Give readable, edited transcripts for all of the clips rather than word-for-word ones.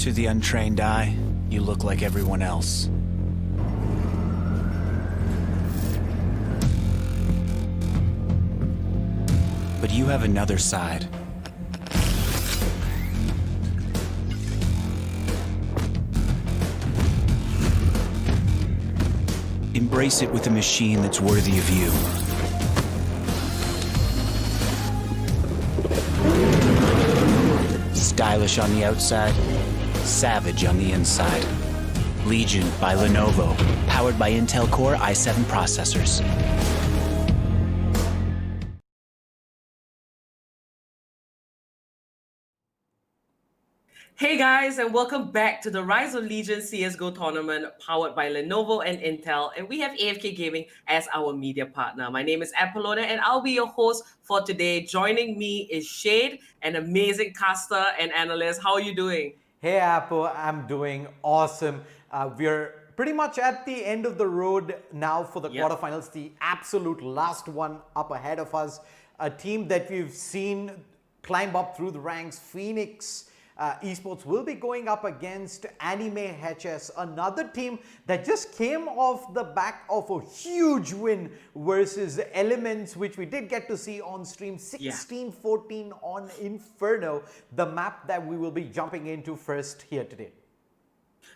To the untrained eye, you look like everyone else. But you have another side. Embrace it with a machine that's worthy of you. Stylish on the outside, savage on the inside. Legion by Lenovo, powered by Intel Core i7 processors. Hey guys, and welcome back to the Rise of Legion CSGO tournament powered by Lenovo and Intel. And we have AFK Gaming as our media partner. My name is Apollonia and I'll be your host for today. Joining me is Shade, an amazing caster and analyst. How are you doing? Hey Apple, I'm doing awesome. We're pretty much at the end of the road now for the quarterfinals, the absolute last one up ahead of us. A team that we've seen climb up through the ranks, Phoenix Esports, will be going up against Anime HS, another team that just came off the back of a huge win versus Elements, which we did get to see on stream, 16-14 on Inferno, the map that we will be jumping into first here today.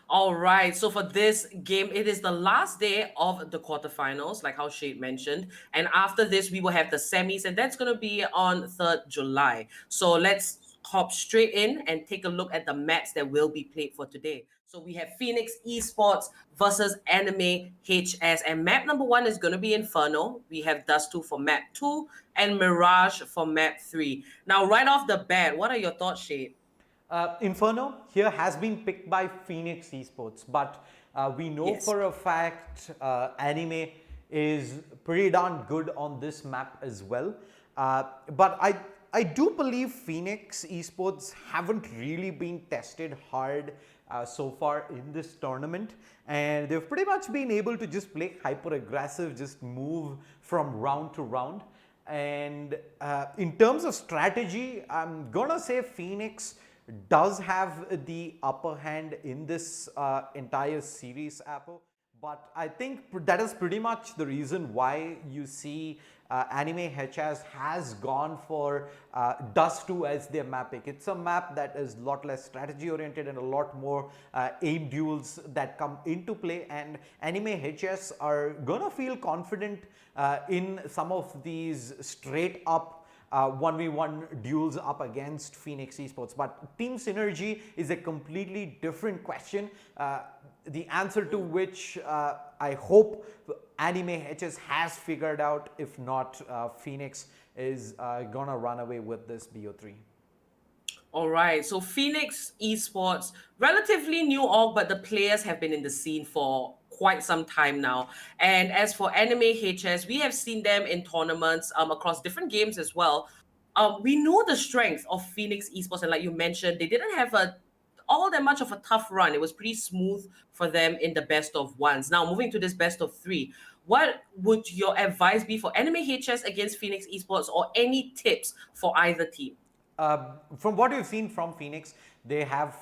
All right, so for this game, it is the last day of the quarterfinals, like how Shade mentioned. And after this, we will have the semis, and that's going to be on 3rd July. So let's hop straight in and take a look at the maps that will be played for today. So we have Phoenix Esports versus Anime HS, and map number 1 is going to be Inferno. We have Dust 2 for map 2 and Mirage for map 3. Now, right off the bat, what are your thoughts, Shade? Inferno here has been picked by Phoenix Esports, but we know for a fact Anime is pretty darn good on this map as well. But I do believe Phoenix Esports haven't really been tested hard so far in this tournament, and they've pretty much been able to just play hyper aggressive, just move from round to round. And in terms of strategy, I'm gonna say Phoenix does have the upper hand in this entire series, Apple. But I think that is pretty much the reason why you see Anime HS has gone for Dust 2 as their map pick. It's a map that is a lot less strategy oriented and a lot more aim duels that come into play, and Anime HS are gonna feel confident in some of these straight up 1v1 duels up against Phoenix Esports. But team synergy is a completely different question, the answer to which I hope Anime HS has figured out. If not, Phoenix is gonna run away with this BO3. All right, so Phoenix Esports, relatively new org, but the players have been in the scene for quite some time now. And as for Anime HS, we have seen them in tournaments across different games as well. We know the strength of Phoenix Esports, and like you mentioned, they didn't have all that much of a tough run. It was pretty smooth for them in the best of ones. Now, moving to this best of 3, what would your advice be for Anime HS against Phoenix Esports, or any tips for either team? From what we've seen from Phoenix, they have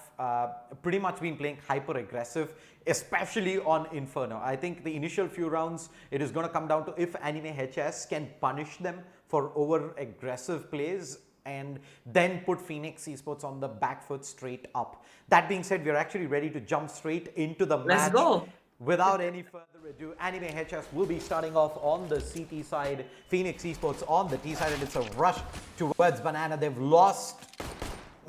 pretty much been playing hyper aggressive, especially on Inferno. I think the initial few rounds, it is going to come down to if Anime HS can punish them for over aggressive plays and then put Phoenix Esports on the back foot straight up. That being said, we're actually ready to jump straight into the match. Let's go. Without any further ado, Anime HS will be starting off on the CT side, Phoenix Esports on the T side, and it's a rush towards Banana. They've lost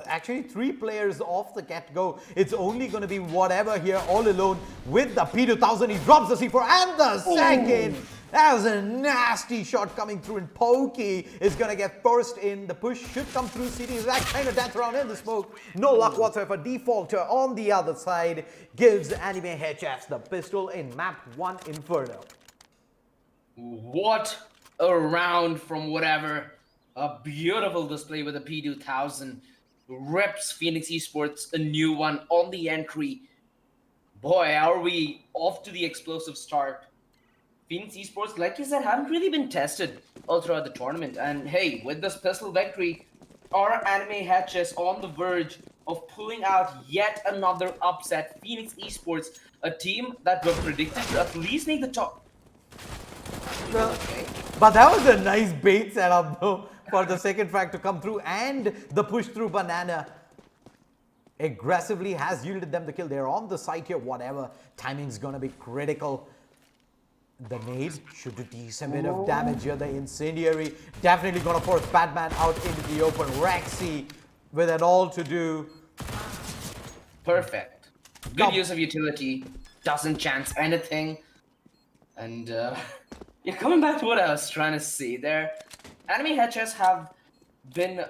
actually 3 players off the get-go. It's only going to be whatever here all alone with the P2000. He drops the C4 and the second. That was a nasty shot coming through, and Pokey is going to get first in. The push should come through CT. That kind of dance around in the smoke. No luck whatsoever. Defaulter on the other side gives Anime HS the pistol in map 1 Inferno. What a round from whatever. A beautiful display with the P2000. Rips Phoenix Esports a new one on the entry. Boy, are we off to the explosive start. Phoenix Esports, like you said, haven't really been tested all throughout the tournament. And hey, with this pistol victory, our Anime HS on the verge of pulling out yet another upset. Phoenix Esports, a team that were predicted to at least make the top. Well, Okay. but that was a nice bait setup though for the second frag to come through, and the push through banana aggressively has yielded them the kill. They're on the site here, whatever. Timing's gonna be critical. The nade should do decent bit of damage here. The incendiary definitely gonna force Batman out into the open. Rexy with it all to do. Perfect. Good Come. use of utility. Doesn't chance anything. And yeah, coming back to what I was trying to say there, Enemy HS have been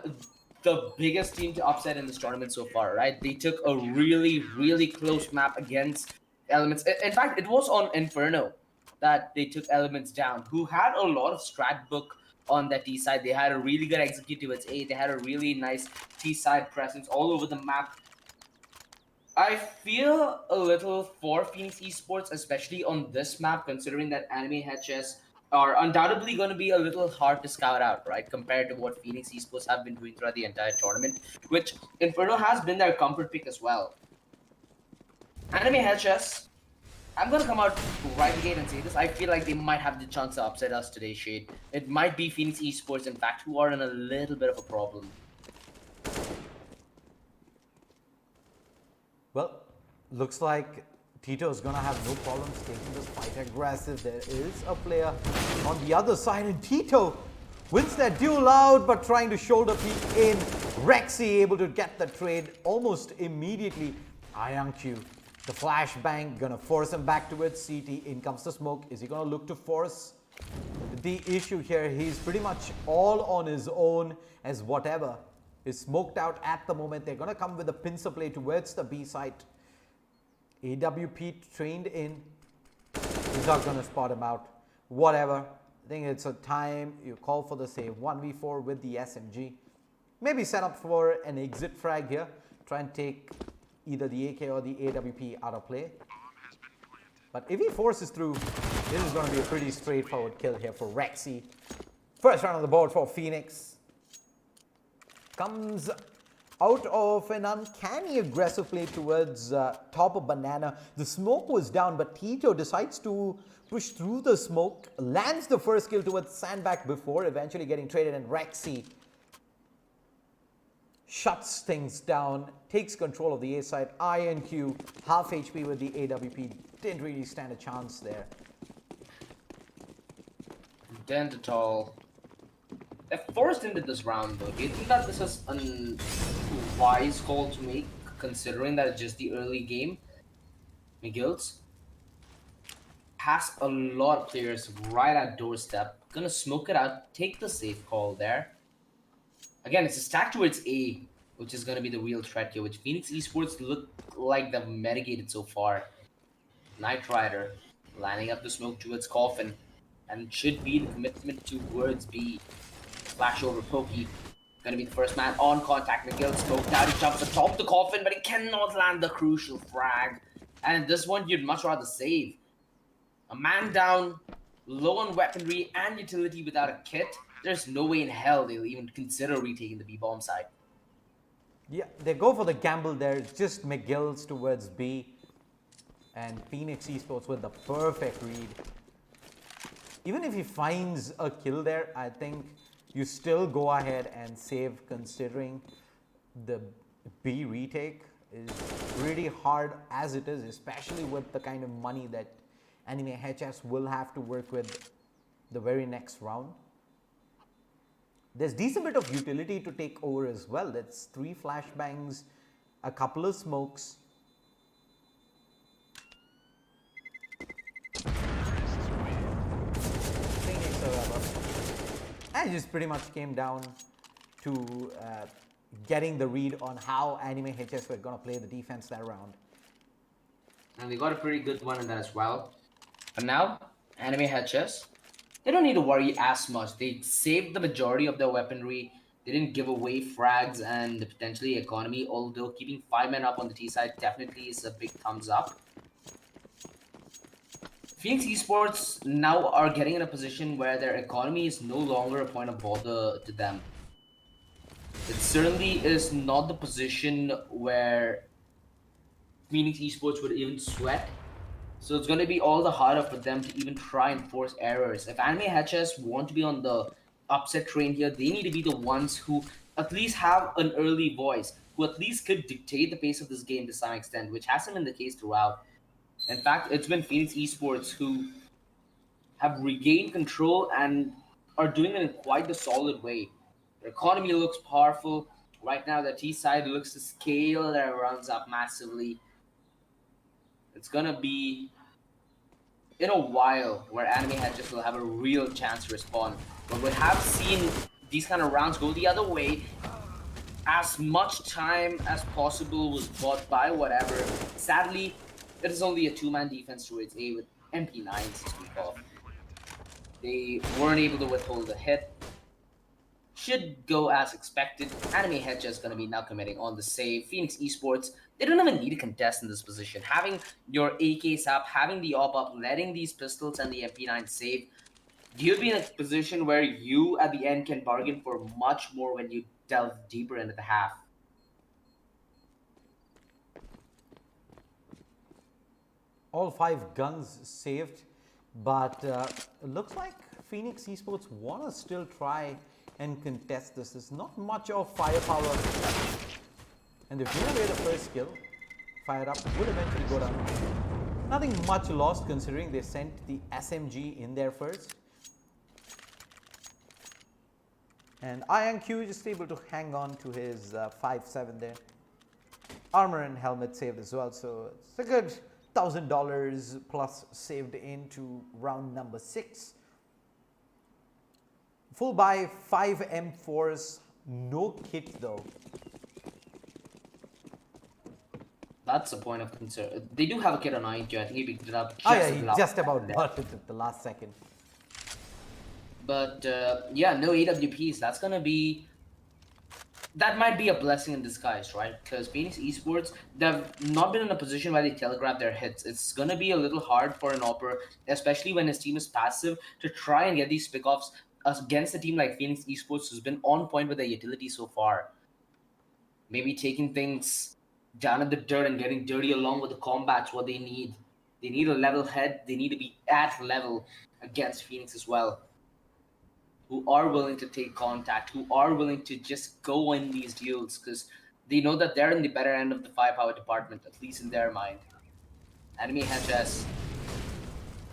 the biggest team to upset in this tournament so far, right? They took a really, really close map against Elements. In fact, it was on Inferno that they took Elements down, who had a lot of strat book on that T side. They had a really good execute towards A. They had a really nice T side presence all over the map. I feel a little for Phoenix Esports, especially on this map, considering that Anime HS are undoubtedly going to be a little hard to scout out, right? Compared to what Phoenix Esports have been doing throughout the entire tournament, which Inferno has been their comfort pick as well. Anime HS, I'm going to come out right again and say this. I feel like they might have the chance to upset us today, Shade. It might be Phoenix Esports, in fact, who are in a little bit of a problem. Well, looks like Tito's gonna have no problems taking this fight aggressive. There is a player on the other side, and Tito wins that duel out, but trying to shoulder peek in. Rexy able to get the trade almost immediately. IonQ, the flashbang, gonna force him back towards CT. In comes the smoke. Is he gonna look to force? The issue here, he's pretty much all on his own, as whatever is smoked out at the moment. They're gonna come with a pincer play towards the B site. AWP trained in. He's not gonna spot him out. Whatever. I think it's a time you call for the save. 1v4 with the SMG. Maybe set up for an exit frag here. Try and take either the AK or the AWP out of play. But if he forces through, this is gonna be a pretty straightforward kill here for Rexy. First round on the board for Phoenix. Comes out of an uncanny aggressive play towards top of banana. The smoke was down, but Tito decides to push through the smoke, lands the first kill towards Sandbag before eventually getting traded, and Rexy shuts things down, takes control of the A side. IonQ, half HP with the AWP, didn't really stand a chance there. Didn't at all. They're forced into this round though. Do you think that this is a wise call to make, considering that it's just the early game? McGill's has a lot of players right at doorstep. Gonna smoke it out, take the safe call there. Again, it's a stack towards A, which is gonna be the real threat here, which Phoenix Esports look like they've mitigated so far. Knight Rider lining up the smoke towards Coffin, and should be the commitment towards B. Flash over Pokey. Gonna be the first man on contact. McGill smoked out. He jumps atop the Coffin, but he cannot land the crucial frag. And in this one, you'd much rather save. A man down, low on weaponry and utility without a kit. There's no way in hell they'll even consider retaking the B-bomb side. Yeah, they go for the gamble there. It's just McGill's towards B. And Phoenix Esports with the perfect read. Even if he finds a kill there, I think you still go ahead and save, considering the B retake is pretty hard as it is, especially with the kind of money that Anime HS will have to work with the very next round. There's decent bit of utility to take over as well. That's 3 flashbangs, a couple of smokes. Phoenix, however, and it just pretty much came down to getting the read on how Anime HS were going to play the defense that round. And they got a pretty good one in that as well. But now, Anime HS, they don't need to worry as much. They saved the majority of their weaponry. They didn't give away frags and potentially economy, although keeping 5 men up on the T side definitely is a big thumbs up. Phoenix Esports now are getting in a position where their economy is no longer a point of bother to them. It certainly is not the position where Phoenix Esports would even sweat. So it's going to be all the harder for them to even try and force errors. If Anime HS want to be on the upset train here, they need to be the ones who at least have an early voice, who at least could dictate the pace of this game to some extent, which hasn't been the case throughout. In fact, it's been Phoenix Esports who have regained control and are doing it in quite a solid way. Their economy looks powerful. Right now, the T side looks to scale their runs up massively. It's gonna be in a while where Anime Hedges will have a real chance to respond. But we have seen these kind of rounds go the other way. As much time as possible was bought by whatever. Sadly, it is only a two-man defense to its A with MP9s to speak of. They weren't able to withhold the hit. Should go as expected. Anime Hedge is going to be now committing on the save. Phoenix Esports, they don't even need a contest in this position. Having your AKs up, having the op up, letting these pistols and the MP9 save, you'll be in a position where you at the end can bargain for much more when you delve deeper into the half. All 5 guns saved, but it looks like Phoenix Esports want to still try and contest this. There's not much of firepower, and they've given away the first kill. Fire up will eventually go down. Nothing much lost considering they sent the SMG in there first. And INQ just able to hang on to his 5-7 there. Armor and helmet saved as well, so it's a good $1,000 plus saved into round number 6. Full buy, 5 M4s, no kit though. That's a point of concern. They do have a kit on INQ. I think he picked it up just, Oh yeah, he just about got it at the last second. But yeah, no AWPs. That's gonna be. That might be a blessing in disguise, right? Because Phoenix Esports, they've not been in a position where they telegraph their hits. It's gonna be a little hard for an Opera, especially when his team is passive, to try and get these pickoffs against a team like Phoenix Esports, who's been on point with their utility so far. Maybe taking things down in the dirt and getting dirty along with the combat's what they need. They need a level head. They need to be at level against Phoenix as well, who are willing to take contact, who are willing to just go in these duels because they know that they're in the better end of the firepower department, at least in their mind. Enemy HS,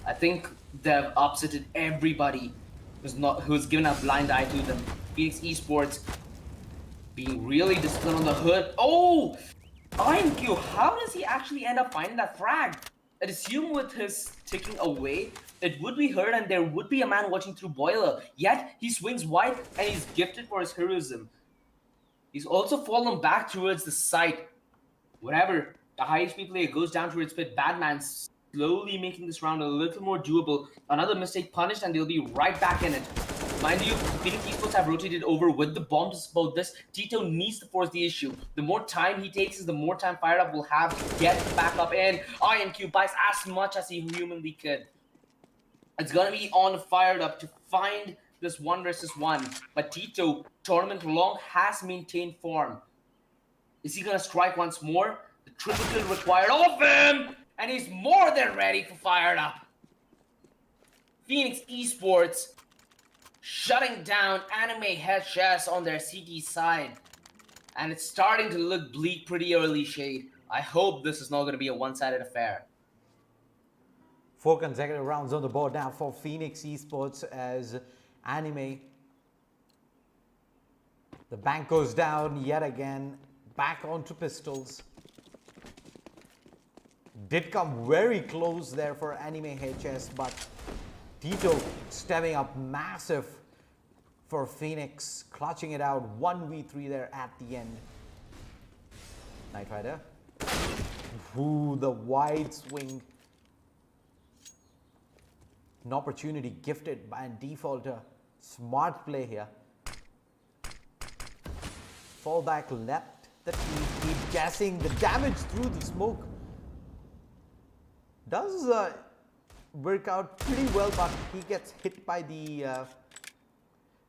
I think they've upsetted everybody who's given a blind eye to them. Phoenix Esports being really disciplined on the hood. Oh! INQ, how does he actually end up finding that frag? I'd assume with his ticking away, it would be heard and there would be a man watching through boiler. Yet, he swings wide and he's gifted for his heroism. He's also fallen back towards the site. Whatever, the high HP player goes down towards pit. Badman slowly making this round a little more doable. Another mistake punished and they'll be right back in it. Mind you, Phoenix Esports have rotated over with the bomb to support this. Tito needs to force the issue. The more time he takes is the more time Fire Up will have to get the backup in. INQ buys as much as he humanly could. It's gonna be on Fired Up to find this 1 versus 1. But Tito, tournament long, has maintained form. Is he gonna strike once more? The triple kill required of him! And he's more than ready for Fired Up. Phoenix Esports shutting down Anime HS on their CT side. And it's starting to look bleak pretty early, Shade. I hope this is not going to be a one-sided affair. 4 consecutive rounds on the board now for Phoenix Esports as Anime. The bank goes down yet again, back onto pistols. Did come very close there for Anime HS, but Tito stepping up massive for Phoenix, clutching it out 1v3 there at the end. Knight Rider. Ooh, the wide swing. An opportunity gifted by a defaulter. Smart play here. Fall back left. The team keep guessing the damage through the smoke. Does work out pretty well, but he gets hit by the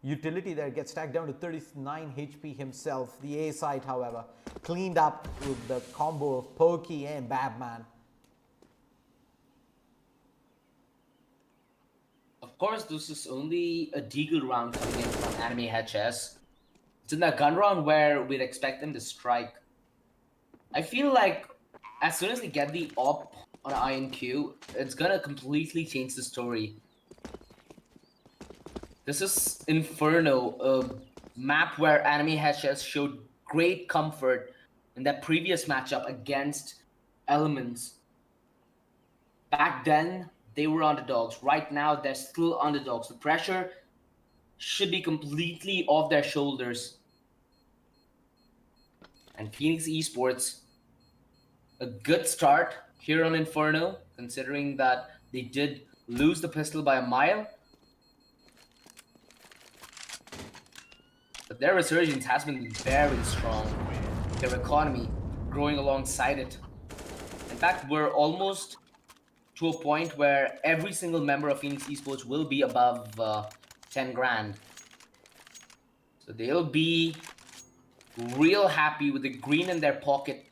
utility there gets stacked down to 39 HP himself. The A side, however, cleaned up with the combo of Pokey and Babman. Of course, this is only a deagle round coming in from Anime HS. It's in the gun round where we'd expect them to strike. I feel like as soon as they get the op on INQ, it's gonna completely change the story. This is Inferno, a map where Anime HS showed great comfort in that previous matchup against Elements. Back then, they were underdogs. Right now, they're still underdogs. The pressure should be completely off their shoulders. And Phoenix Esports, a good start here on Inferno, considering that they did lose the pistol by a mile. But their resurgence has been very strong. Their economy growing alongside it. In fact, we're almost to a point where every single member of Phoenix Esports will be above 10 grand. So they'll be real happy with the green in their pocket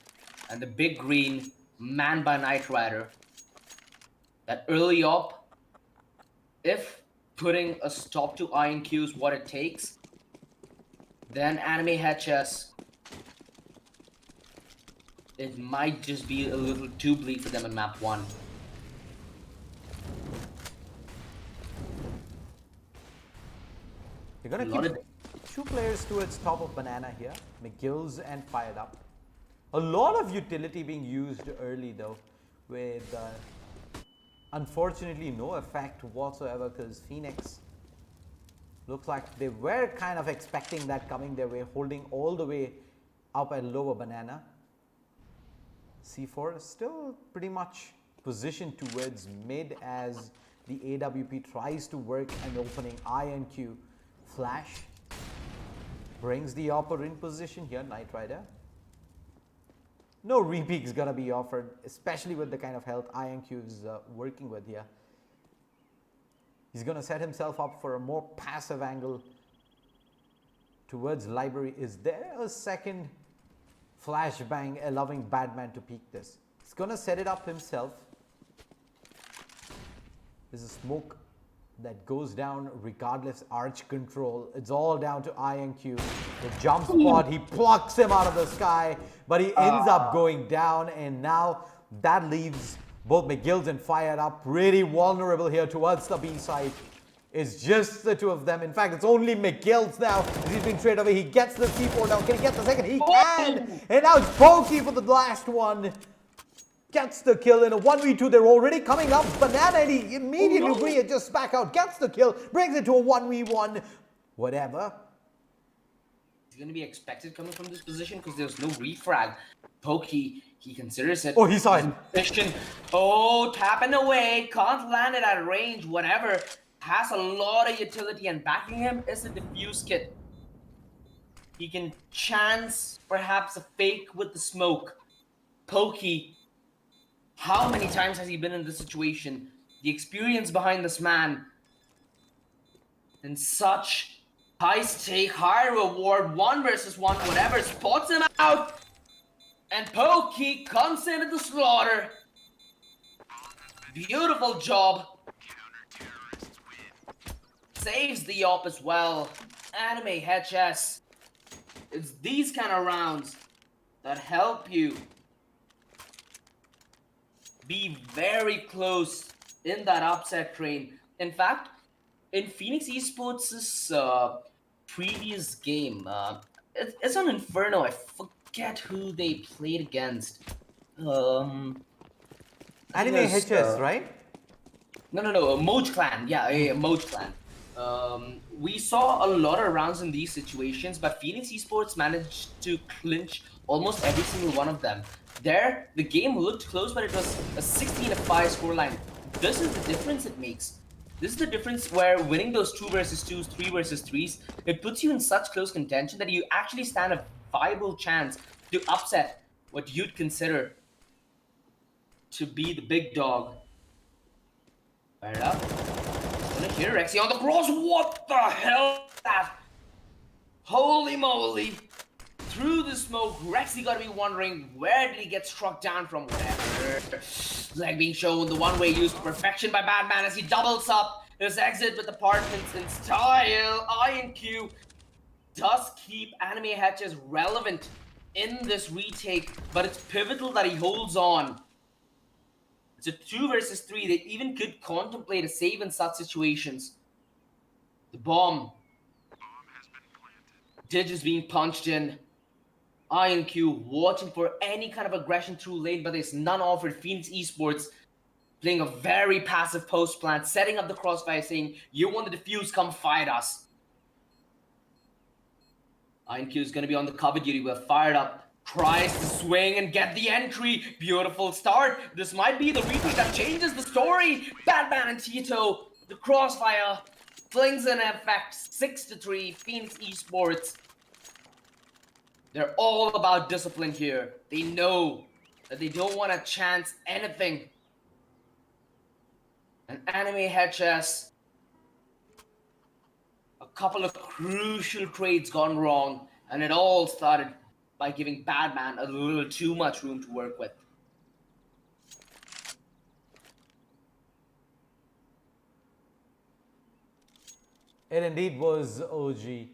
and the big green manned by Knight Rider. That early op, if putting a stop to INQ is what it takes, then Anime HS, it might just be a little too bleak for them in map 1. You're going to keep 2 players towards top of Banana here, McGill's and Fired Up. A lot of utility being used early though, with unfortunately no effect whatsoever, because Phoenix looks like they were kind of expecting that coming their way, holding all the way up at lower Banana. C4 is still pretty much positioned towards mid as the AWP tries to work an opening. INQ flash brings the opper in position here, Knight Rider. No repeat is gonna be offered, especially with the kind of health INQ is working with here. He's gonna set himself up for a more passive angle towards library. Is there a second flashbang allowing Badman to peek this? He's gonna set it up himself. There's a smoke that goes down regardless. Arch control, it's all down to INQ. The jump spot, he plucks him out of the sky, but he ends up going down, and now that leaves both McGill's and Fired Up pretty vulnerable here towards the B side. It's just the 2 of them. In fact, it's only McGill's now. He's being traded away. He gets the C4 down. Can he get the second? He can! And now it's Pokey for the last one. Gets the kill in a 1v2. They're already coming up. Banana, and he immediately readjusts back out. Gets the kill. Brings it to a 1v1. Whatever. He's going to be expected coming from this position because there's no refrag. Pokey, he considers it. Oh, he saw it. Position. Oh, tapping away. Can't land it at range. Whatever. Has a lot of utility, and backing him is a diffuse kit. He can chance perhaps a fake with the smoke. Pokey, how many times has he been in this situation? The experience behind this man. And such high stake, high reward, 1 versus 1, whatever, spots him out. And Pokey comes in with the slaughter. Beautiful job. Saves the op as well. Anime HS. It's these kind of rounds that help you be very close in that upset train. In fact, in Phoenix Esports' previous game, it's on Inferno. I forget who they played against. Anime HS, right? No, Moj Clan. Yeah, Moj Clan. We saw a lot of rounds in these situations, but Phoenix Esports managed to clinch almost every single one of them. There, the game looked close, but it was a 16-5 scoreline. This is the difference it makes. This is the difference where winning those 2 versus 2s, 3 versus 3s, it puts you in such close contention that you actually stand a viable chance to upset what you'd consider to be the big dog. Fire up. Finish Here, Rexy on the cross. What the hell is that? Holy moly. Through the smoke, Rexy gotta be wondering where did he get struck down from. Whatever. Leg being shown, the one-way used to perfection by Batman as he doubles up his exit with apartments in style. INQ does keep Anime Hatches relevant in this retake, but it's pivotal that he holds on. It's a 2 versus 3. They even could contemplate a save in such situations. The bomb. Digits being punched in. INQ watching for any kind of aggression through lane, but there's none offered. Phoenix Esports playing a very passive post plant, setting up the crossfire, saying, you want the defuse, come fight us. INQ is going to be on the cover duty. We're fired up. Tries to swing and get the entry. Beautiful start. This might be the retake that changes the story. Batman and Tito, the crossfire flings in effect. 6-3, Phoenix Esports. They're all about discipline here. They know that they don't want to chance anything. And Anime HS, a couple of crucial trades gone wrong, and it all started by giving Batman a little too much room to work with. It indeed was, OG. It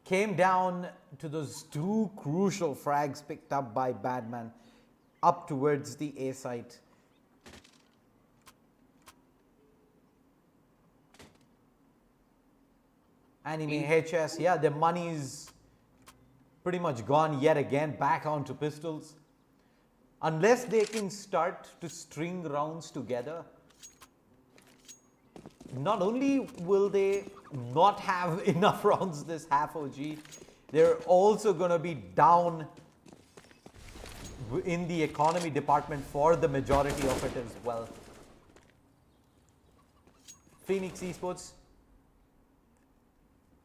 came down to those 2 crucial frags picked up by Batman up towards the A site. Anime HS, yeah, their money's pretty much gone yet again, back onto pistols. Unless they can start to string rounds together, not only will they not have enough rounds this half, OG, they're also going to be down in the economy department for the majority of it as well. Phoenix Esports,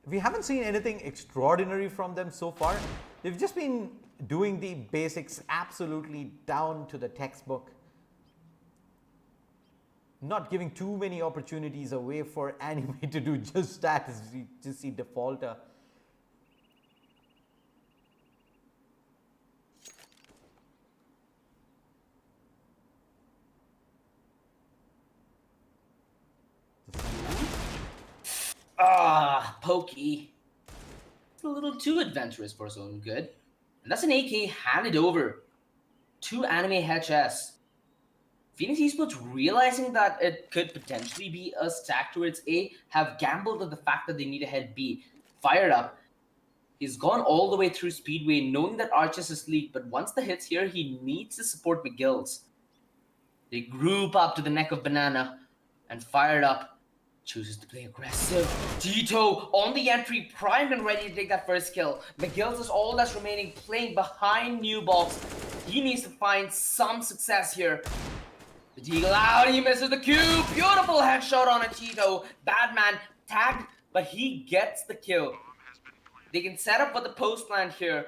we haven't seen anything extraordinary from them so far. They've just been doing the basics absolutely down to the textbook. Not giving too many opportunities away for Anime to do just that, as we just see defaulter. Pokey. It's a little too adventurous for his own good. And that's an AK handed over to Anime HS. Phoenix Esports, realizing that it could potentially be a stack towards A, have gambled on the fact that they need a head B. Fired up. He's gone all the way through Speedway, knowing that Arches is leaked, but once the hit's here, he needs to support McGill's. They group up to the neck of Banana, and fired up. Chooses to play aggressive. Tito on the entry, primed and ready to take that first kill. McGill's is all that's remaining, playing behind New Box. He needs to find some success here. The Deagle out, he misses the cube. Beautiful headshot on a Tito. Batman tagged, but he gets the kill. They can set up for the post plant here.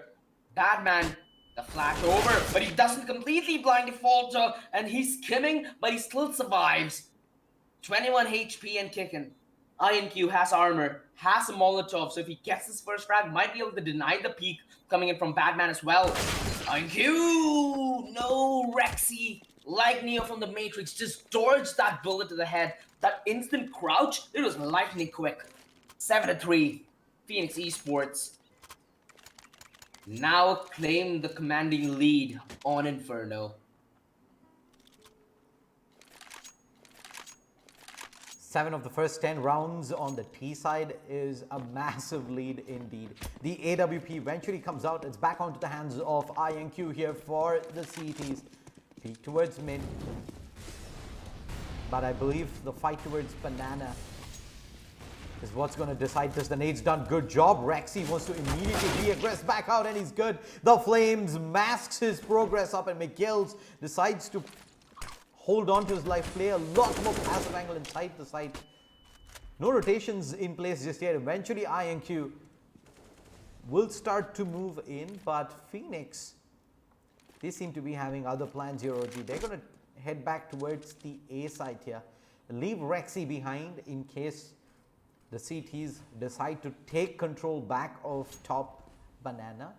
Batman, the flash over, but he doesn't completely blind Defaulter, and he's skimming, but he still survives. 21 HP and kicking. INQ has armor, has a Molotov, so if he gets his first frag, might be able to deny the peek coming in from Batman as well. INQ! No, Rexy, like Neo from the Matrix, just dodged that bullet to the head. That instant crouch, it was lightning quick. 7-3, Phoenix Esports. Now claim the commanding lead on Inferno. 7 of the first 10 rounds on the T side is a massive lead indeed. The AWP eventually comes out. It's back onto the hands of INQ here for the CTs. Peek towards mid. But I believe the fight towards Banana is what's going to decide this. The nade's done good job. Rexy wants to immediately re-aggress back out, and he's good. The Flames masks his progress up, and McGills decides to hold on to his life, play a lot more passive angle inside the site. No rotations in place just yet. Eventually INQ will start to move in, but Phoenix, they seem to be having other plans here, OG. They're going to head back towards the A site here. leave Rexy behind in case the CTs decide to take control back of top Banana.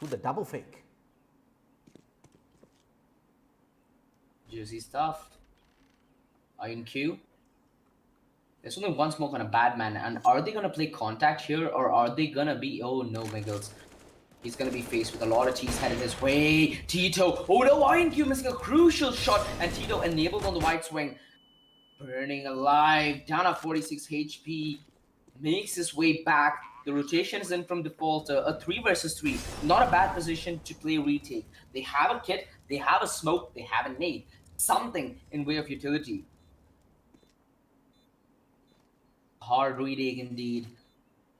Ooh, the double fake. Juicy stuff. Iron Q. There's only one smoke on a bad man, and are they gonna play contact here, or are they gonna be? Oh no, Miggles. He's gonna be faced with a lot of cheese headed his way. Tito. Oh no, Iron Q missing a crucial shot, and Tito enabled on the white swing. Burning alive, down at 46 HP. Makes his way back. The rotation is in from default, a 3 versus 3. Not a bad position to play retake. They have a kit, they have a smoke, they have a nade. Something in way of utility. Hard retake indeed.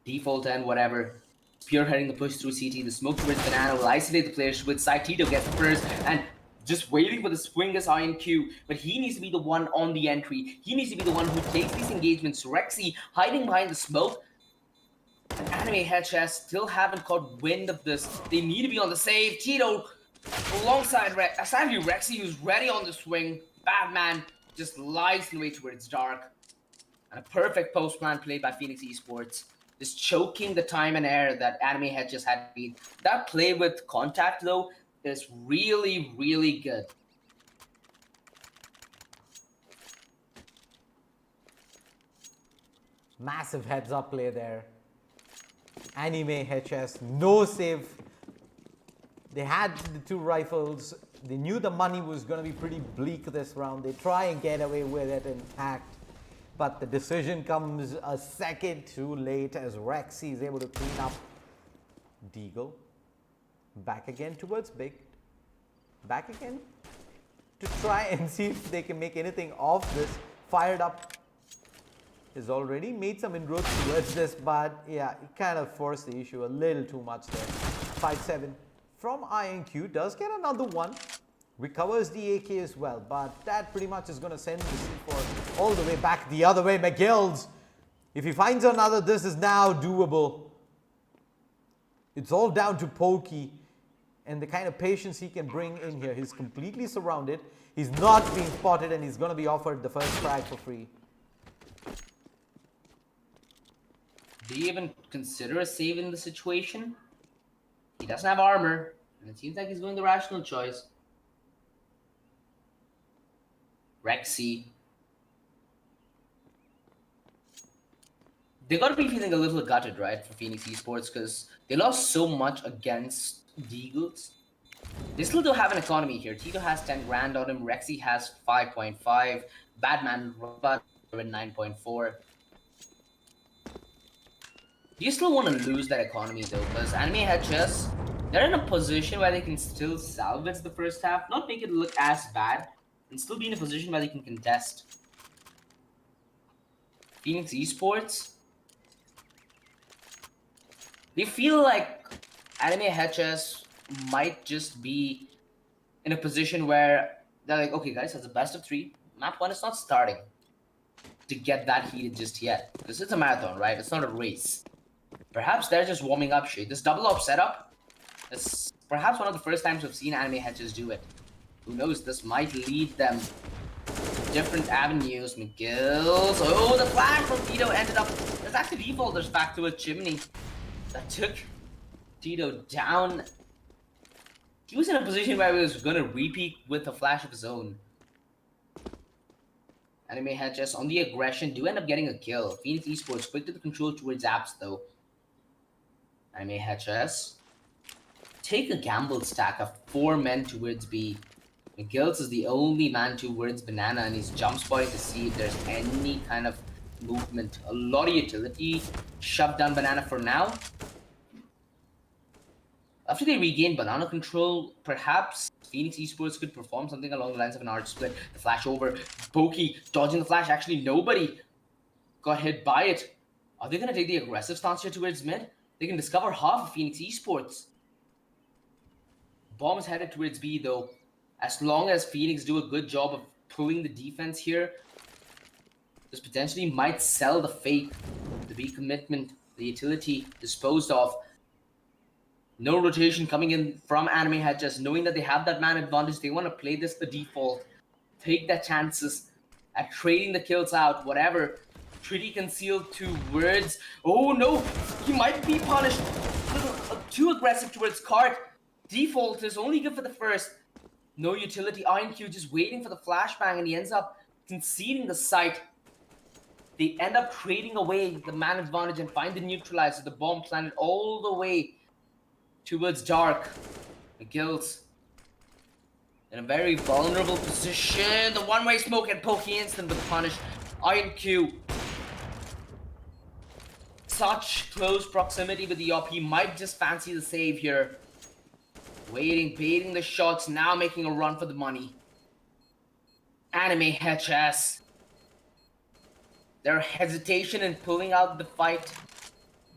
Default and whatever. Spearheading the push through CT. The smoke towards Banana will isolate the players with side. Tito gets the first and just waiting for the swing as Iron Q. But he needs to be the one on the entry. He needs to be the one who takes these engagements. Rexy hiding behind the smoke. And Anime HS still haven't caught wind of this. They need to be on the save. Tito alongside Rexy, who's ready on the swing. Batman just lies in the way towards Dark. And a perfect post-plan play by Phoenix Esports. Just choking the time and air that Anime had just had to beat. That play with contact, though, is really, really good. Massive heads-up play there. Anime HS, no save. They had the 2 rifles. They knew the money was going to be pretty bleak this round. They try and get away with it intact. But the decision comes a second too late as Rexy is able to clean up Deagle. Back again towards Big. Back again to try and see if they can make anything of this. Fired up. Has already made some inroads towards this, but yeah, it kind of forced the issue a little too much there. 5-7 from INQ does get another one. Recovers the AK as well, but that pretty much is going to send the C4 all the way back the other way. McGill's, if he finds another, this is now doable. It's all down to Pokey and the kind of patience he can bring in here. He's completely surrounded. He's not being spotted, and he's going to be offered the first frag for free. Do you even consider a save in the situation? He doesn't have armor, and it seems like he's going the rational choice. Rexy. They gotta be feeling a little gutted, right, for Phoenix Esports, because they lost so much against Deagles. They still do have an economy here. Tito has 10 grand on him, Rexy has 5.5, Batman Robot with 9.4. Do you still want to lose that economy though? Because Anime HS, they're in a position where they can still salvage the first half, not make it look as bad, and still be in a position where they can contest. Phoenix Esports, they feel like Anime HS might just be in a position where they're like, okay guys, that's a best of 3. Map 1 is not starting to get that heated just yet. Because it's a marathon, right? It's not a race. Perhaps they're just warming up shit. This double op setup is perhaps one of the first times we've seen Anime HS do it. Who knows, this might lead them to different avenues. McGill's, oh, the flag from Tito ended up, there's actually defaulters back to a chimney that took Tito down. He was in a position where he was going to repeat with a flash of his own. Anime HS on the aggression do end up getting a kill. Phoenix Esports quick to the control towards apps though. Anime HS take a gamble stack of 4 men towards B. McGill's is the only man towards Banana, and he's jump spotting to see if there's any kind of movement. A lot of utility shoved down Banana for now. After they regain banana control, perhaps Phoenix Esports could perform something along the lines of an arch split. The flash over, Pokey dodging the flash. Actually, nobody got hit by it. Are they going to take the aggressive stance here towards mid? They can discover half of Phoenix Esports. Bomb is headed towards B though. As long as Phoenix do a good job of pulling the defense here, this potentially might sell the fake, the B commitment, the utility disposed of. No rotation coming in from Anime Head, just knowing that they have that man advantage. They want to play this the default. take their chances at trading the kills out, whatever. Pretty concealed towards. Oh no, he might be punished. A little too aggressive towards Cart. Default is only good for the first. No utility. INQ just waiting for the flashbang, and he ends up conceding the site. They end up trading away the man advantage and find the neutralizer. The bomb planted all the way towards Dark. The Guilds in a very vulnerable position. The one-way smoke and Pokey instant the punish. INQ. Such close proximity with the op. He might just fancy the save here. Waiting, baiting the shots, now making a run for the money. Anime HS. Their hesitation in pulling out the fight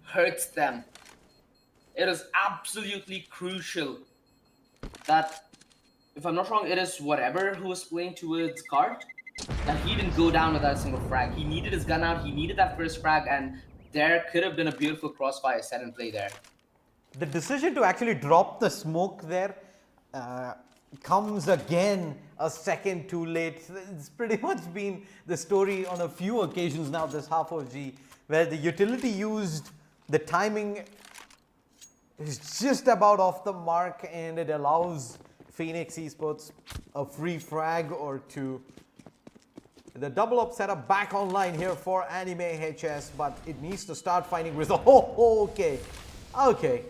hurts them. It is absolutely crucial that, if I'm not wrong, it is whatever who was playing towards Cart, that he didn't go down without a single frag. He needed his gun out, he needed that first frag, and there could have been a beautiful crossfire set in play there. The decision to actually drop the smoke there comes again a second too late. It's pretty much been the story on a few occasions now this half of G, where the utility used, the timing is just about off the mark, and it allows Phoenix Esports a free frag or two. The double up setup back online here for Anime HS, but it needs to start finding results. Oh, okay. Okay.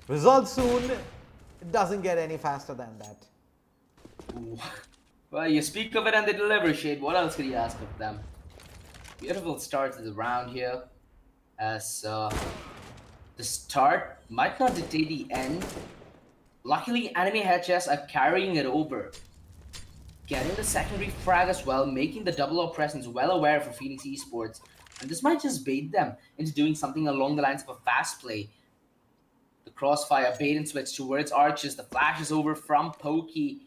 Results soon. It doesn't get any faster than that. Ooh. Well, you speak of it and they deliver, Shade. What else could you ask of them? Beautiful start to the round here. As the start might not dictate the end. Luckily, Anime HS are carrying it over. Getting the secondary frag as well, making the double up presence well aware for Phoenix Esports. And this might just bait them into doing something along the lines of a fast play. The crossfire, bait and switch towards Arches. The flash is over from Pokey.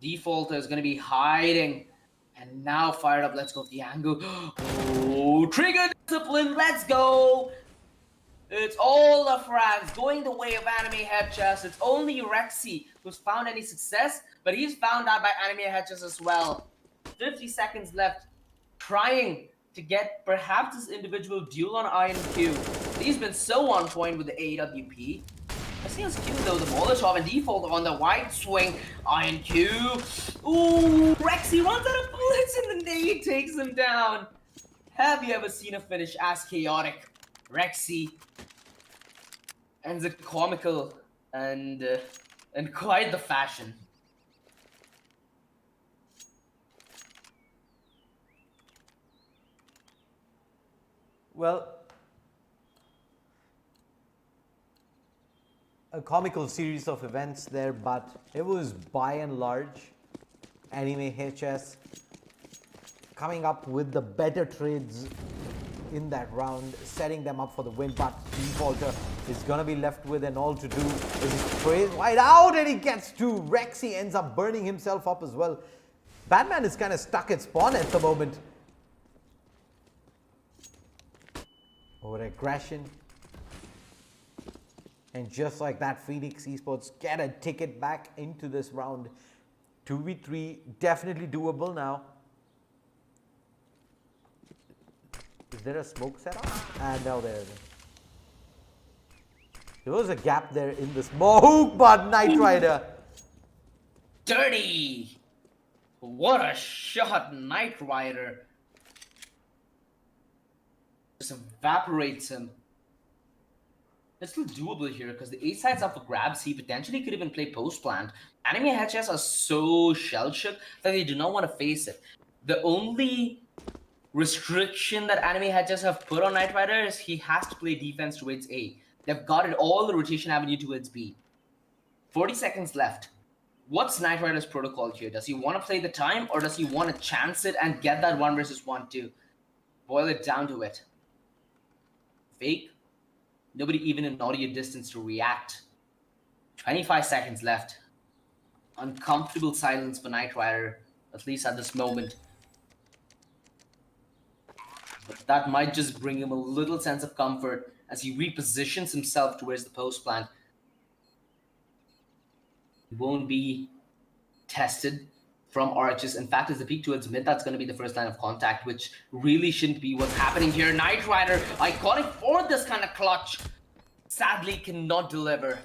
Defaulter is going to be hiding. And now fired up. Let's go with the angle. Oh, trigger discipline. Let's go. It's all the frags going the way of Anime Headchest. It's only Rexy who's found any success, but he's found out by Anime Headchest as well. 50 seconds left. Trying to get perhaps this individual duel on INQ. He's been so on point with the AWP. CSGO though, the Molotov and Default on the wide swing. INQ. Ooh, Rexy runs out of bullets and the nade takes him down. Have you ever seen a finish as chaotic? Rexy ends it comical and quite the fashion. Well, a comical series of events there, but it was by and large Anime HS coming up with the better trades in that round, setting them up for the win. But Defaulter is going to be left with an all to do. Is trade wide out and he gets two. Rexy ends up burning himself up as well. Batman is kind of stuck at spawn at the moment. Over aggression. And just like that, Phoenix Esports get a ticket back into this round. 2v3, definitely doable now. Is there a smoke setup? And now there is. There was a gap there in the smoke, but Knight Rider. Dirty! What a shot, Knight Rider. Just evaporates him. It's still doable here because the A side's up for grabs. He potentially could even play post plant. Anime HS are so shell shook that they do not want to face it. The only restriction that Anime HS have put on Knight Rider is he has to play defense towards A. They've got it all the rotation avenue towards B. 40 seconds left. What's Knight Rider's protocol here? Does he want to play the time or does he want to chance it and get that 1 versus 1 too? Boil it down to it. Fake. Nobody even in audio distance to react. 25 seconds left. Uncomfortable silence for Knight Rider, at least at this moment. But that might just bring him a little sense of comfort as he repositions himself towards the post plant. He won't be tested from arches. In fact, as the peak towards mid, that's going to be the first line of contact, which really shouldn't be what's happening here. Knight Rider, iconic for this kind of clutch, sadly cannot deliver.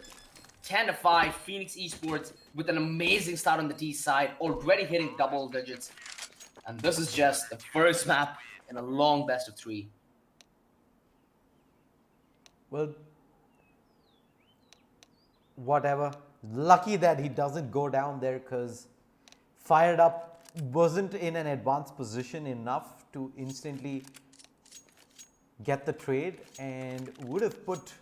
10-5, Phoenix Esports with an amazing start on the T side, already hitting double digits. And this is just the first map in a long best of 3. Well, whatever. Lucky that he doesn't go down there, because Fired Up wasn't in an advanced position enough to instantly get the trade, and would have put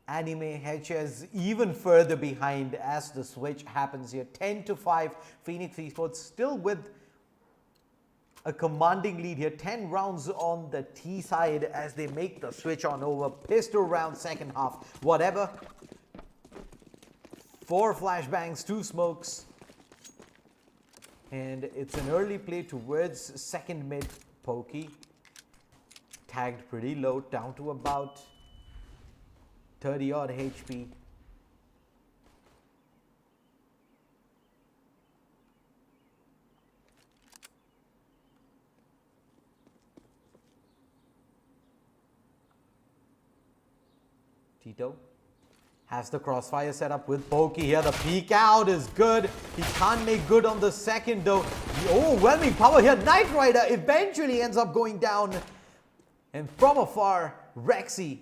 Anime Hedges even further behind as the switch happens here. 10-5, Phoenix Esports still with a commanding lead here. 10 rounds on the T side as they make the switch on over. Pistol round second half, whatever. 4 flashbangs, 2 smokes. And it's an early play towards second mid. Pokey tagged pretty low, down to about 30 odd HP. Tito has the crossfire set up with Pokey here. The peek out is good. He can't make good on the second though. The overwhelming power here. Knight Rider eventually ends up going down. And from afar, Rexy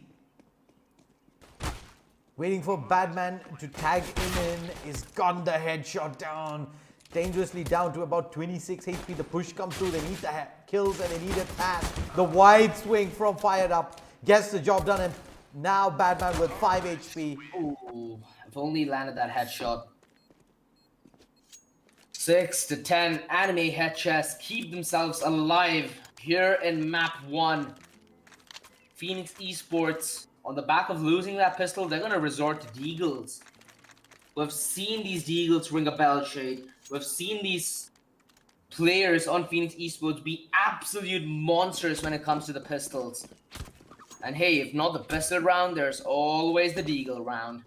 waiting for Badman to tag him in. Is gotten the headshot down. Dangerously down to about 26 HP. The push comes through. They need the kills and they need a pass. The wide swing from Fired Up gets the job done. And now Badman with 5 HP. Ooh, if only landed that headshot. 6-10, Anime Headchest keep themselves alive here in map 1. Phoenix Esports, on the back of losing that pistol, they're going to resort to deagles. We've seen these deagles ring a bell, Shade. We've seen these players on Phoenix Esports be absolute monsters when it comes to the pistols. And hey, if not the pistol round, there's always the deagle round.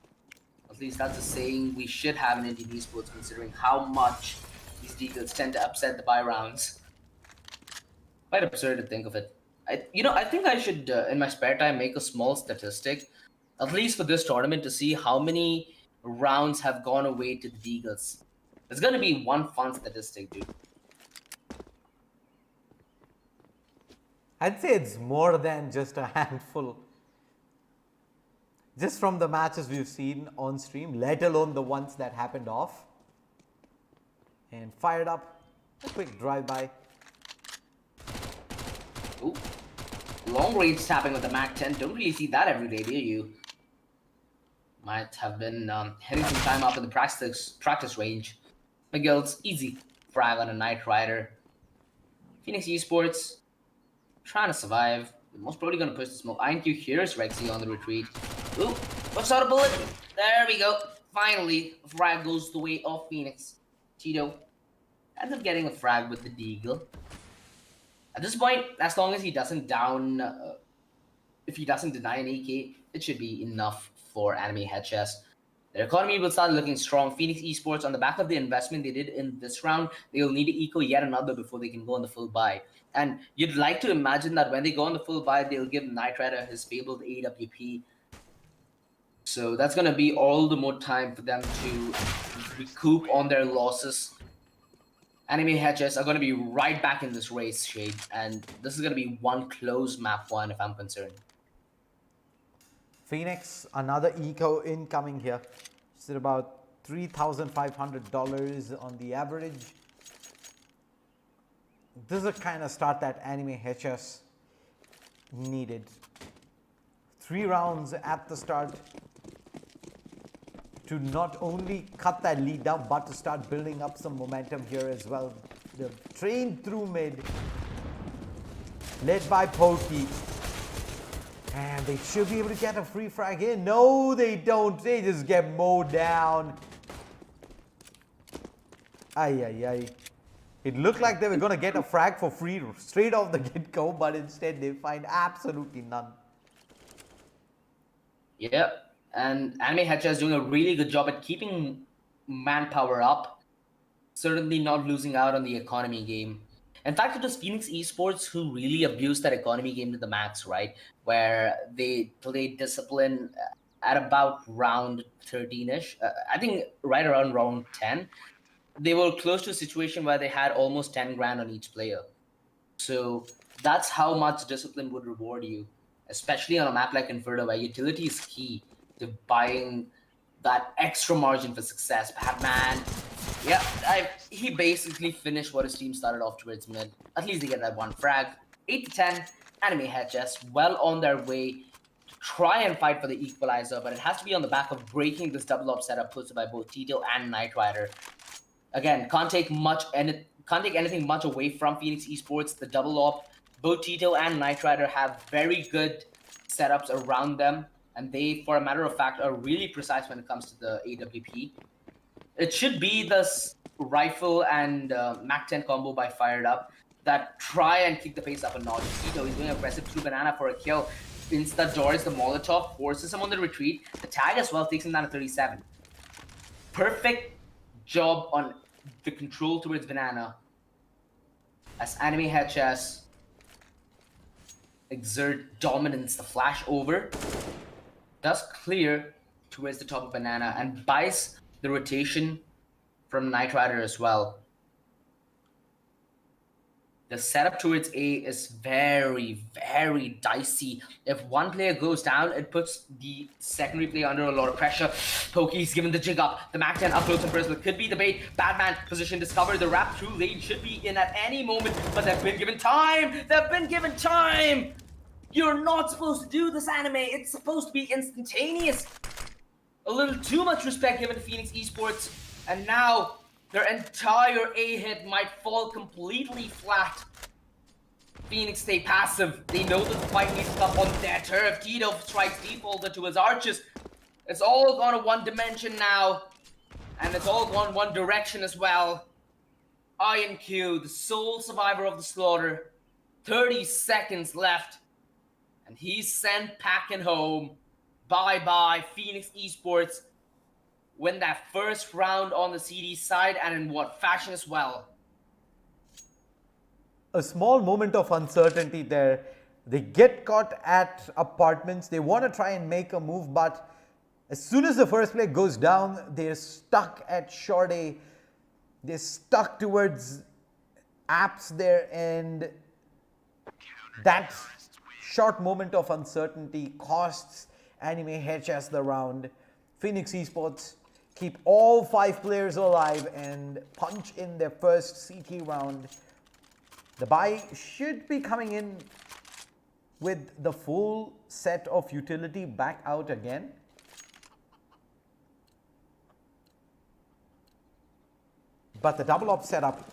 At least that's a saying we should have in Indian esports, considering how much these deagles tend to upset the buy rounds. Quite absurd to think of it. I think I should, in my spare time, make a small statistic, at least for this tournament, to see how many rounds have gone away to the deagles. It's gonna be one fun statistic, dude. I'd say it's more than just a handful. Just from the matches we've seen on stream, let alone the ones that happened off. And Fired Up, a quick drive-by. Ooh. Long range tapping with the MAC-10. Don't really see that every day, do you? Might have been hitting some time up in the practice range. McGill's easy frag on a Knight Rider. Phoenix Esports trying to survive. Most probably going to push the smoke. INQ here's Rexy on the retreat. Ooh, what's out a bullet? There we go. Finally, a frag goes the way of Phoenix. Tito ends up getting a frag with the deagle. At this point, as long as he doesn't down, if he doesn't deny an AK, it should be enough for Anime Headchest. Their economy will start looking strong. Phoenix Esports, on the back of the investment they did in this round, they will need to eco yet another before they can go on the full buy. And you'd like to imagine that when they go on the full buy, they'll give Knight Rider his fabled AWP. So that's going to be all the more time for them to recoup on their losses. Anime Hedges are going to be right back in this race, Shade. And this is going to be one close map 1 if I'm concerned. Phoenix, another eco incoming here. It's at about $3,500 on the average. This is the kind of start that Anime HS needed. 3 rounds at the start to not only cut that lead down, but to start building up some momentum here as well. The train through mid, led by Pokey. And they should be able to get a free frag in. No, they don't. They just get mowed down. Ay, ay, ay. It looked like they were going to get a frag for free straight off the get-go, but instead they find absolutely none. Yep. And Anime Hedgehog is doing a really good job at keeping manpower up. certainly not losing out on the economy game. In fact, it was Phoenix Esports who really abused that economy game to the max, right? Where they played discipline at about round 13-ish. I think right around round 10. They were close to a situation where they had almost 10 grand on each player. So that's how much discipline would reward you, especially on a map like Inferno, where utility is key to buying that extra margin for success. Batman, yeah, he basically finished what his team started off towards mid. At least they get that one frag. 8 to 10, Anime HS well on their way to try and fight for the equalizer, but it has to be on the back of breaking this double op setup posted by both Tito and Knight Rider. Again, can't take anything much away from Phoenix Esports. The double op, both Tito and Knight Rider have very good setups around them, and they, for a matter of fact, are really precise when it comes to the AWP. It should be this rifle and Mac 10 combo by Fired Up that try and kick the pace up a notch. Tito is doing aggressive through Banana for a kill. Insta dodges the Molotov, forces him on the retreat. The tag as well takes him down to 37. Perfect job on the control towards Banana as Anime HS exert dominance. The flash over does clear towards the top of Banana and buys the rotation from Knight Rider as well. The setup towards A is very, very dicey. If one player goes down, it puts the secondary player under a lot of pressure. Pokey's given the jig up. The Mac 10 up close and personal could be the bait. Batman position discovered. The wrap through lane should be in at any moment, but they've been given time. They've been given time. You're not supposed to do this, Anime. It's supposed to be instantaneous. A little too much respect given to Phoenix Esports, and now their entire A hit might fall completely flat. Phoenix stay passive. They know that the fight needs to come on their turf. Tito strikes defaulted to his archers. It's all gone in one dimension now. And it's all gone one direction as well. INQ, the sole survivor of the slaughter. 30 seconds left. And he's sent packing home. Bye-bye, Phoenix Esports. Win that first round on the CD side, and in what fashion as well. A small moment of uncertainty there. They get caught at apartments. They want to try and make a move, but as soon as the first player goes down, they're stuck at short A. They're stuck towards apps there, and that short moment of uncertainty costs Anime HS the round. Phoenix Esports keep all 5 players alive and punch in their first CT round. The buy should be coming in with the full set of utility back out again. But the double op setup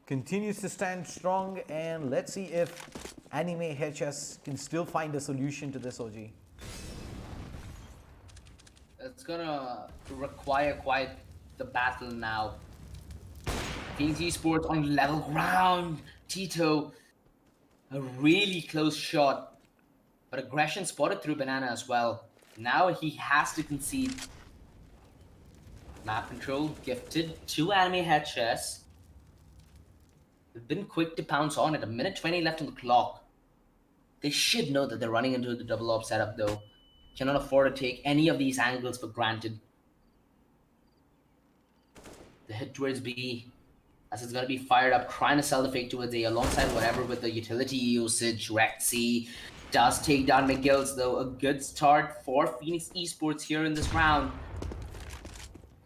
continues to stand strong, and let's see if Anime HS can still find a solution to this, OG. It's gonna require quite the battle now. Phoenix Esports on level ground. Tito, a really close shot, but aggression spotted through Banana as well. Now he has to concede. Map control gifted to Anime HS. They've been quick to pounce on it. 1:20 left on the clock. They should know that they're running into the double op setup though. Cannot afford to take any of these angles for granted. The hit towards B, as it's going to be fired up, trying to sell the fake towards A alongside whatever with the utility usage. Rexy does take down McGill's though. A good start for Phoenix Esports here in this round.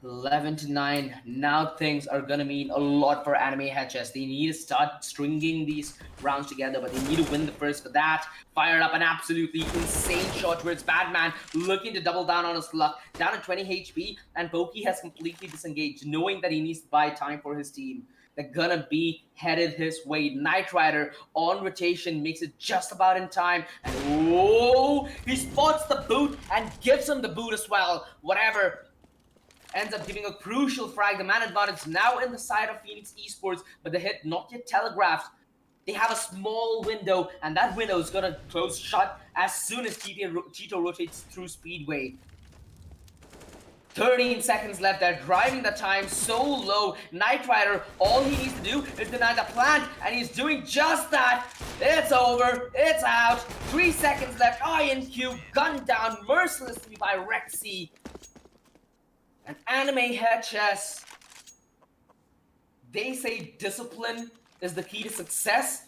11 to 9. Now things are gonna mean a lot for Anime HS. They need to start stringing these rounds together, but they need to win the first for that. Fired up an absolutely insane shot towards Batman, looking to double down on his luck. Down at 20 HP, and Pokey has completely disengaged, knowing that he needs to buy time for his team. They're gonna be headed his way. Knight Rider on rotation makes it just about in time. And oh, he spots the boot and gives him the boot as well. Whatever. Ends up giving a crucial frag. The man advantage now in the side of Phoenix Esports, but the hit not yet telegraphed. They have a small window, and that window is gonna close shut as soon as Tito rotates through Speedway. 13 seconds left. They're driving the time so low. Knight Rider, all he needs to do is deny the plant, and he's doing just that. It's over. It's out. 3 seconds left. INQ gunned down mercilessly by Rexy. And Anime Head Chess. They say discipline is the key to success,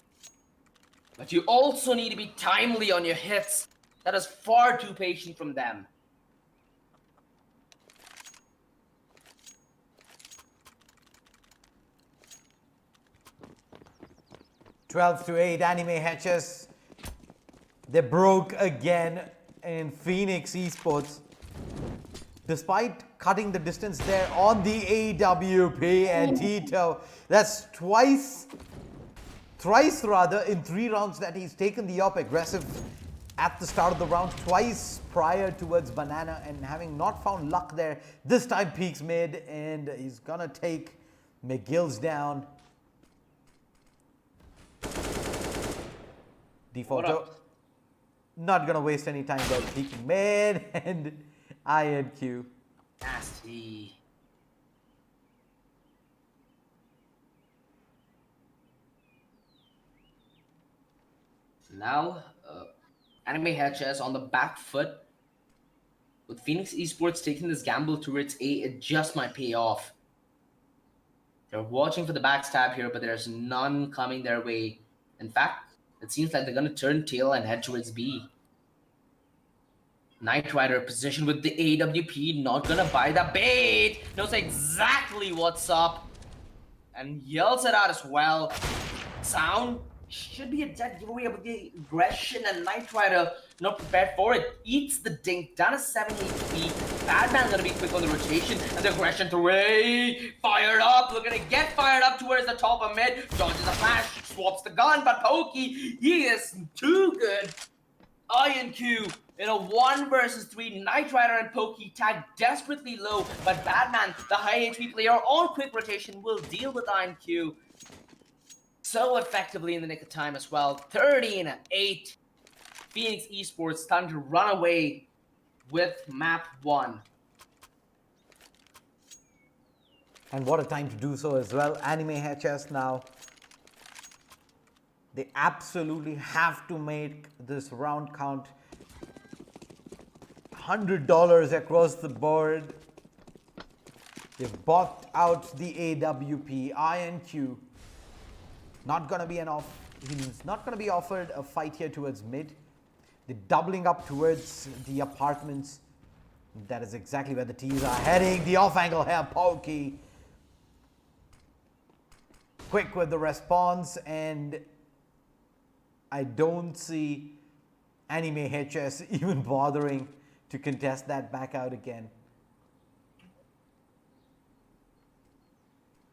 but you also need to be timely on your hits. That is far too patient from them. 12-8, Anime Hatches. They broke again in Phoenix Esports. Despite cutting the distance there on the AWP and Tito, that's thrice rather in 3 rounds that he's taken the up aggressive at the start of the round, twice prior towards Banana, and having not found luck there, this time peeks mid and he's gonna take McGill's down. Defaulto, not gonna waste any time there, peeking mid and INQ. Nasty. Now, Anime Hatches on the back foot. With Phoenix Esports taking this gamble towards A, it just might pay off. They're watching for the backstab here, but there's none coming their way. In fact, it seems like they're going to turn tail and head towards B. Knight Rider positioned with the AWP, not going to buy the bait. Knows exactly what's up. And yells it out as well. Sound should be a dead giveaway with the aggression, and Knight Rider not prepared for it. Eats the dink, down to 7 HP. Badman's gonna be quick on the rotation, and the aggression through A. Fired up, looking to get fired up towards the top of mid. Dodges a flash, swaps the gun, but Pokey, he is too good. INQ in a 1 versus 3. Knight Rider and Pokey tagged desperately low, but Badman, the high HP player on quick rotation, will deal with INQ so effectively in the nick of time as well. 13-8. Phoenix Esports starting to run away with map 1. And what a time to do so as well. Anime HS now. They absolutely have to make this round count. $100 across the board. They've bought out the AWP. INQ. Not gonna be he's not gonna be offered a fight here towards mid. They're doubling up towards the apartments. That is exactly where the T's are heading. The off angle here, Pokey. Quick with the response, and I don't see Anime HS even bothering to contest that back out again.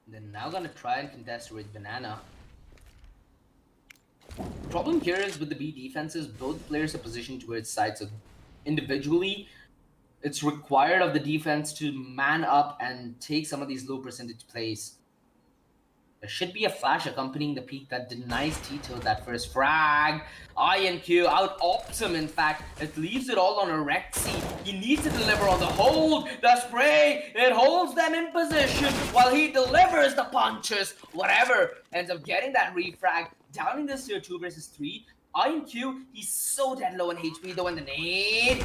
They're now gonna try and contest with Banana. Problem here is with the B defenses, both players are positioned towards sides. So individually, it's required of the defense to man up and take some of these low percentage plays. There should be a flash accompanying the peak that denies Tito that first frag. INQ out opts him, in fact. It leaves it all on a Rexy. He needs to deliver on the hold. The spray, it holds them in position while he delivers the punches. Whatever, ends up getting that refrag. Downing this tier 2 versus 3. INQ, he's so dead low in HP though in the nade.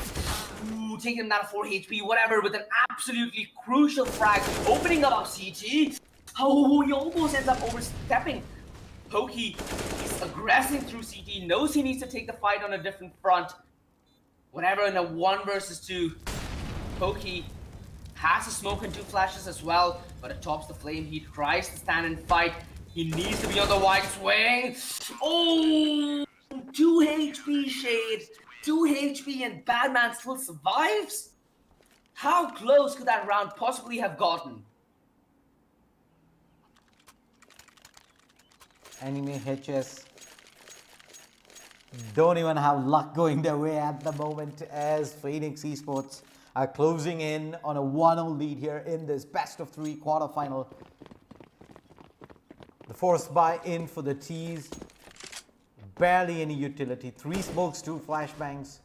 Ooh, taking him down to 4 HP, whatever, with an absolutely crucial frag. Opening up CT. Oh, he almost ends up overstepping. Pokey, he's aggressing through CT, knows he needs to take the fight on a different front. Whatever, in a 1 versus 2. Pokey has a smoke and 2 flashes as well, but it tops the flame. He tries to stand and fight. He needs to be on the wide swing. Oh, 2 HP shade. 2 HP and Badman still survives? How close could that round possibly have gotten? Anime HS don't even have luck going their way at the moment, as Phoenix Esports are closing in on a 1-0 lead here in this best of 3 quarterfinal. The forced buy in for the T's, barely any utility. 3 smokes, 2 flashbangs.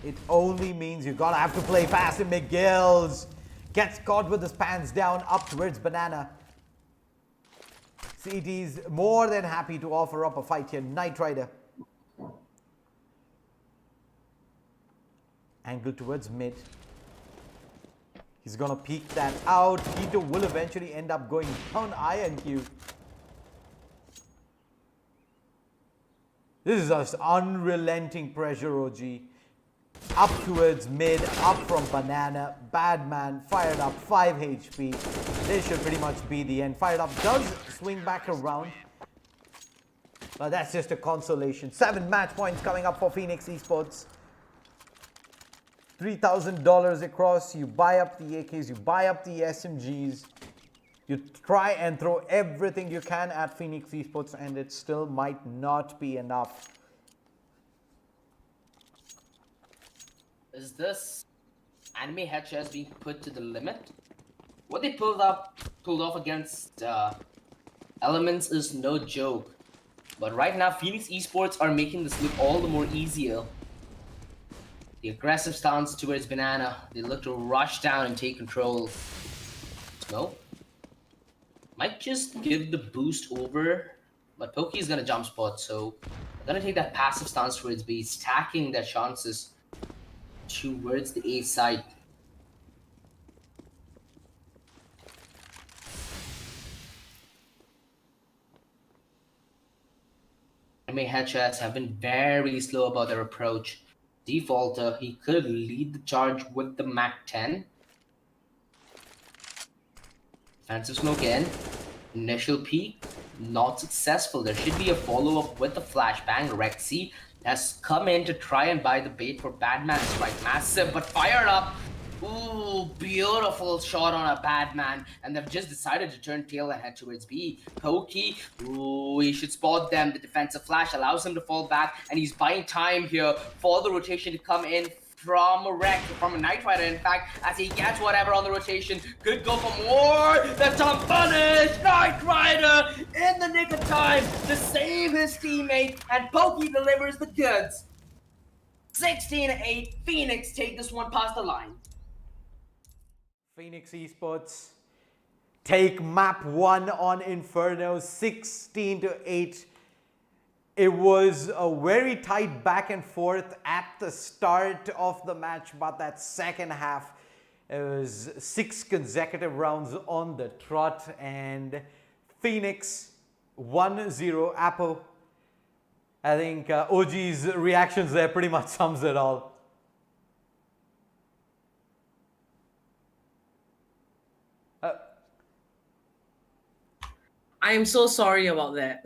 It only means you're gonna have to play fast, and McGill's gets caught with his pants down up towards Banana. CT's more than happy to offer up a fight here. Knight Rider. Angle towards mid. He's gonna peek that out. Keto will eventually end up going down Iron Q. This is just unrelenting pressure, OG. Up towards mid, up from Banana. Bad man, fired up, 5 HP. This should pretty much be the end. Fired up does swing back around. But that's just a consolation. 7 match points coming up for Phoenix Esports. $3,000 across. You buy up the AKs, you buy up the SMGs. You try and throw everything you can at Phoenix Esports, and it still might not be enough. Is this anime headshots being put to the limit? What they pulled off against Elements is no joke. But right now, Phoenix Esports are making this look all the more easier. The aggressive stance towards Banana. They look to rush down and take control. No. Might just give the boost over. But Pokey is gonna jump spot, so they're gonna take that passive stance towards B, stacking their chances towards the A side. Anime headshots have been very slow about their approach. Defaulter, he could lead the charge with the Mac 10. Defensive smoke in. Initial peek, not successful. There should be a follow-up with the flashbang. Rexy has come in to try and buy the bait for Badman Strike. Massive, but fired up. Ooh, beautiful shot on a Badman. And they've just decided to turn tail and head towards B. Pokey, ooh, he should spot them. The defensive flash allows him to fall back. And he's buying time here for the rotation to come in from a Rex, from a Knight Rider, in fact, as he gets whatever on the rotation. Could go for more. That's unpunished. Knight Rider in the nick of time to save his teammate, and Pokey delivers the goods. 16-8, Phoenix take this one past the line. Phoenix Esports take map 1 on Inferno, 16-8. It was a very tight back and forth at the start of the match, but that second half, it was 6 consecutive rounds on the trot, and Phoenix 1-0 Apple. I think OG's reactions there pretty much sums it all. I am so sorry about that.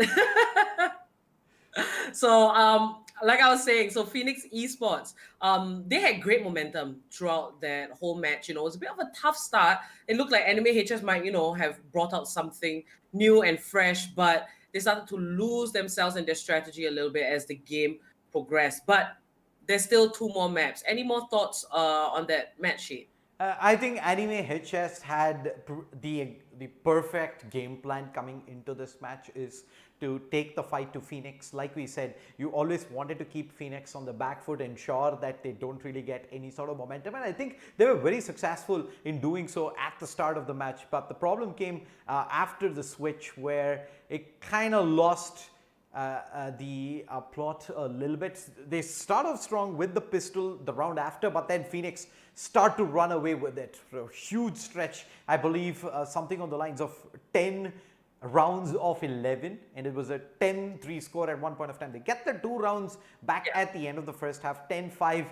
So, like I was saying, so Phoenix Esports, they had great momentum throughout that whole match. You know, it was a bit of a tough start. It looked like Anime HS might, you know, have brought out something new and fresh, but they started to lose themselves in their strategy a little bit as the game progressed. But there's still 2 more maps. Any more thoughts on that match sheet? I think Anime HS had the perfect game plan coming into this match is to take the fight to Phoenix. Like we said, you always wanted to keep Phoenix on the back foot, ensure that they don't really get any sort of momentum. And I think they were very successful in doing so at the start of the match. But the problem came after the switch, where it kind of lost the plot a little bit. They start off strong with the pistol the round after, but then Phoenix start to run away with it for a huge stretch. I believe something on the lines of 10 rounds of 11, and it was a 10-3 score at one point of time. They get the 2 rounds back at the end of the first half, 10-5.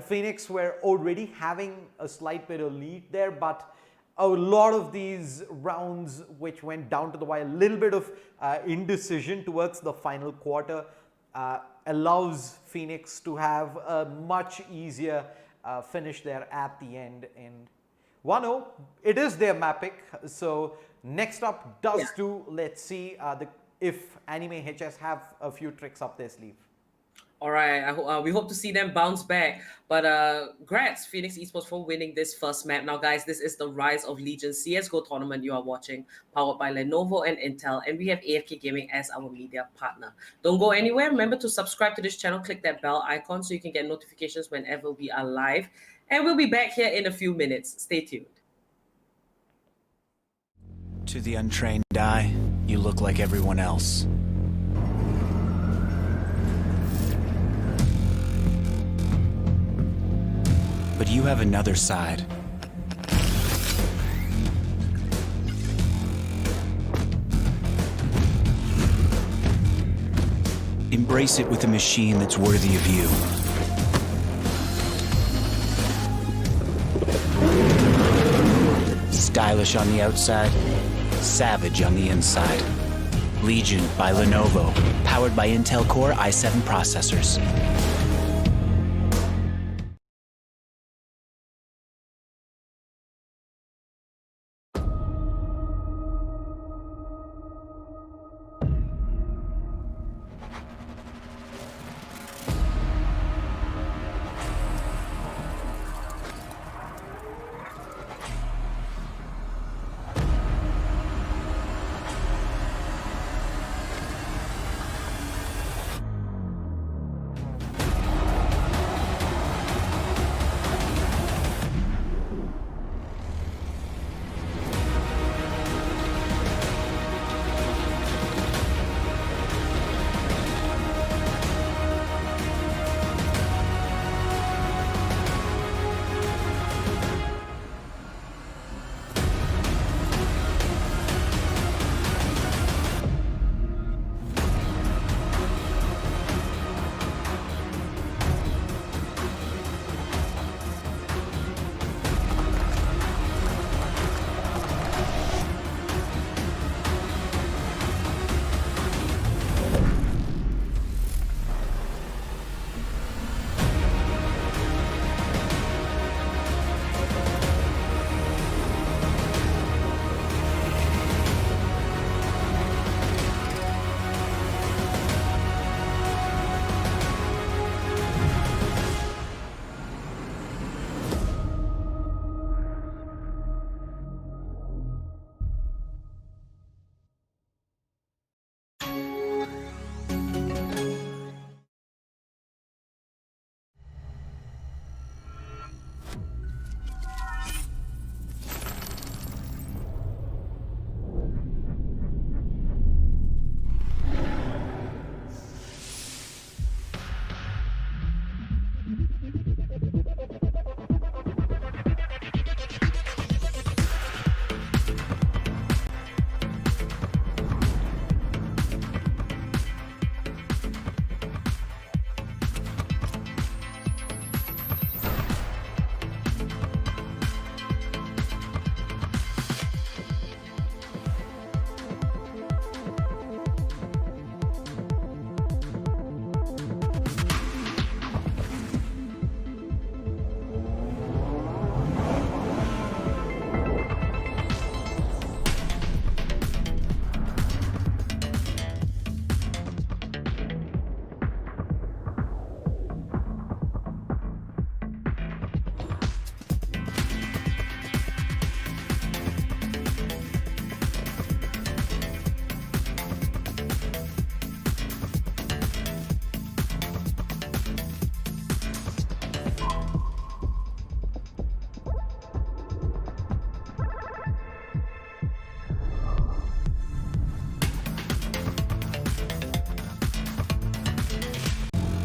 Phoenix were already having a slight bit of lead there, but a lot of these rounds which went down to the wire, a little bit of indecision towards the final quarter allows Phoenix to have a much easier finish there at the end. And 1-0, it is their map pick. So next up, Dust 2. Let's see if Anime HS have a few tricks up their sleeve. All right, we hope to see them bounce back. But grats, Phoenix Esports, for winning this first map. Now, guys, this is the Rise of Legion CSGO tournament you are watching, powered by Lenovo and Intel, and we have AFK Gaming as our media partner. Don't go anywhere. Remember to subscribe to this channel, click that bell icon so you can get notifications whenever we are live. And we'll be back here in a few minutes. Stay tuned. To the untrained eye, you look like everyone else. But you have another side. Embrace it with a machine that's worthy of you. Stylish on the outside, savage on the inside. Legion by Lenovo, powered by Intel Core i7 processors.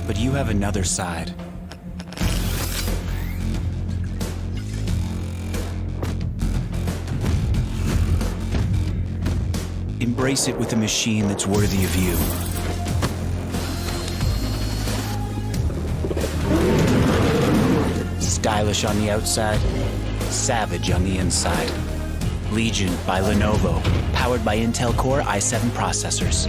But you have another side. Embrace it with a machine that's worthy of you. Stylish on the outside, savage on the inside. Legion by Lenovo, powered by Intel Core i7 processors.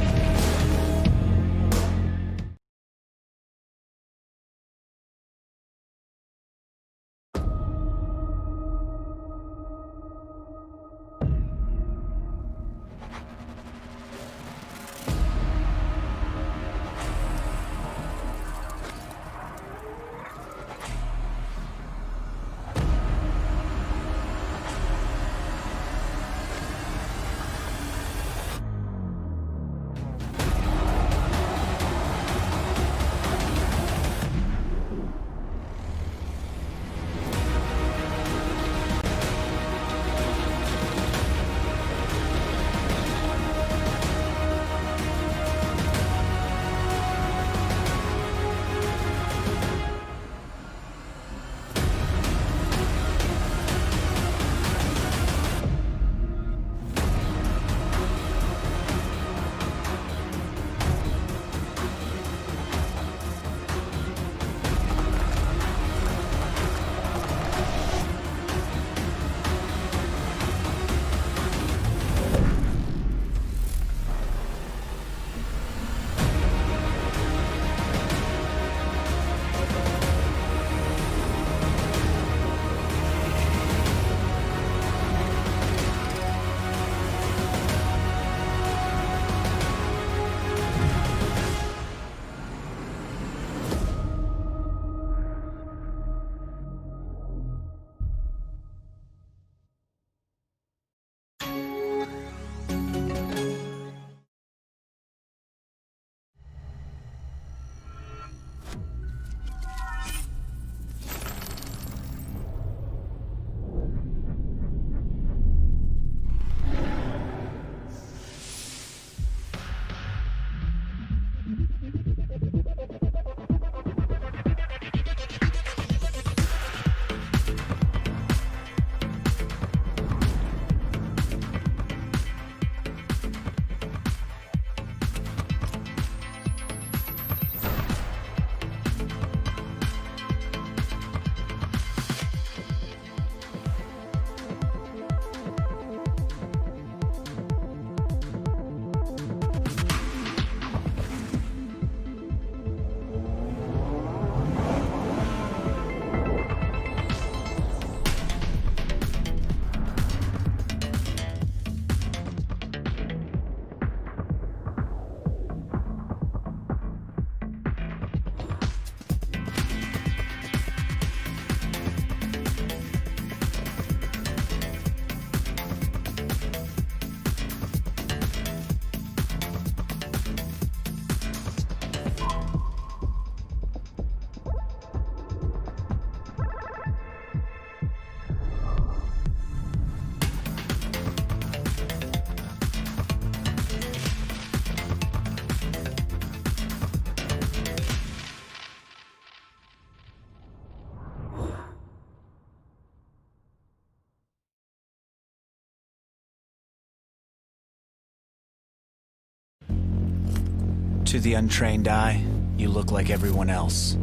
To the untrained eye, you look like everyone else.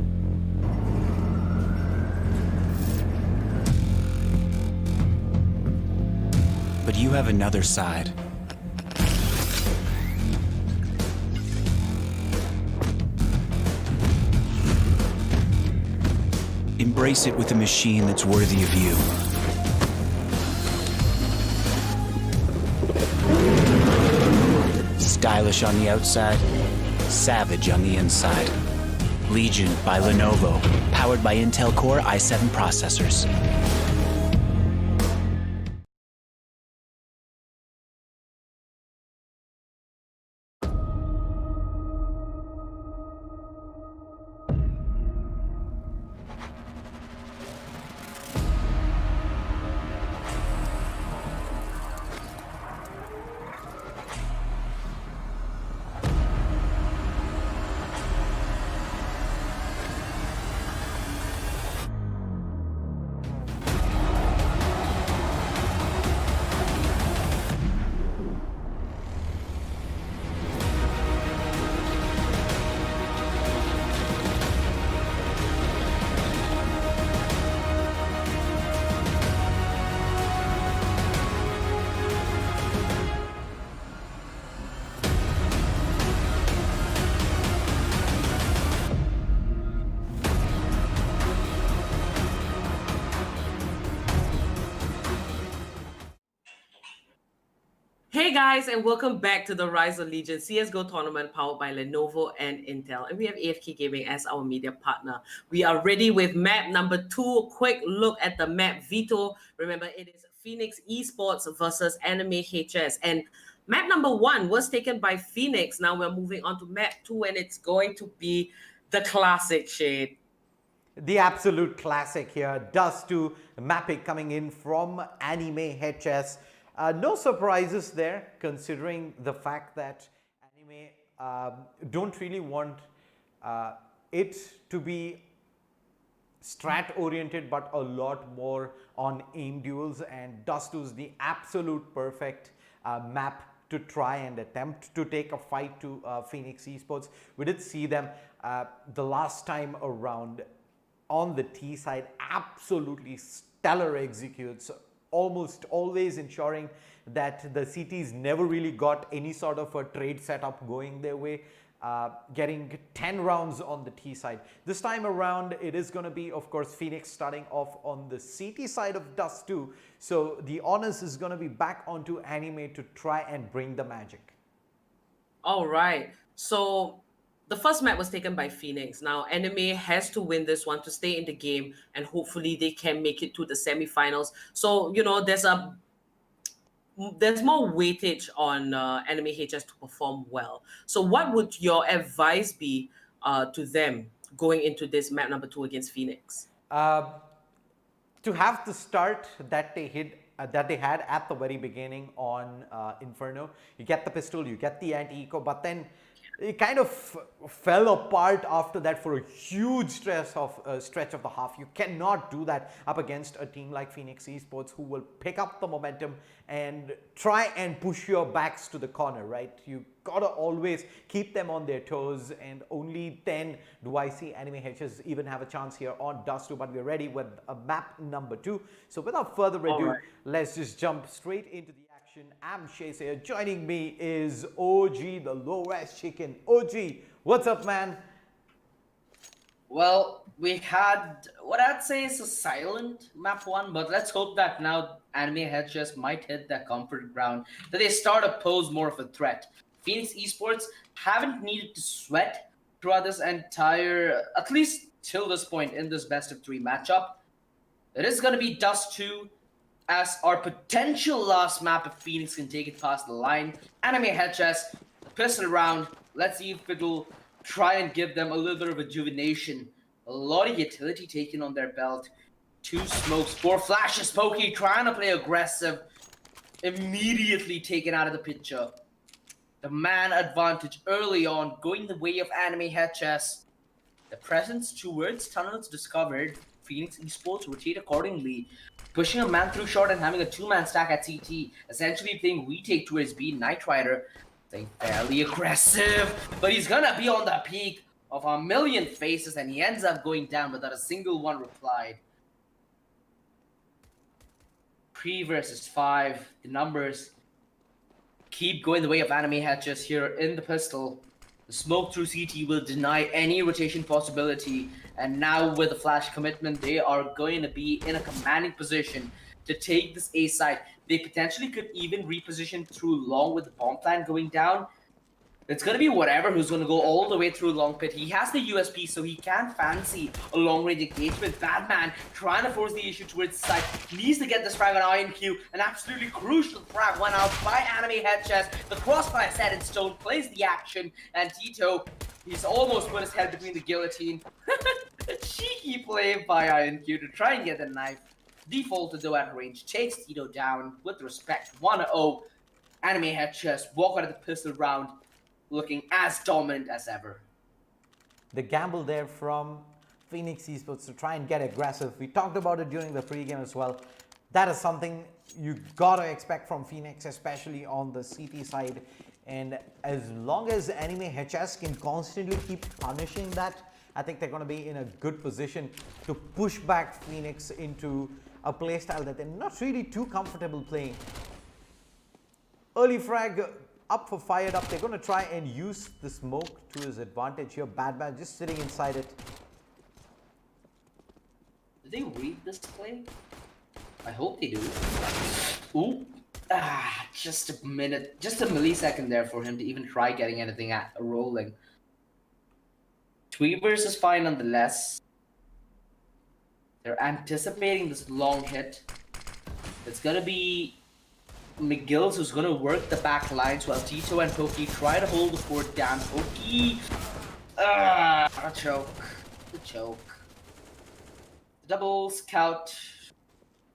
But you have another side. Embrace it with a machine that's worthy of you. Stylish on the outside, savage on the inside. Legion by Lenovo, powered by Intel Core i7 processors. Hey guys, and welcome back to the Rise of Legion CSGO tournament powered by Lenovo and Intel. And we have AFK Gaming as our media partner. We are ready with map number 2. Quick look at the map veto. Remember, it is Phoenix Esports versus Anime HS. And map number 1 was taken by Phoenix. Now we're moving on to map 2, and it's going to be the classic shade. The absolute classic here, Dust 2 mapping coming in from Anime HS. No surprises there, considering the fact that Anime don't really want it to be strat oriented, but a lot more on aim duels, and Dust 2 is the absolute perfect map to try and attempt to take a fight to Phoenix Esports. We did see them the last time around on the T side, absolutely stellar executes, almost always ensuring that the CTs never really got any sort of a trade setup going their way, getting 10 rounds on the T side. This time around, it is going to be, of course, Phoenix starting off on the CT side of Dust 2. So the onus is going to be back onto Anime to try and bring the magic. All right. So the first map was taken by Phoenix. Now, Anime has to win this one to stay in the game, and hopefully they can make it to the semifinals. So, you know, there's more weightage on Anime HS to perform well. So what would your advice be to them going into this map number 2 against Phoenix? To have the start that they had at the very beginning on Inferno, you get the pistol, you get the anti-eco, but then it kind of fell apart after that for a huge stretch of the half. You cannot do that up against a team like Phoenix Esports, who will pick up the momentum and try and push your backs to the corner, right? You gotta always keep them on their toes, and only then do I see Anime HS even have a chance here on Dust 2. But we're ready with a map number 2. So without further ado, let's just jump straight into the action. I'm Chase here. Joining me is OG, the low-res chicken. OG, what's up, man? Well, we had what I'd say is a silent map 1, but let's hope that now Anime HS might hit that comfort ground, that they start to pose more of a threat. Phoenix Esports haven't needed to sweat throughout this entire, at least till this point in this best of 3 matchup. It is going to be Dust 2 as our potential last map if Phoenix can take it past the line. Anime HS, pistol round. Let's see if it'll try and give them a little bit of rejuvenation. A lot of utility taken on their belt. 2 smokes, 4 flashes. Pokey trying to play aggressive. Immediately taken out of the picture. The man advantage early on, going the way of Anime HS. The presence towards tunnels discovered. Phoenix Esports rotate accordingly, pushing a man through short and having a 2-man stack at CT, essentially playing retake towards B. Knight Rider Staying fairly aggressive, but he's gonna be on the peak of a million faces, and he ends up going down without a single one replied. 3 versus 5, the numbers keep going the way of anime hatches here in the pistol. The smoke through CT will deny any rotation possibility, and now with the flash commitment, they are going to be in a commanding position to take this A side. They potentially could even reposition through long with the bomb plan going down. It's going to be whatever who's going to go all the way through long pit. He has the USP, so he can fancy a long range engagement. Batman trying to force the issue towards the side. Needs to get this frag on INQ. An absolutely crucial frag went out by Anime Head Chest. The crossfire set in stone plays the action. And Tito, he's almost put his head between the guillotine. A cheeky play by INQ to try and get the knife. Defaulted though at range. Takes Tito down with respect. 1-0. Anime Head Chest walk out of the pistol round, looking as dominant as ever. The gamble there from Phoenix Esports to try and get aggressive. We talked about it during the pregame as well. That is something you gotta expect from Phoenix, especially on the CT side. And as long as Anime HS can constantly keep punishing that, I think they're gonna be in a good position to push back Phoenix into a playstyle that they're not really too comfortable playing. Early frag up for fired up. They're going to try and use the smoke to his advantage here. Batman just sitting inside it. Did they read this play? I hope they do. Ooh. Just a minute, just a millisecond there for him to even try getting anything at rolling. Tweavers is fine nonetheless. They're anticipating this long hit. It's gonna be McGill's who's gonna work the back lines while Tito and Pokey try to hold the fort down. Pokey, a choke, the choke. The double scout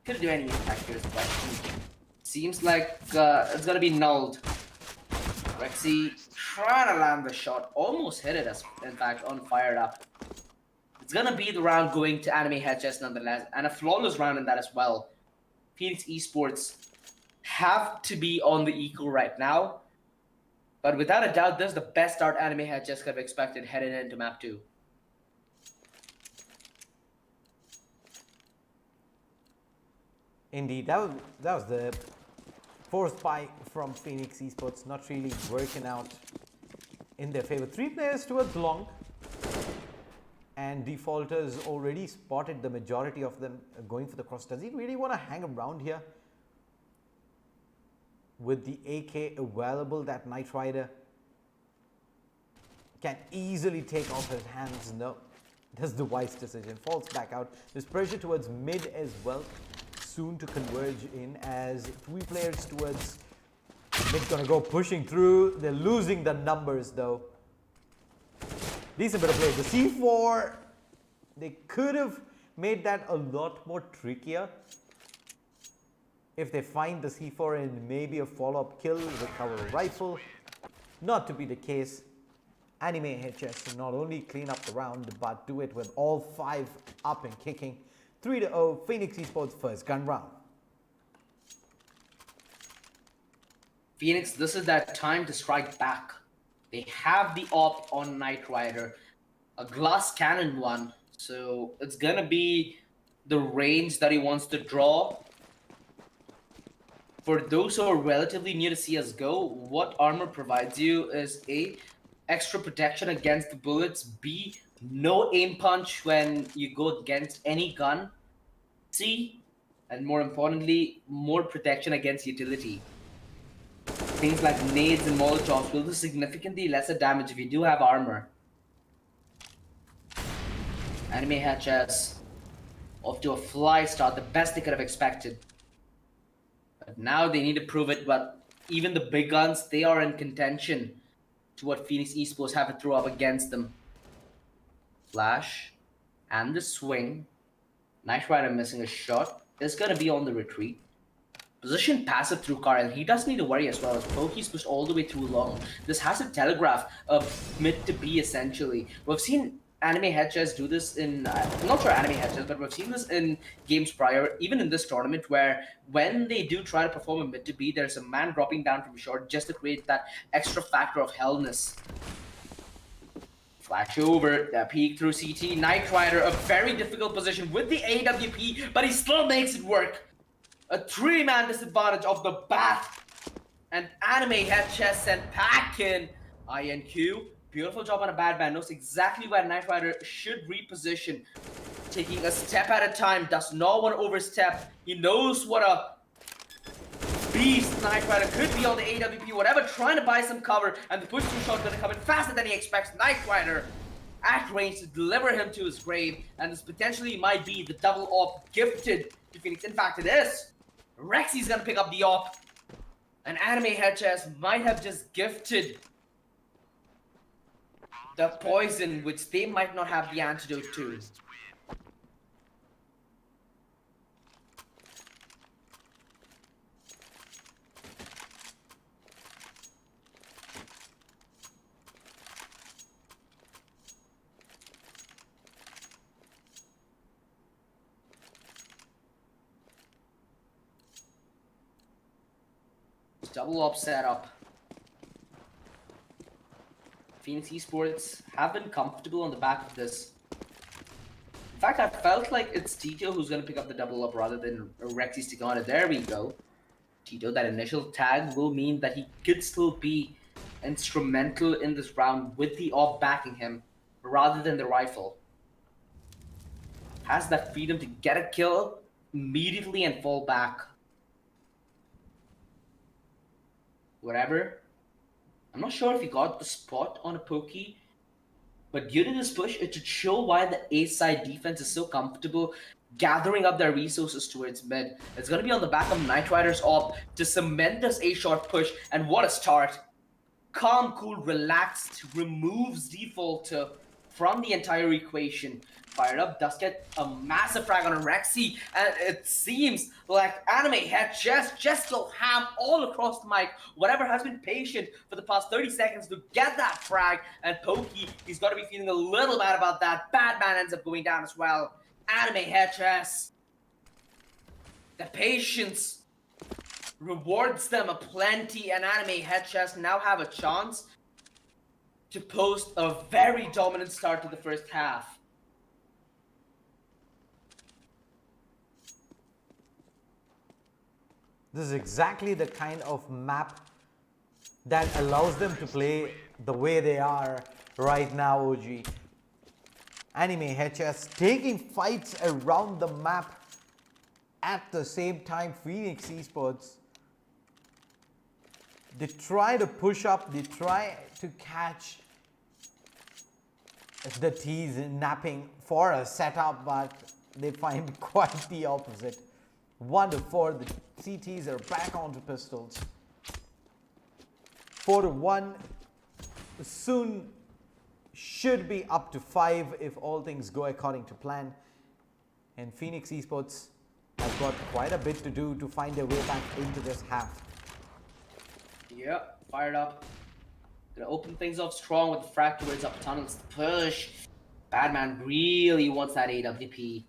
couldn't do any impact here is the question. Seems like it's gonna be nulled. Rexy trying to land the shot, almost hit it as in fact on fired up. It's gonna be the round going to Anime Headchest nonetheless, and a flawless round in that as well. Phoenix Esports have to be on the equal right now, but without a doubt, this is the best start Anime Headchest could have expected heading into map 2. Indeed, that was the fourth buy from Phoenix Esports, not really working out in their favor. 3 players towards long, and Defaulters already spotted the majority of them going for the cross. Does he really want to hang around here? With the AK available, that Knight Rider can easily take off his hands. No, that's the wise decision. Falls back out. There's pressure towards mid as well, soon to converge in as 3 players towards mid gonna go pushing through. They're losing the numbers though. Decent bit of play. The C4, they could have made that a lot more trickier if they find the C4 and maybe a follow-up kill, recover a rifle. Not to be the case. Anime HS not only clean up the round, but do it with all 5 up and kicking. 3-0, Phoenix Esports first gun round. Phoenix, this is that time to strike back. They have the op on Knight Rider, a glass cannon one, so it's gonna be the range that he wants to draw. For those who are relatively new to CSGO, what armor provides you is A, extra protection against the bullets, B, no aim punch when you go against any gun, C, and more importantly, more protection against utility. Things like nades and molotovs will do significantly lesser damage if you do have armor. Anime hatches off to a fly start, the best they could have expected. But now they need to prove it, but even the big guns, they are in contention to what Phoenix Esports have to throw up against them. Flash and the swing. Knight Rider missing a shot. Is going to be on the retreat. Position passive through car, and he doesn't need to worry as well as Pokey's pushed all the way through long. This has a telegraph of mid to B essentially. We've seen Anime head chess do this in, I'm not sure anime head chess, but we've seen this in games prior, even in this tournament, where when they do try to perform a mid to B, there's a man dropping down from short just to create that extra factor of hellness. Flash over, that peek through CT, Knight Rider, a very difficult position with the AWP, but he still makes it work. A 3-man disadvantage of the bat. And anime head chess sent back in. INQ, beautiful job on a bad man, knows exactly where Knight Rider should reposition. Taking a step at a time, does not want to overstep. He knows what a beast Knight Rider could be on the AWP, whatever, trying to buy some cover, and the push through shot gonna come in faster than he expects. Knight Rider at range to deliver him to his grave, and this potentially might be the double op gifted to Phoenix. In fact, it is. Rexy's gonna pick up the op. And anime head chess might have just gifted the poison, which they might not have the antidote to. Double op setup. Phoenix Esports have been comfortable on the back of this. In fact, I felt like it's Tito who's going to pick up the double up rather than Rexy sticking on it. There we go. Tito, that initial tag will mean that he could still be instrumental in this round with the op backing him rather than the rifle. Has that freedom to get a kill immediately and fall back. Whatever. I'm not sure if he got the spot on a pokey, but due to this push, it should show why the A side defense is so comfortable gathering up their resources towards mid. It's going to be on the back of Knight Rider's op to cement this A short push, and what a start. Calm, cool, relaxed, removes default from the entire equation. Fired up, does get a massive frag on a Rexy, and it seems like anime head just go ham all across the mic. Whatever has been patient for the past 30 seconds to get that frag, and Pokey, he's got to be feeling a little bad about that. Bad man ends up going down as well. Anime head chess. The patience rewards them aplenty, and anime head chess now have a chance to post a very dominant start to the first half. This is exactly the kind of map that allows them to play the way they are right now, OG. Anime HS taking fights around the map at the same time. Phoenix Esports, they try to push up, they try to catch the T's napping for a setup, but they find quite the opposite. 1-4, the CTs are back onto pistols. 4-1, soon should be up to 5 if all things go according to plan. And Phoenix Esports have got quite a bit to do to find their way back into this half. Yep, fired up. Gonna open things up strong with the frag towards up tunnels. Push. Badman really wants that AWP.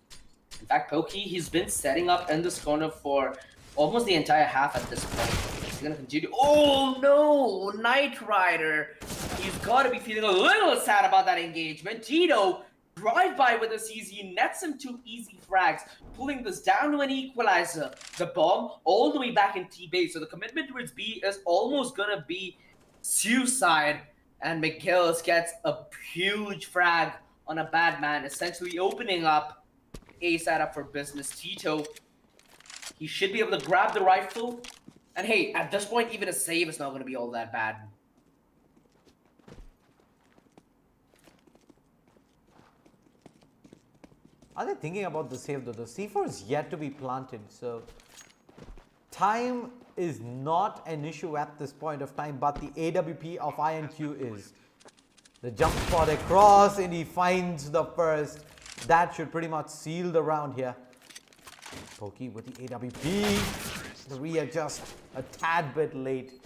In fact, Pokey, he's been setting up in this corner for almost the entire half at this point. He's gonna continue. Oh no! Knight Rider! He's gotta be feeling a little sad about that engagement. Tito, drive-by with a CZ, nets him 2 easy frags, pulling this down to an equalizer. The bomb all the way back in T-base, so the commitment towards B is almost gonna be suicide. And McGillis gets a huge frag on a bad man, essentially opening up A setup for business. Tito, he should be able to grab the rifle. And hey, at this point, even a save is not going to be all that bad. Are they thinking about the save though? The C4 is yet to be planted, so time is not an issue at this point of time, but the AWP of INQ is. The jump spot across, and he finds the first. That should pretty much seal the round here. Pokey with the AWP. The readjust a tad bit late.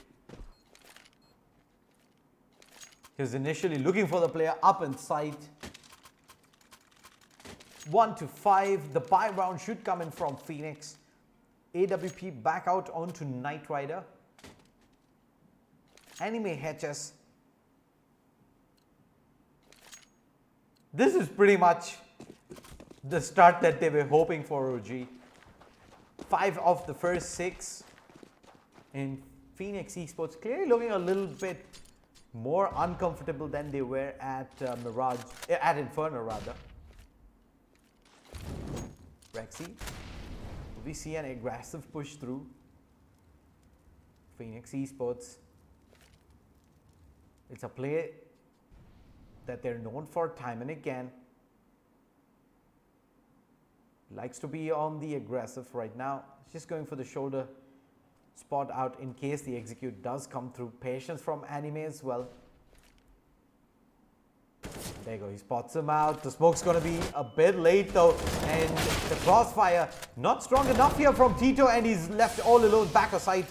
He was initially looking for the player up in sight. 1 to 5. The buy round should come in from Phoenix. AWP back out onto Knight Rider. Anime HS. This is pretty much the start that they were hoping for, OG. 5 of the first 6 in Phoenix Esports, clearly looking a little bit more uncomfortable than they were at at Inferno rather. Rexy, we see an aggressive push through. Phoenix Esports, it's a play that they're known for time and again. Likes to be on the aggressive right now. Just going for the shoulder spot out in case the execute does come through. Patience from Anime as well. There you go, he spots him out. The smoke's going to be a bit late though, and the crossfire not strong enough here from Tito, and he's left all alone back aside.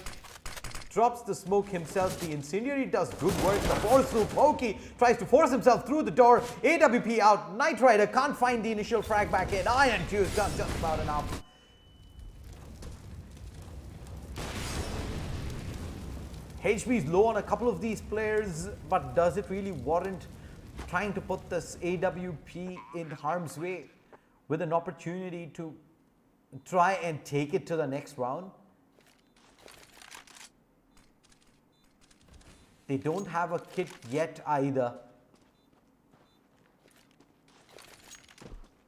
Drops the smoke himself. The incendiary does good work. The force through Pokey tries to force himself through the door. AWP out. Knight Rider can't find the initial frag back in. Iron Q's done just about enough. HP is low on a couple of these players, but does it really warrant trying to put this AWP in harm's way with an opportunity to try and take it to the next round? They don't have a kit yet either.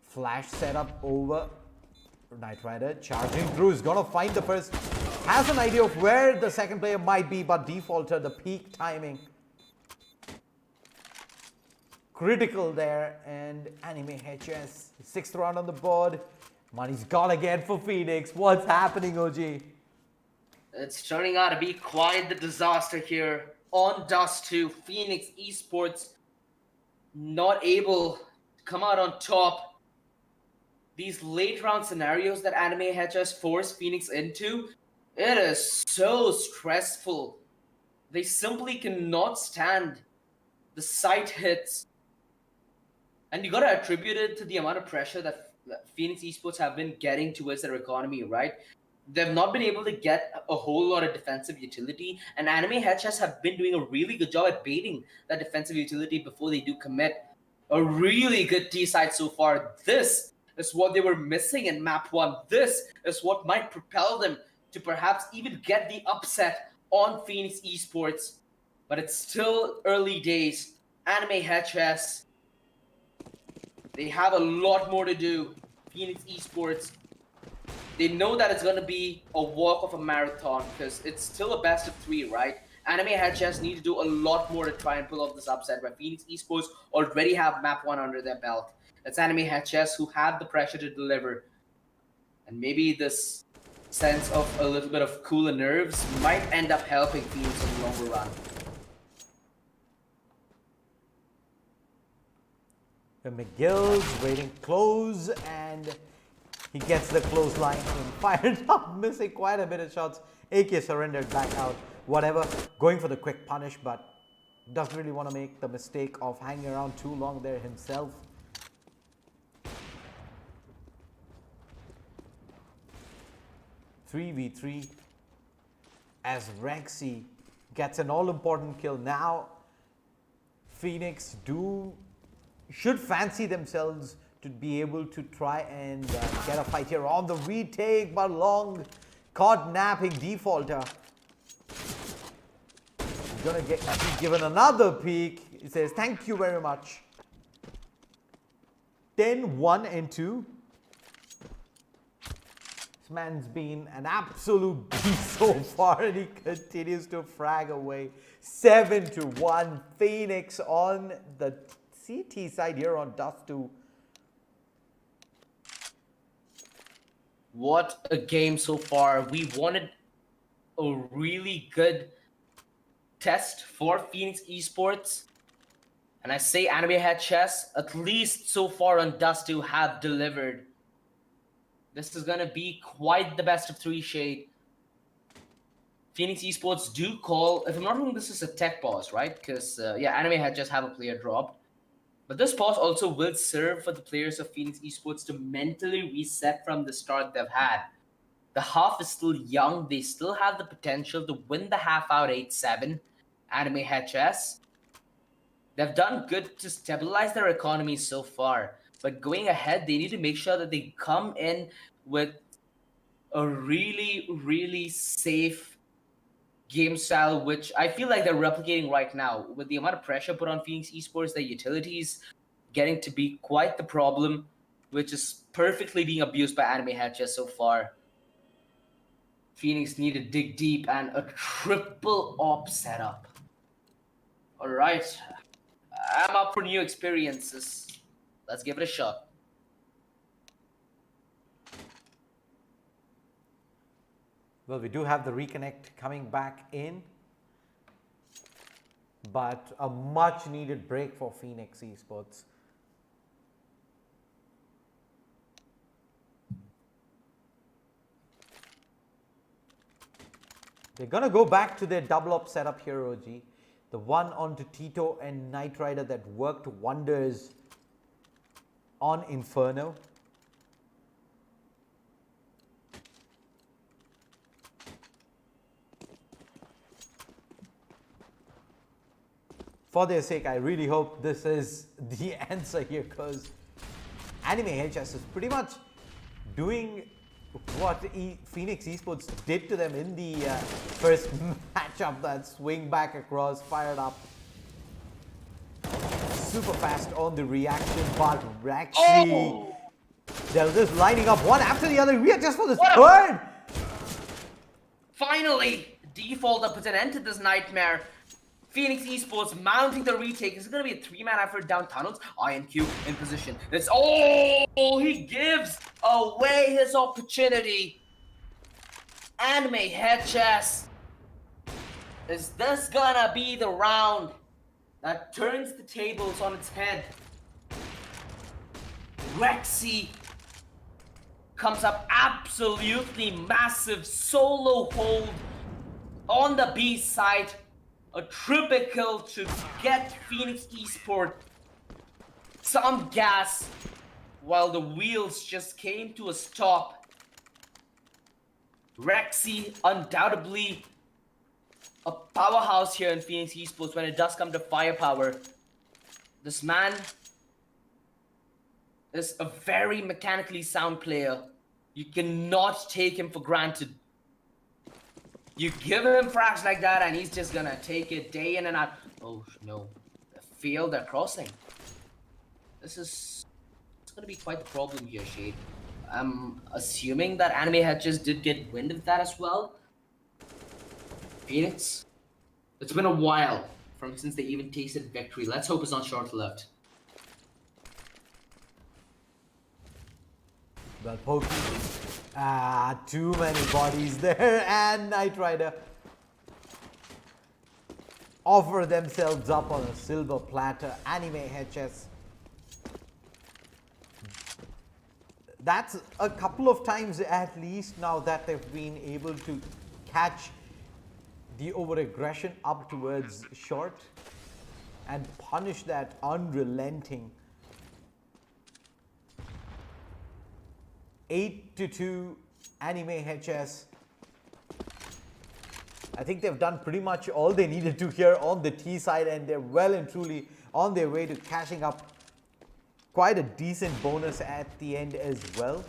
Flash setup over. Knight Rider charging through, is gonna find the first. Has an idea of where the second player might be, but defaulted the peak timing. Critical there, and Anime HS, 6th round on the board. Money's gone again for Phoenix. What's happening, OG? It's turning out to be quite the disaster here. On Dust 2, Phoenix Esports not able to come out on top. These late round scenarios that Anime HS forced Phoenix into, it is so stressful. They simply cannot stand the sight hits. And you gotta attribute it to the amount of pressure that Phoenix Esports have been getting towards their economy, right? They've not been able to get a whole lot of defensive utility, and Anime HS have been doing a really good job at baiting that defensive utility before they do commit. A really good T side so far. This is what they were missing in map 1. This is what might propel them to perhaps even get the upset on Phoenix Esports. But it's still early days. Anime HS, they have a lot more to do. Phoenix Esports, they know that it's going to be a walk of a marathon because it's still a best of 3, right? Anime HS need to do a lot more to try and pull off this upset, where Phoenix Esports already have map 1 under their belt. It's Anime HS who have the pressure to deliver. And maybe this sense of a little bit of cooler nerves might end up helping Phoenix in the longer run. McGill's waiting close, and he gets the clothesline and fired up, missing quite a bit of shots. AK surrendered back out. Whatever, going for the quick punish, but doesn't really want to make the mistake of hanging around too long there himself. (3v3) as Rexy gets an all-important kill. Now Phoenix should fancy themselves to be able to try and get a fight here on the retake, but long caught napping defaulter. He's gonna get given another peek. He says thank you very much. 10-1 and 2. This man's been an absolute beast so far, and he continues to frag away. 7-1 Phoenix on the CT side here on Dust 2. What a game so far. We wanted a really good test for Phoenix Esports. And I say Anime HS, at least so far on Dust 2, have delivered. This is going to be quite the best of 3 shade. Phoenix Esports do call, if I'm not wrong, this is a tech pause, right? Because, yeah, Anime HS have a player dropped. But this pause also will serve for the players of Phoenix Esports to mentally reset from the start they've had. The half is still young. They still have the potential to win the half out 8-7. Anime HS. They've done good to stabilize their economy so far. But going ahead, they need to make sure that they come in with a really, really safe game style, which I feel like they're replicating right now. With the amount of pressure put on Phoenix Esports, their utilities getting to be quite the problem, which is perfectly being abused by Anime HS so far. Phoenix need to dig deep and a triple op setup. Alright. I'm up for new experiences. Let's give it a shot. Well, we do have the reconnect coming back in, but a much needed break for Phoenix Esports. They're going to go back to their double up setup here, OG. The one onto Tito and Knight Rider that worked wonders on Inferno. For their sake, I really hope this is the answer here, because Anime HS is pretty much doing what Phoenix Esports did to them in the first matchup. That swing back across, fired up super fast on the reaction, but Rexy, they're just lining up one after the other. We are just for the third. Finally, default that puts an end to this nightmare. Phoenix Esports mounting the retake. It's going to be a 3-man effort down tunnels. INQ in position. It's he gives away his opportunity. Anime head chest. Is this gonna be the round that turns the tables on its head? Rexy comes up absolutely massive solo hold on the B side. A triple kill to get Phoenix Esports some gas while the wheels just came to a stop. Rexy, undoubtedly a powerhouse here in Phoenix Esports when it does come to firepower. This man is a very mechanically sound player. You cannot take him for granted. You give him frags like that and he's just gonna take it day in and out. Oh no, failed their crossing. It's gonna be quite the problem here, Shade. I'm assuming that Anime had just did get wind of that as well. Phoenix, it's been a while since they even tasted victory. Let's hope it's not short-lived. Well, Pokey. Too many bodies there, and Knight Rider offer themselves up on a silver platter. Anime HS. That's a couple of times at least now that they've been able to catch the over-aggression up towards short and punish that unrelenting 8-2 Anime HS. I think they've done pretty much all they needed to here on the T side, and they're well and truly on their way to cashing up quite a decent bonus at the end as well.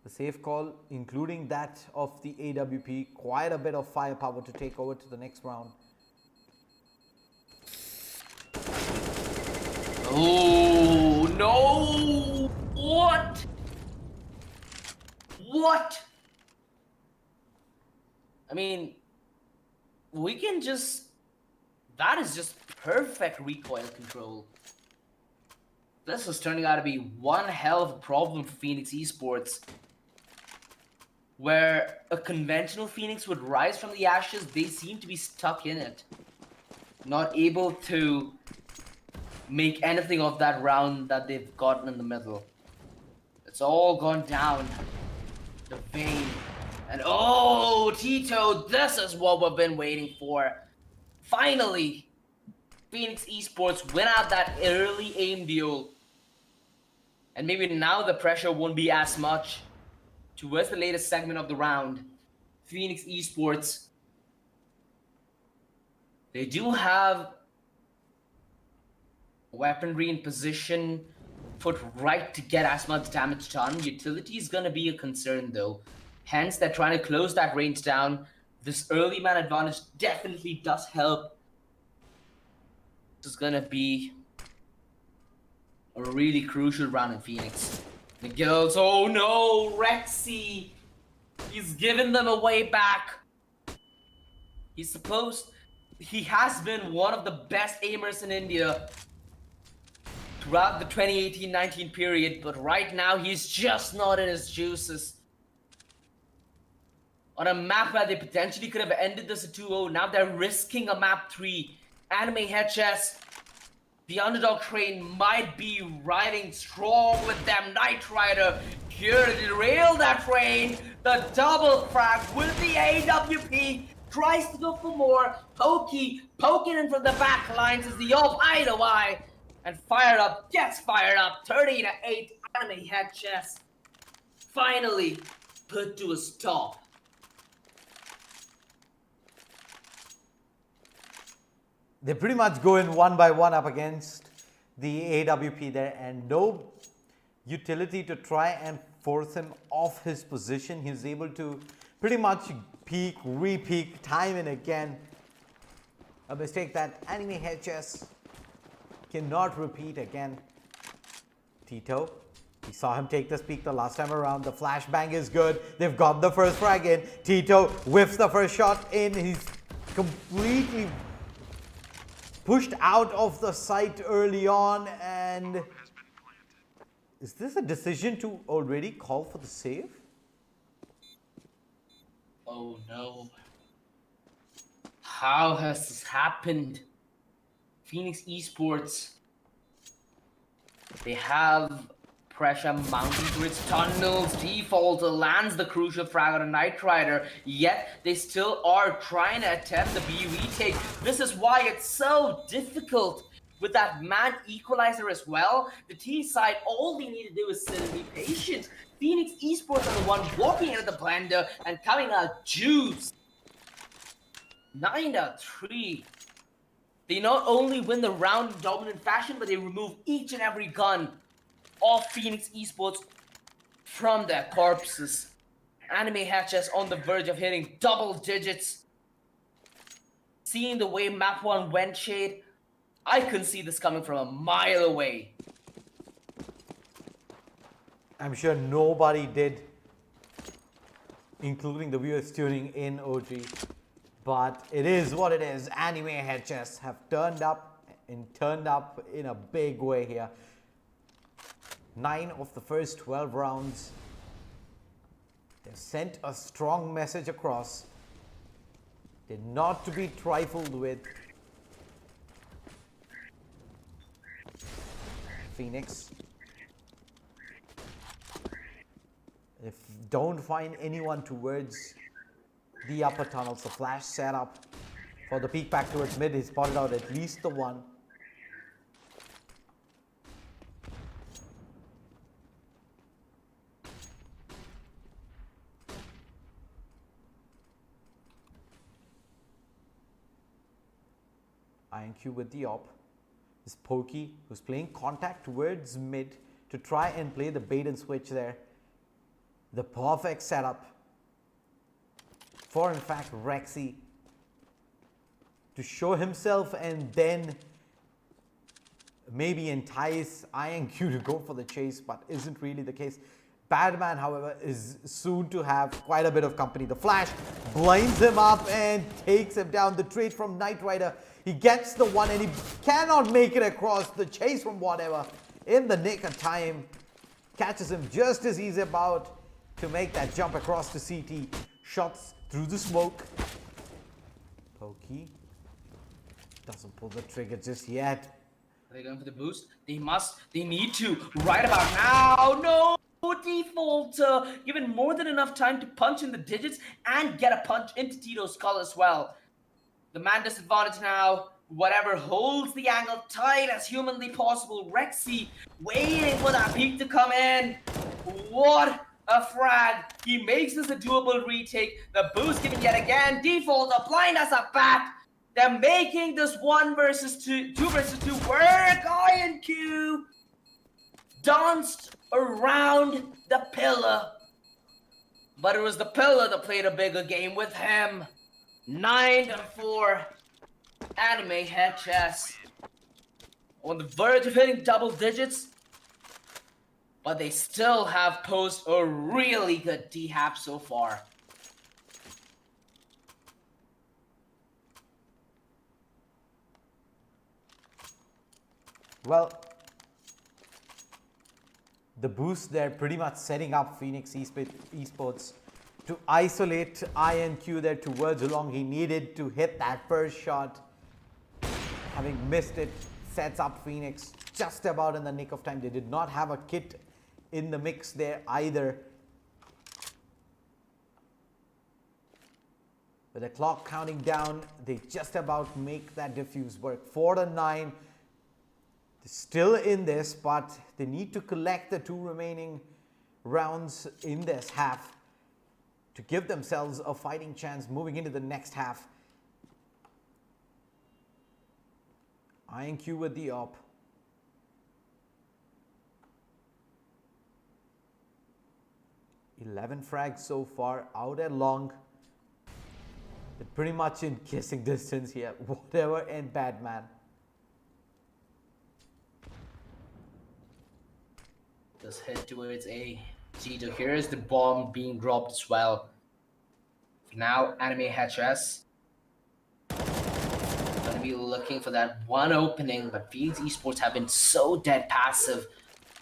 The safe call, including that of the AWP, quite a bit of firepower to take over to the next round. Oh no! What? What? I mean, we can just... That is just perfect recoil control. This is turning out to be one hell of a problem for Phoenix Esports. Where a conventional Phoenix would rise from the ashes, they seem to be stuck in it. Not able to make anything of that round that they've gotten in the middle. It's all gone down the vein And oh, Tito, this is what we've been waiting for. Finally, Phoenix Esports win out that early aim duel. And maybe now the pressure won't be as much. Towards the latest segment of the round, Phoenix Esports, they do have weaponry in position, put right to get as much damage done. Utility is going to be a concern though. Hence, they're trying to close that range down. This early man advantage definitely does help. This is going to be a really crucial round in Phoenix. The girls, oh no, Rexy! He's given them a way back. He has been one of the best aimers in India throughout the 2018-19 period, but right now he's just not in his juices. On a map where they potentially could have ended this at 2-0, now they're risking a map 3. Anime HS, the underdog train might be riding strong with them. Knight Rider here to derail that train. The double frag with the AWP. Tries to go for more. Pokey poking in from the back lines as the up hideaway. And fired up, gets fired up. 30-8, Anime HS. Finally put to a stop. They pretty much go in one by one up against the AWP there, and no utility to try and force him off his position. He's able to pretty much peek, re-peek time and again. A mistake that Anime HS cannot repeat again. Tito, we saw him take this peek the last time around. The flashbang is good. They've got the first frag in. Tito whiffs the first shot in. He's completely pushed out of the site early on, and is this a decision to already call for the save? Oh no. How has this happened? Phoenix Esports, they have pressure mounting through its tunnels. Defaulter lands the crucial frag on a Knight Rider, yet they still are trying to attempt the B retake. This is why it's so difficult with that man equalizer as well. The T side, all they need to do is sit and be patient. Phoenix Esports are the one walking into the blender and coming out juice. 9-3. They not only win the round in dominant fashion, but they remove each and every gun of Phoenix Esports from their corpses. Anime HS on the verge of hitting double digits. Seeing the way map 1 went, Shade, I couldn't see this coming from a mile away. I'm sure nobody did, including the viewers tuning in, OG. But it is what it is. Anime HS have turned up in a big way here. 9 of the first 12 rounds. They've sent a strong message across. They're not to be trifled with. Phoenix, if don't find anyone towards the upper tunnels, the flash setup for the peek back towards mid, he spotted out at least the one. INQ with the op. This Pokey, who's playing contact towards mid to try and play the bait and switch there. The perfect setup for, in fact, Rexy to show himself and then maybe entice INQ to go for the chase, but isn't really the case. Badman, however, is soon to have quite a bit of company. The flash blinds him up and takes him down. The trade from Knight Rider, he gets the one and he cannot make it across. The chase from whatever in the nick of time catches him just as he's about to make that jump across to CT. Shots through the smoke. Pokey doesn't pull the trigger just yet. Are they going for the boost? They need to. Right about now. No! would default given more than enough time to punch in the digits and get a punch into Tito's skull as well. The man disadvantage now, whatever holds the angle tight as humanly possible. Rexy waiting for that peak to come in. What a frag. He makes this a doable retake. The boost given yet again. Default, a blind as a bat. They're making this 1 versus 2 versus 2 work. INQ danced around the pillar. But it was the pillar that played a bigger game with him. 9-4. Anime head chess. On the verge of hitting double digits. But they still have posed a really good D-hap so far. Well, the boost there pretty much setting up Phoenix Esports to isolate INQ there towards along. He needed to hit that first shot. Having missed it, sets up Phoenix just about in the nick of time. They did not have a kit in the mix there either. With the clock counting down, they just about make that defuse work. 4-9. They're still in this, but they need to collect the 2 remaining rounds in this half to give themselves a fighting chance moving into the next half. INQ with the op. $11 frags so far, out at long. They're pretty much in kissing distance here. Whatever and Batman. Just head towards A. Tito, here is the bomb being dropped as well. Now, Anime HS gonna be looking for that one opening, but Phoenix Esports have been so dead passive.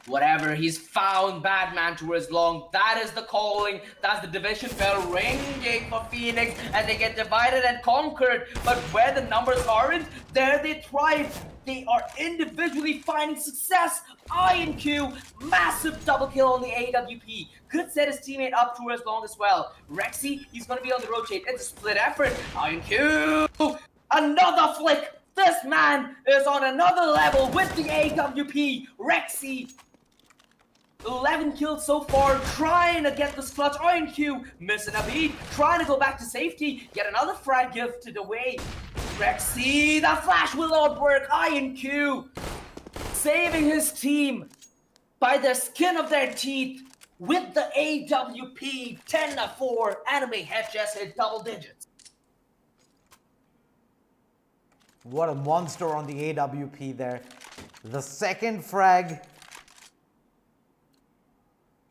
Whatever, he's found Batman towards long. That is the calling. That's the division bell ringing for Phoenix, and they get divided and conquered. But where the numbers aren't, there they thrive. They are individually finding success. INQ, massive double kill on the AWP. Could set his teammate up towards long as well. Rexy, he's going to be on the rotate. It's a split effort. INQ, another flick. This man is on another level with the AWP. Rexy, 11 kills so far, trying to get this clutch. INQ missing a beat, trying to go back to safety. Get another frag gifted away. Rexy, the flash will not work. INQ saving his team by the skin of their teeth with the AWP. 10-4. Anime HS hit double digits. What a monster on the AWP there. The second frag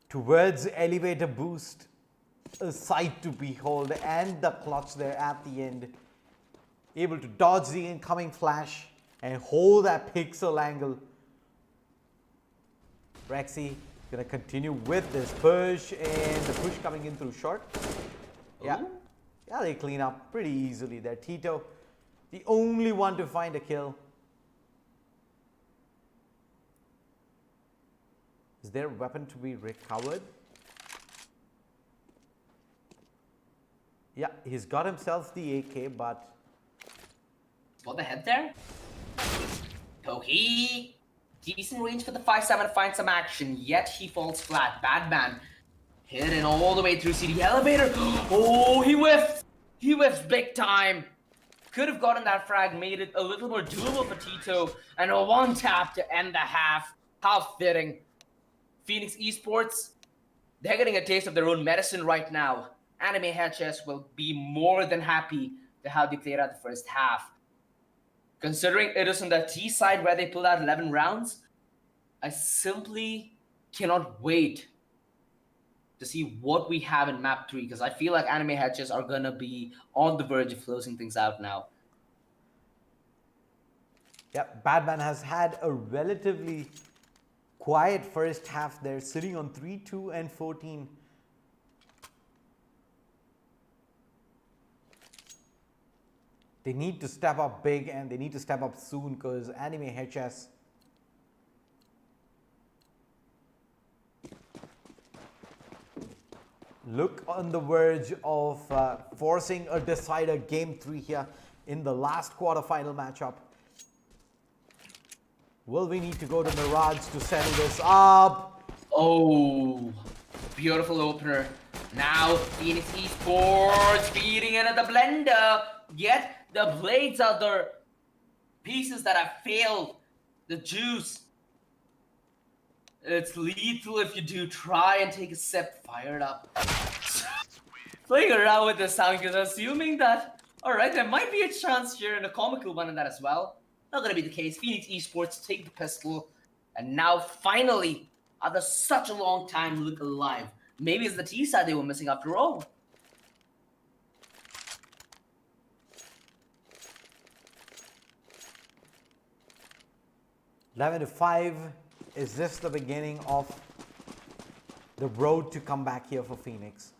towards elevator boost. A sight to behold, and the clutch there at the end. Able to dodge the incoming flash and hold that pixel angle. Rexy gonna continue with this push, and the push coming in through short. Yeah, yeah, they clean up pretty easily there. Tito, the only one to find a kill. Is their weapon to be recovered? Yeah, he's got himself the AK, but... Got the head there. Toki, decent range for the 5-7 to find some action, yet he falls flat. Batman hidden all the way through CD elevator. Oh, he whiffed. He whiffs big time. Could have gotten that frag, made it a little more doable for Tito, and a one tap to end the half. How fitting. Phoenix Esports, they're getting a taste of their own medicine right now. Anime HS will be more than happy to how they played out the first half. Considering it is on the T side where they pulled out 11 rounds, I simply cannot wait to see what we have in map 3, because I feel like Anime HS are gonna be on the verge of closing things out now. Yep, Batman has had a relatively quiet first half there, sitting on 3-2 and 14. They need to step up big, and they need to step up soon, because Anime HS look on the verge of forcing a decider game 3 here in the last quarterfinal matchup. Will we need to go to Mirage to settle this up? Oh, beautiful opener. Now Phoenix Esports feeding into the blender. Yet the blades are the pieces that have failed. The juice. It's lethal if you do try and take a sip. Fired up. Playing around with the sound because assuming that, alright, there might be a chance here and a comical one in that as well. Not gonna be the case. Phoenix Esports take the pistol. And now finally, after such a long time, look alive. Maybe it's the T side they were missing after all. Eleven to 5. Is this the beginning of the road to come back here for Phoenix?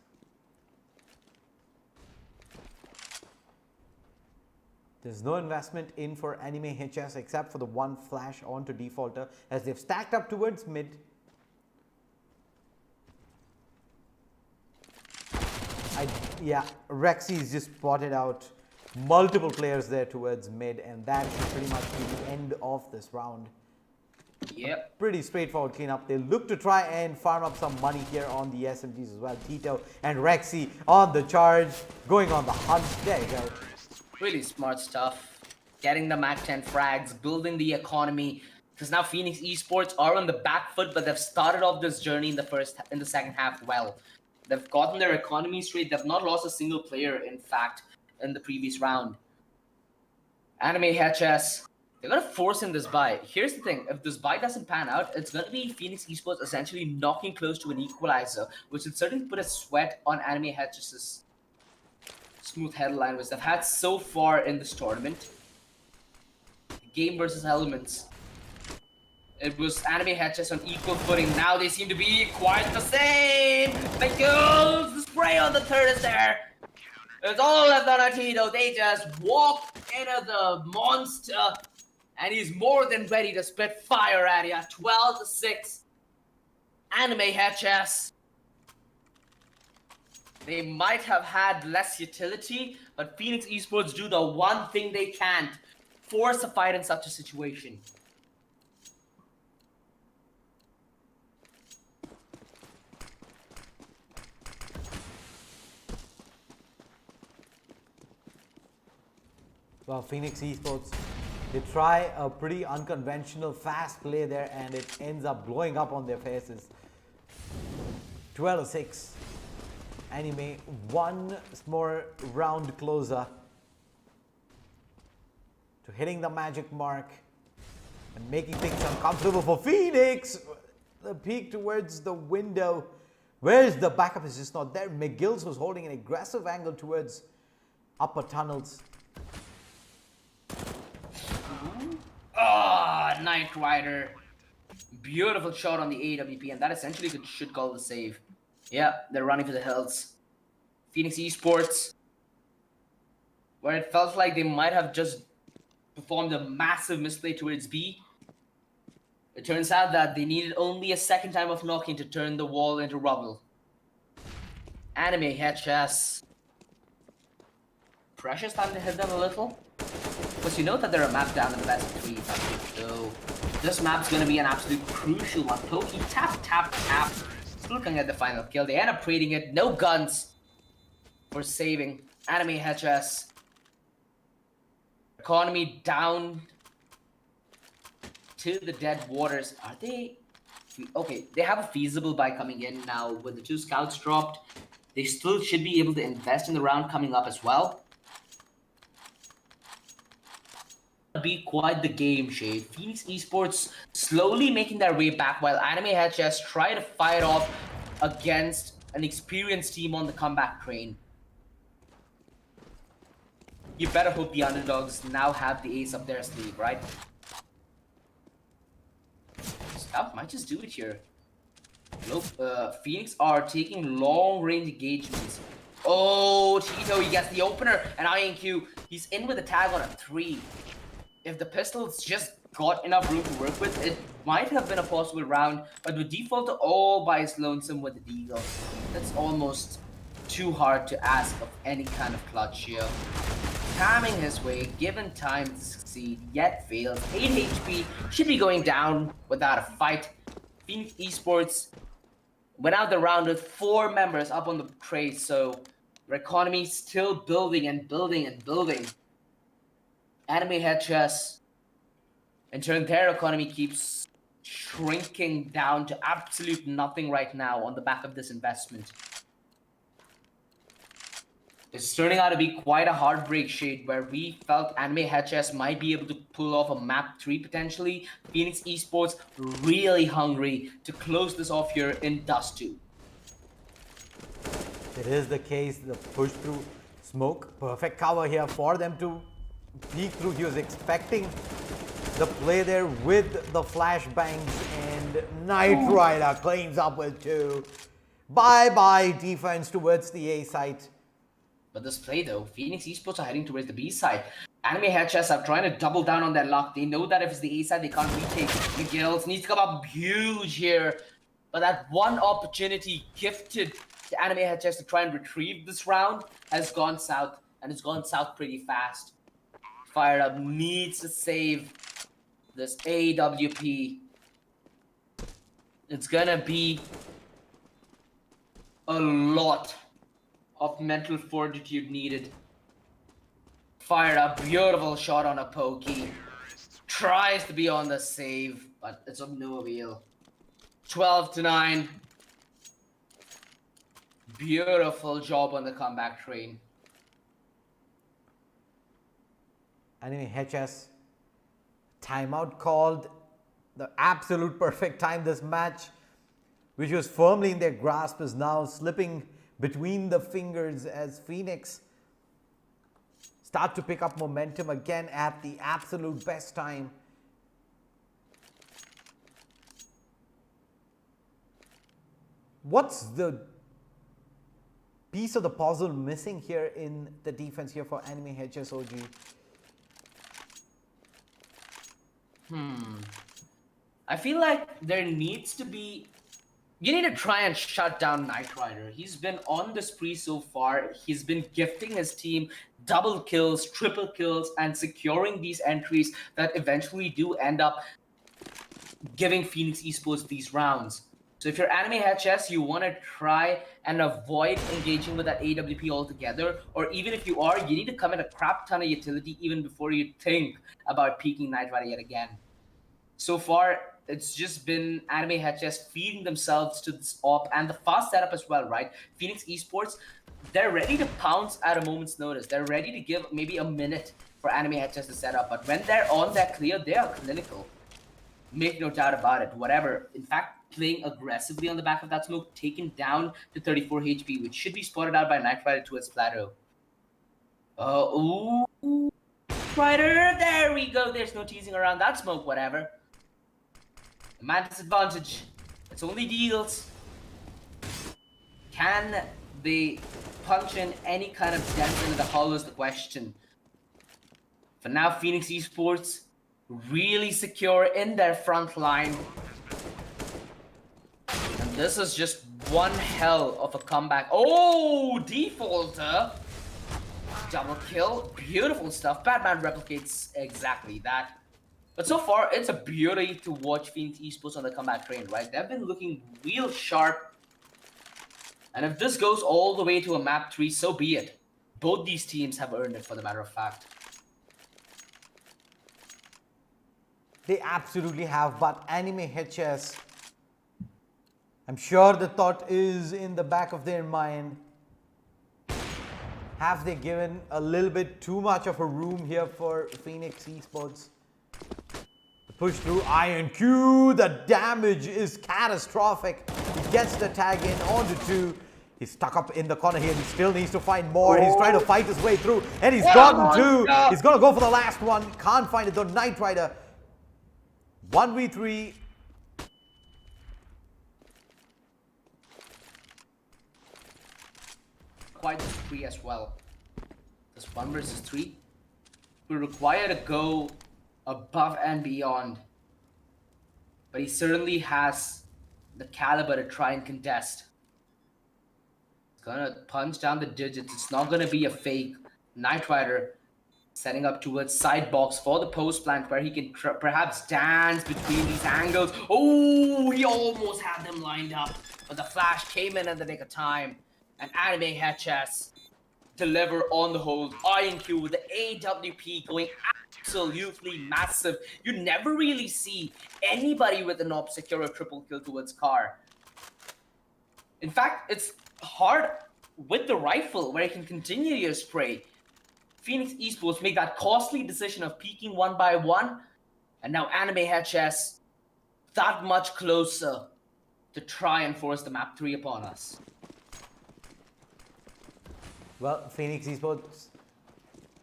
There's no investment in for Anime HS except for the one flash onto defaulter as they've stacked up towards mid. Yeah, Rexy's just spotted out multiple players there towards mid, and that should pretty much be the end of this round. Yep. Pretty straightforward cleanup. They look to try and farm up some money here on the SMGs as well. Tito and Rexy on the charge, going on the hunt. There you go. Really smart stuff. Getting the Mac 10 frags, building the economy. Because now Phoenix Esports are on the back foot, but they've started off this journey in the second half well. They've gotten their economy straight. They've not lost a single player, in fact, in the previous round. Anime HS, they're going to force in this buy. Here's the thing. If this buy doesn't pan out, it's going to be Phoenix Esports essentially knocking close to an equalizer, which would certainly put a sweat on Anime HS's smooth headline, which they've had so far in this tournament. Game versus Elements. It was Anime HS on equal footing. Now they seem to be quite the same. Because the spray on the third is there. It's all left on Tito. They just walked into the monster. And he's more than ready to spit fire at you. 12 to 6. Anime HS. They might have had less utility, but Phoenix Esports do the one thing they can't. Force a fight in such a situation. Well, Phoenix Esports, they try a pretty unconventional fast play there and it ends up blowing up on their faces. 12 to 6. Anime, one more round closer to hitting the magic mark and making things uncomfortable for Phoenix. The peek towards the window. Where's the backup? Is just not there. McGill's was holding an aggressive angle towards upper tunnels. Ah, Knight Rider. Beautiful shot on the AWP, and that essentially should call the save. Yeah, they're running for the hills. Phoenix Esports, where it felt like they might have just performed a massive misplay towards B. It turns out that they needed only a second time of knocking to turn the wall into rubble. Anime HS. Pressure's time to hit them a little. Because you know that they're a map down in the best of 3. So this map's going to be an absolute crucial one. Pokey tap, tap, tap. Still can't get the final kill. They end up trading it. No guns for saving Anime HS. Economy down to the dead waters. Are they... Okay, they have a feasible buy coming in now. With the 2 scouts dropped, they still should be able to invest in the round coming up as well. Be quite the game, Shade. Phoenix Esports slowly making their way back while Anime HS try to fight off against an experienced team on the comeback train. You better hope the underdogs now have the ace up their sleeve, right? Scout might just do it here. Nope. Phoenix are taking long-range engagements. Oh, Tito, he gets the opener, and INQ, he's in with a tag on a 3. If the pistols just got enough room to work with, it might have been a possible round, but with default to all by his lonesome with the Deagle, that's almost too hard to ask of any kind of clutch here. Camming his way, given time to succeed, yet fails. 8 HP, should be going down without a fight. Phoenix Esports went out the round with 4 members up on the trace, so their economy still building and building and building. Anime Head Chess, in turn, their economy keeps shrinking down to absolute nothing right now on the back of this investment. It's turning out to be quite a heartbreak shade where we felt Anime HS might be able to pull off a map 3 potentially. Phoenix Esports really hungry to close this off here in Dust 2. It is the case, the push through smoke, perfect cover here for them to peek through. He was expecting the play there with the flashbangs, and Knight Rider cleans up with 2. Bye-bye defense towards the A site. But this play though, Phoenix Esports are heading towards the B side. Anime HS are trying to double down on their luck. They know that if it's the A side, they can't retake. McGills needs to come up huge here. But that one opportunity gifted to Anime HS to try and retrieve this round has gone south. And it's gone south pretty fast. Fire Up needs to save this AWP. It's gonna be a lot of mental fortitude needed. Fired a beautiful shot on a pokey. Tries to be on the save, but it's of no avail. 12-9. Beautiful job on the comeback train. Anime HS timeout called. The absolute perfect time. This match, which was firmly in their grasp, is now slipping between the fingers as Phoenix start to pick up momentum again at the absolute best time. What's the piece of the puzzle missing here in the defense here for Anime HSOG? I feel like there needs to be... You need to try and shut down Knight Rider. He's been on the spree so far. He's been gifting his team double kills, triple kills, and securing these entries that eventually do end up giving Phoenix Esports these rounds. So if you're Anime HS, you want to try and avoid engaging with that AWP altogether, or even if you are, you need to commit a crap ton of utility even before you think about peeking Knight Rider yet again. So far, it's just been Anime HS feeding themselves to this op and the fast setup as well, right? Phoenix Esports, they're ready to pounce at a moment's notice. They're ready to give maybe a minute for Anime HS to set up, but when they're on that clear, they are clinical. Make no doubt about it. Whatever. In fact, playing aggressively on the back of that smoke, taken down to 34 HP, which should be spotted out by Knight Rider towards Plateau. Ooh. Rider, there we go. There's no teasing around that smoke, whatever. The man disadvantage. It's only deals. Can they punch in any kind of dent into the hull is the question. For now, Phoenix Esports really secure in their front line. And this is just one hell of a comeback. Oh, defaulter. Double kill. Beautiful stuff. Batman replicates exactly that. But so far, it's a beauty to watch Phoenix Esports on the comeback train, right? They've been looking real sharp. And if this goes all the way to a map 3, so be it. Both these teams have earned it, for the matter of fact. They absolutely have, but Anime HS, I'm sure the thought is in the back of their mind. Have they given a little bit too much of a room here for Phoenix Esports? Push through Iron Q, the damage is catastrophic. He gets the tag in onto 2. He's stuck up in the corner here. He still needs to find more. He's trying to fight his way through, and he's gotten 2. He's gonna go for the last one. Can't find it though. Knight Rider 1v3. Quite the spree as well. This 1 versus 3 will require to go above and beyond. But he certainly has the caliber to try and contest. He's gonna punch down the digits. It's not gonna be a fake. Knight Rider setting up towards side box for the post plant where he can perhaps dance between these angles. Oh, he almost had them lined up, but the flash came in at the nick of time. And Anime HS deliver on the hold. INQ with the AWP going absolutely massive. You never really see anybody with an op secure a triple kill towards car. In fact, it's hard with the rifle where you can continue your spray. Phoenix Esports make that costly decision of peeking one by one, and now Anime HS that much closer to try and force the map 3 upon us. Well, Phoenix Esports,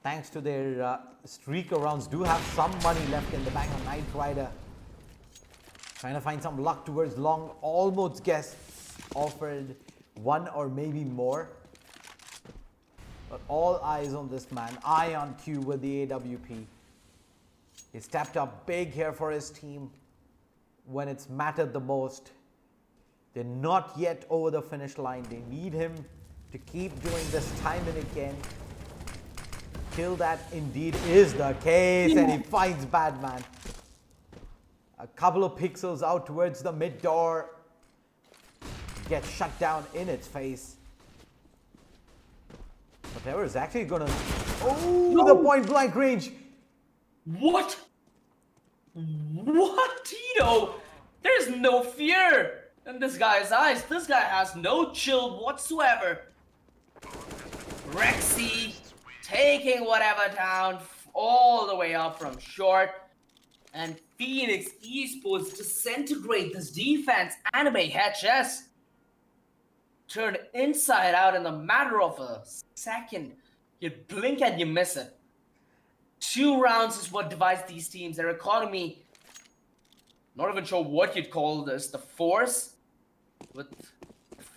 thanks to their streaker rounds, do have some money left in the bank on Knight Rider. Trying to find some luck towards long. Almost guests offered one or maybe more. But all eyes on this man, IonQ with the AWP. He stepped up big here for his team when it's mattered the most. They're not yet over the finish line. They need him to keep doing this time and again. Till that indeed is the case, and he finds Badman. A couple of pixels out towards the mid door. Gets shut down in its face. Whatever is actually gonna... Oh, no. The point blank range. What? What, Tito? There's no fear in this guy's eyes. This guy has no chill whatsoever. Rexy taking whatever down all the way up from short. And Phoenix Esports disintegrate this defense. Anime HS turned inside out in the matter of a second. You blink and you miss it. 2 rounds is what divides these teams. Their economy, not even sure what you'd call this. The Force with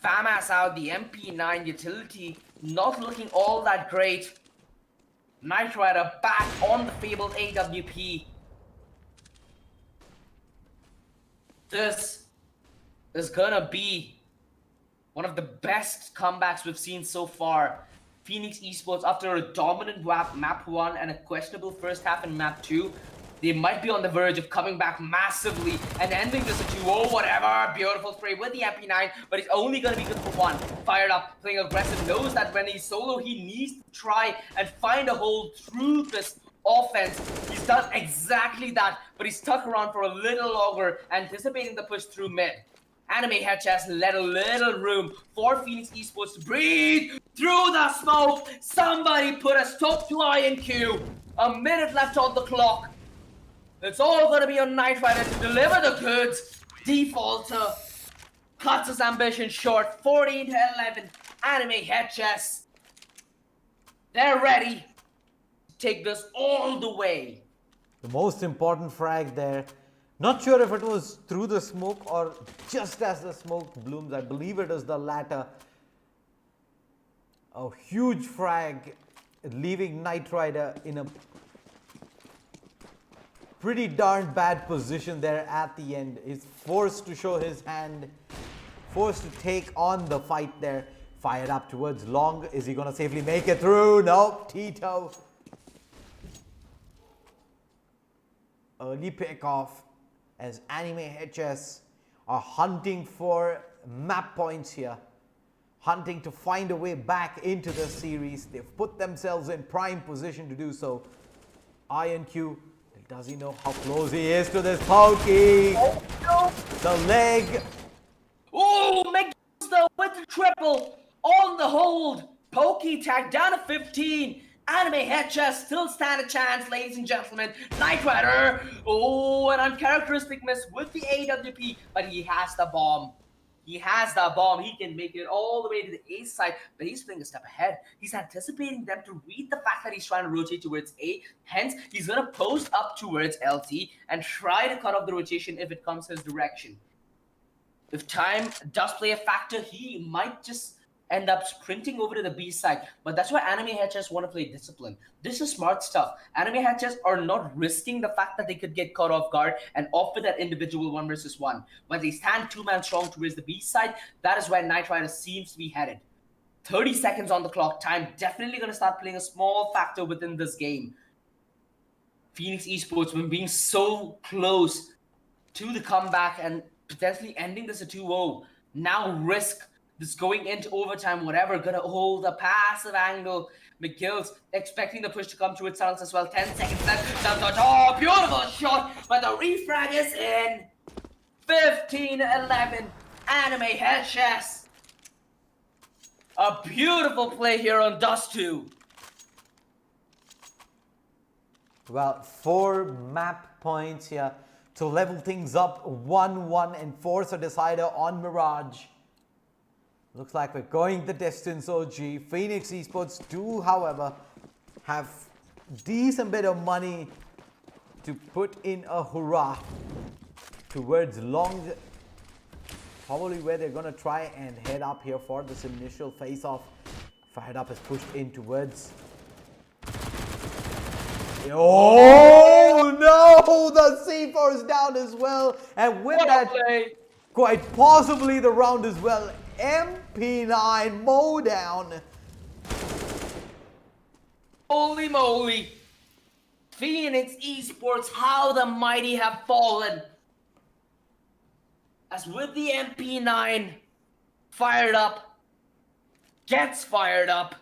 FAMAS out, the MP9 utility not looking all that great. Knight Rider back on the fabled AWP. This is gonna be one of the best comebacks we've seen so far. Phoenix Esports, after a dominant map 1 and a questionable first half in map 2, they might be on the verge of coming back massively and ending this at 2-0, whatever. Beautiful spray with the MP9, but he's only going to be good for 1. Fired up, playing aggressive, knows that when he's solo, he needs to try and find a hole through this offense. He's done exactly that, but he's stuck around for a little longer, anticipating the push through mid. Anime HS let a little room for Phoenix Esports to breathe through the smoke. Somebody put a stop to INQ. A minute left on the clock. It's all going to be on Knight Rider to deliver the goods. Defaulter cuts his ambition short. 14 to 11. Anime HS. They're ready to take this all the way. The most important frag there. Not sure if it was through the smoke or just as the smoke blooms. I believe it is the latter. A huge frag leaving Knight Rider in a pretty darn bad position there at the end. He's forced to show his hand, forced to take on the fight there. Fired up towards long. Is he going to safely make it through? Nope. Tito. Early pick off as Anime HS are hunting for map points here. Hunting to find a way back into the series. They've put themselves in prime position to do so. INQ, does he know how close he is to this pokey? Oh, no. The leg. Oh, McDonald's with the triple on the hold. Pokey tag down to 15. Anime HS still stand a chance, ladies and gentlemen. Knight Rider. Oh, an uncharacteristic miss with the AWP, but he has the bomb. He has the bomb. He can make it all the way to the ace side, but he's playing a step ahead. He's anticipating them to read the fact that he's trying to rotate towards A. Hence, he's going to post up towards LT and try to cut off the rotation if it comes his direction. If time does play a factor, he might just end up sprinting over to the B side. But that's why Anime HS want to play discipline. This is smart stuff. Anime HS are not risking the fact that they could get caught off guard and offer that individual 1 versus 1. When they stand 2-man strong towards the B side, that is where Knight Rider seems to be headed. 30 seconds on the clock. Time definitely going to start playing a small factor within this game. Phoenix Esports, when being so close to the comeback and potentially ending this at 2-0, now risk this going into overtime, whatever, gonna hold a passive angle. McGill's expecting the push to come through its tunnels as well. 10 seconds left. Oh, beautiful shot, but the refrag is in. 15-11, Anime HS. A beautiful play here on Dust2. Well, 4 map points here to level things up 1-1 and force a decider on Mirage. Looks like we're going the distance, OG. Phoenix Esports do, however, have decent bit of money to put in a hurrah towards long. Probably where they're going to try and head up here for this initial face-off. Fired up is pushed in towards. Oh no! The C4 is down as well. And with that, quite possibly the round as well. MP9 mow down. Holy moly. Phoenix Esports, how the mighty have fallen. As with the MP9 fired up, gets fired up.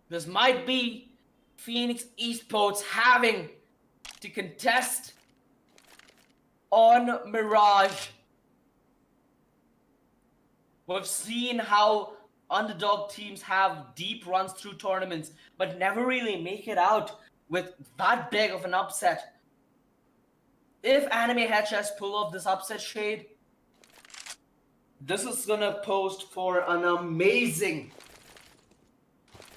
This might be Phoenix Esports having to contest on Mirage. We've seen how underdog teams have deep runs through tournaments, but never really make it out with that big of an upset. If Anime HS pull off this upset shade, this is gonna post for an amazing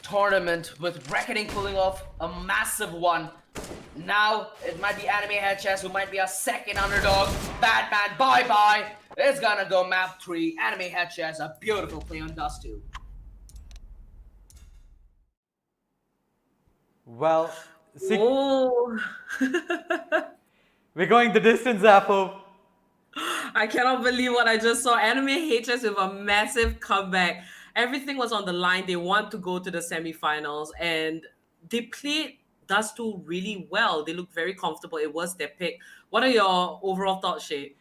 tournament with Reckoning pulling off a massive one. Now it might be Anime HS who might be a second underdog. Batman, bye-bye. It's gonna go map 3. Anime HS, a beautiful play on Dust2. Well, Oh. we're going the distance, Apple. I cannot believe what I just saw. Anime HS with a massive comeback. Everything was on the line. They want to go to the semifinals, and they played Dust2 really well. They looked very comfortable. It was their pick. What are your overall thoughts, Shay?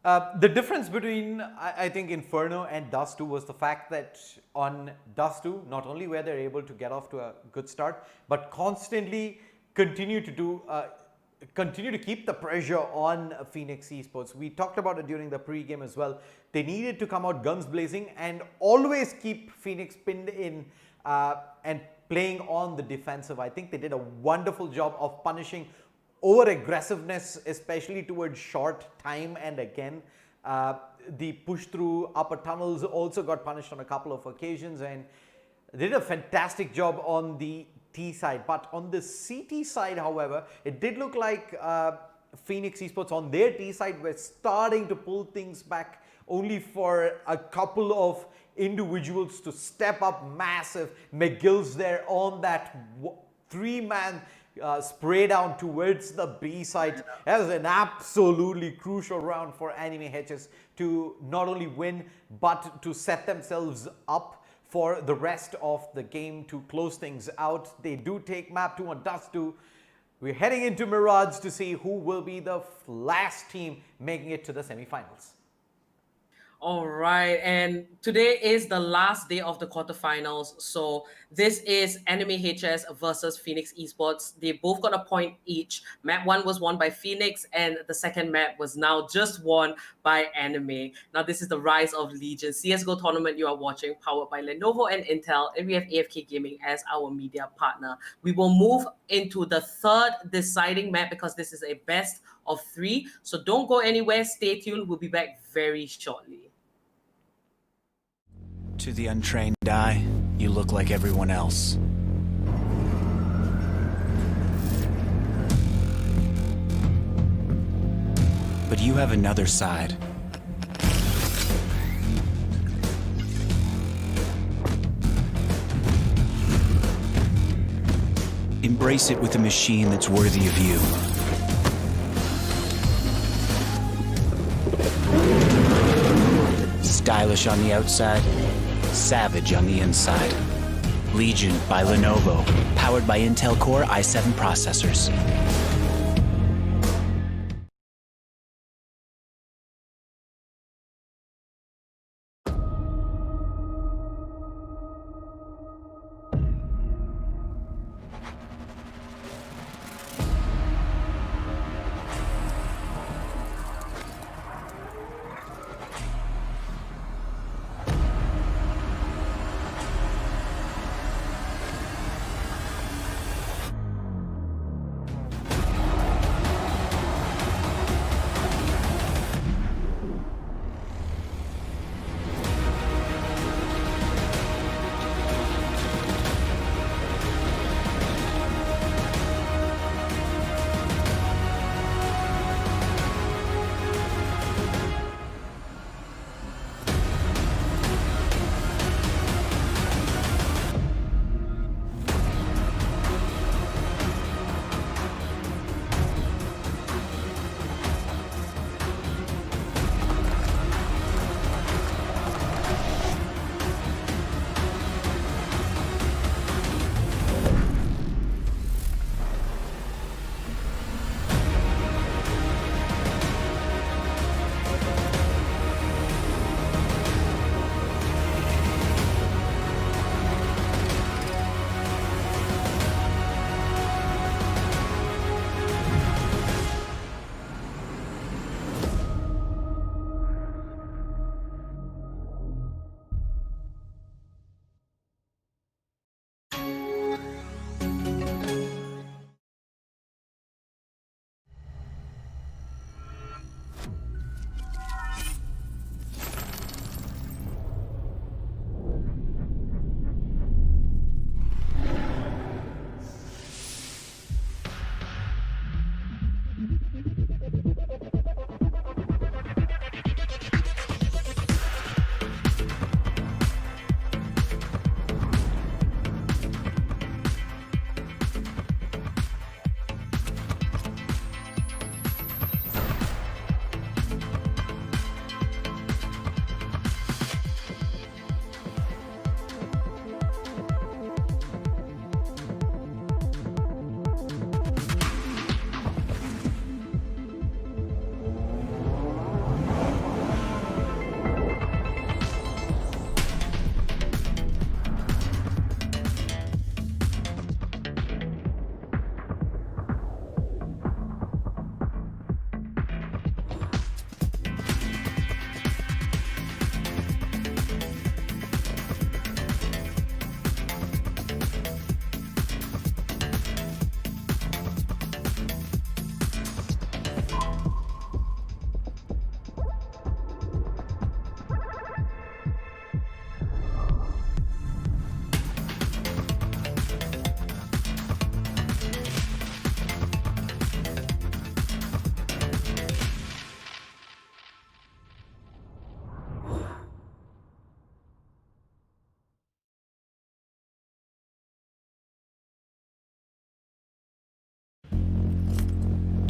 The difference between, I think, Inferno and Dust2 was the fact that on Dust2, not only were they able to get off to a good start, but constantly continue to keep the pressure on Phoenix Esports. We talked about it during the pre-game as well. They needed to come out guns blazing and always keep Phoenix pinned in and playing on the defensive. I think they did a wonderful job of punishing over-aggressiveness, especially towards short time, and again, the push through upper tunnels also got punished on a couple of occasions, and they did a fantastic job on the T side. But on the CT side, however, it did look like Phoenix Esports on their T side were starting to pull things back, only for a couple of individuals to step up massive. McGill's there on that 3-man spray down towards the B side. That was an absolutely crucial round for Anime HS to not only win, but to set themselves up for the rest of the game to close things out. They do take map 2 on Dust2. We're heading into Mirage to see who will be the last team making it to the semifinals. All right, and today is the last day of the quarterfinals. So this is Anime HS versus Phoenix Esports. They both got a point each. Map 1 was won by Phoenix, and the second map was now just won by Anime. Now this is the rise of Legion. CSGO tournament you are watching, powered by Lenovo and Intel, and we have AFK Gaming as our media partner. We will move into the third deciding map because this is a best of 3. So don't go anywhere. Stay tuned. We'll be back very shortly. To the untrained eye, you look like everyone else. But you have another side. Embrace it with a machine that's worthy of you. Stylish on the outside, savage on the inside. Legion by Lenovo, powered by Intel Core i7 processors.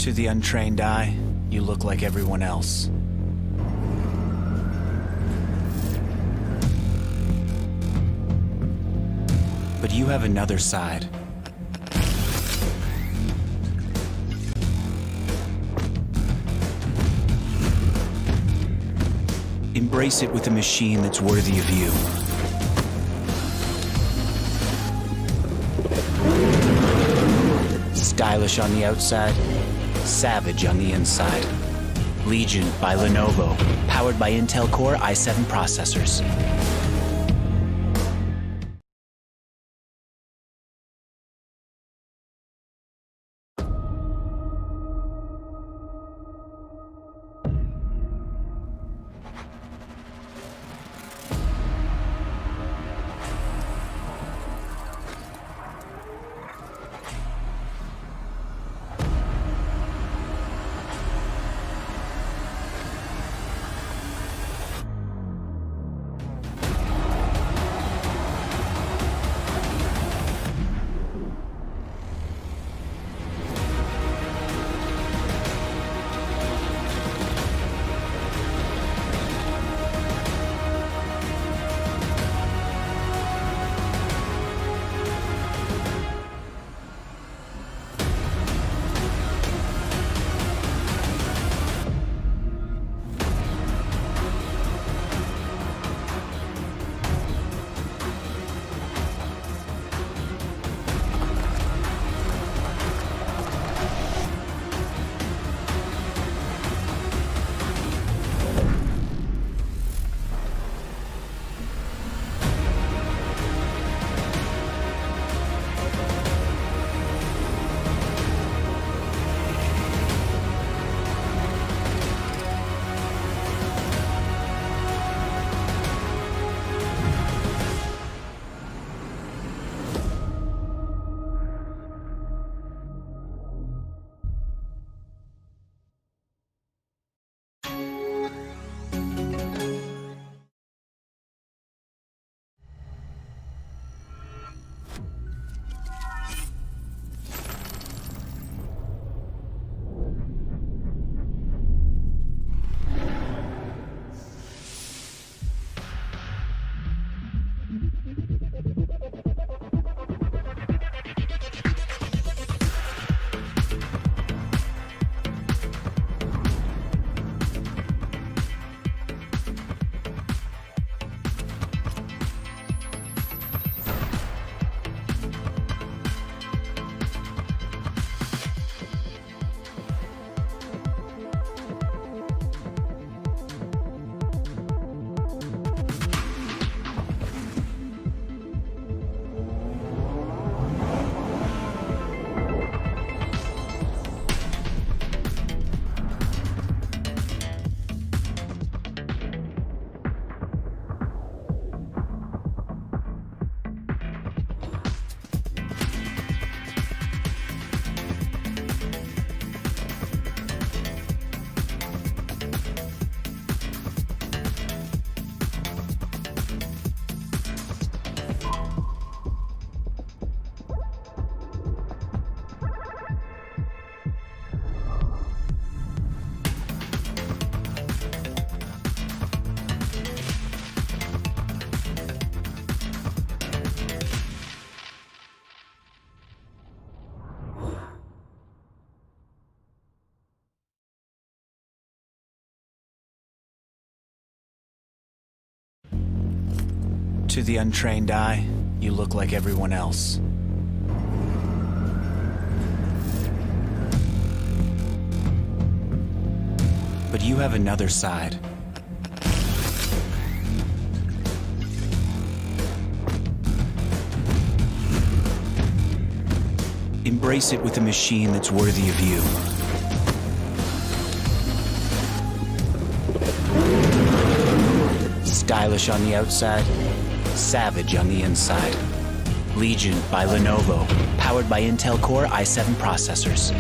To the untrained eye, you look like everyone else. But you have another side. Embrace it with a machine that's worthy of you. Stylish on the outside, savage on the inside. Legion by Lenovo, powered by Intel Core i7 processors. To the untrained eye, you look like everyone else. But you have another side. Embrace it with a machine that's worthy of you. Stylish on the outside, savage on the inside. Legion by Lenovo, powered by Intel Core i7 processors.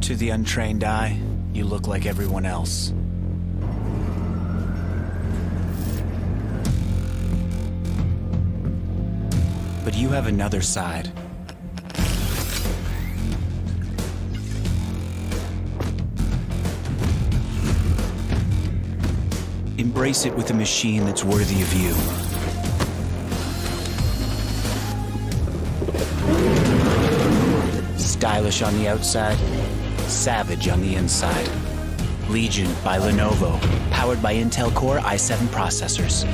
To the untrained eye, you look like everyone else. But you have another side. Embrace it with a machine that's worthy of you. Stylish on the outside, savage on the inside. Legion by Lenovo, powered by Intel Core i7 processors.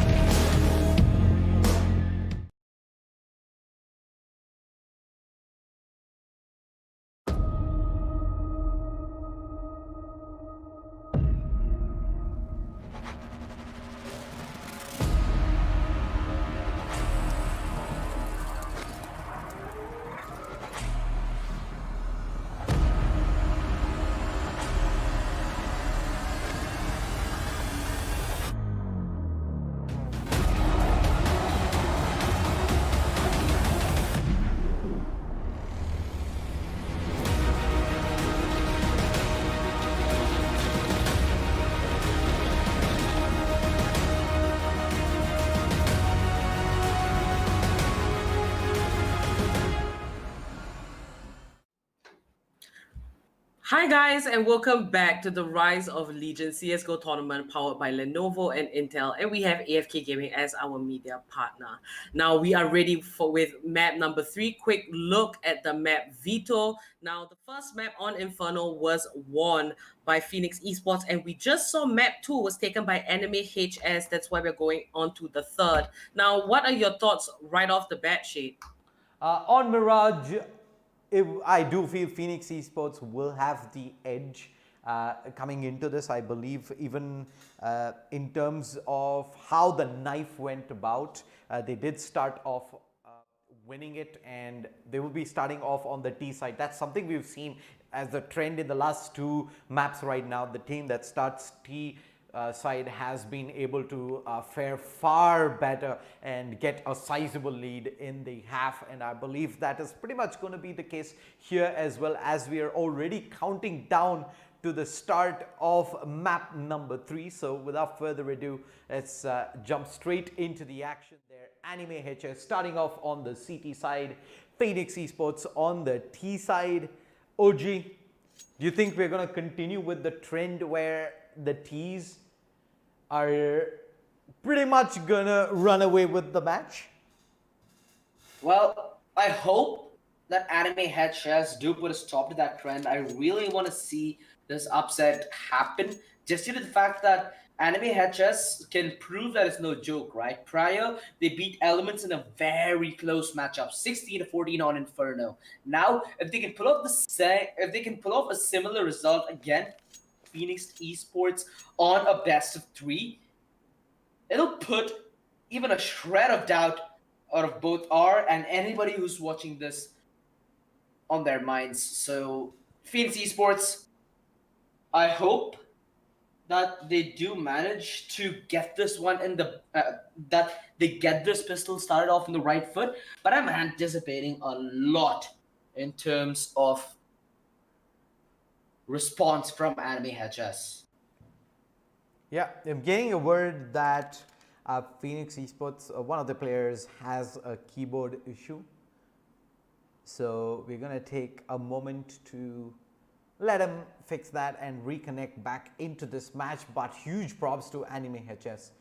Hi guys, and welcome back to the Rise of Legion CSGO tournament powered by Lenovo and Intel, and we have AFK Gaming as our media partner. Now we are ready with map number 3. Quick look at the map Veto. Now the first map on Inferno was won by Phoenix Esports, and we just saw map 2 was taken by Anime HS. That's why we're going on to the third. Now, what are your thoughts right off the bat, Shade? On Mirage, I do feel Phoenix Esports will have the edge coming into this. I believe even in terms of how the knife went about, they did start off winning it, and they will be starting off on the T side. That's something we've seen as the trend in the last 2 maps right now. The team that starts T side has been able to fare far better and get a sizable lead in the half, and I believe that is pretty much going to be the case here as well, as we are already counting down to the start of map number 3. So without further ado, let's jump straight into the action there. Anime HS starting off on the CT side, Phoenix Esports on the T side. OG, do you think we're going to continue with the trend where the T's are pretty much gonna run away with the match? Well, I hope that Anime HS do put a stop to that trend. I really want to see this upset happen, just due to the fact that Anime HS can prove that it's no joke, right? Prior, they beat Elements in a very close matchup, 16-14 on Inferno. Now, if they can pull off a similar result again, Phoenix Esports on a best of 3, it'll put even a shred of doubt out of both R and anybody who's watching this on their minds. So Phoenix Esports, I hope that they do manage to get this one in the that they get this pistol started off in the right foot, but I'm anticipating a lot in terms of response from Anime HS. Yeah, I'm getting a word that Phoenix Esports, one of the players has a keyboard issue. So we're going to take a moment to let him fix that and reconnect back into this match. But huge props to Anime HS.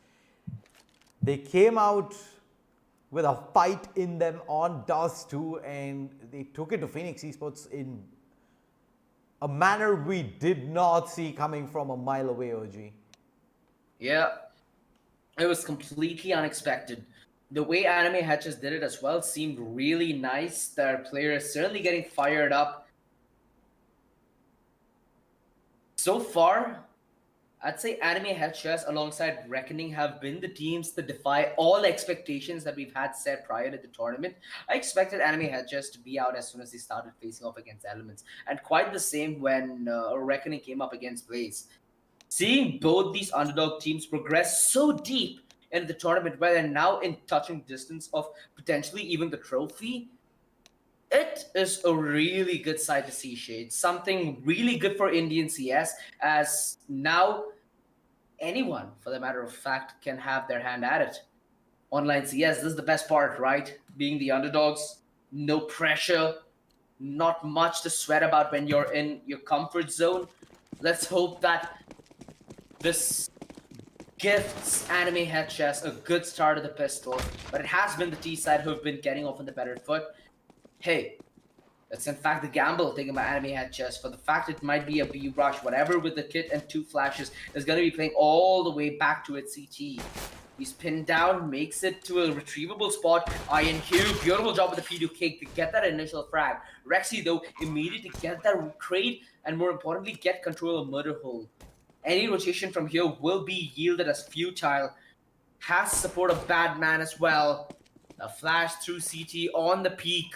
They came out with a fight in them on Dust 2, and they took it to Phoenix Esports in a manner we did not see coming from a mile away, OG. Yeah, it was completely unexpected. The way Anime HS did it as well seemed really nice. Their players certainly getting fired up. So far, I'd say Anime HS alongside Reckoning have been the teams that defy all expectations that we've had set prior to the tournament. I expected Anime HS to be out as soon as they started facing off against Elements, and quite the same when Reckoning came up against Blaze. Seeing both these underdog teams progress so deep in the tournament, where they're now in touching distance of potentially even the trophy, it is a really good sight to see, Shade. Something really good for Indian CS, as now anyone, for the matter of fact, can have their hand at it. Online CS, this is the best part, right? Being the underdogs, no pressure, not much to sweat about when you're in your comfort zone. Let's hope that this gifts Anime HS a good start of the pistol, but it has been the T side who've been getting off on the better foot. Hey, that's in fact the gamble taken by Anime HS for the fact it might be a B rush, whatever, with the kit and 2 flashes is going to be playing all the way back to its CT. He's pinned down, makes it to a retrievable spot. INQ, beautiful job with the P2 kick to get that initial frag. Rexy, though, immediately to get that trade and more importantly, get control of Murder Hole. Any rotation from here will be yielded as futile. Has support of Badman as well. A flash through CT on the peak.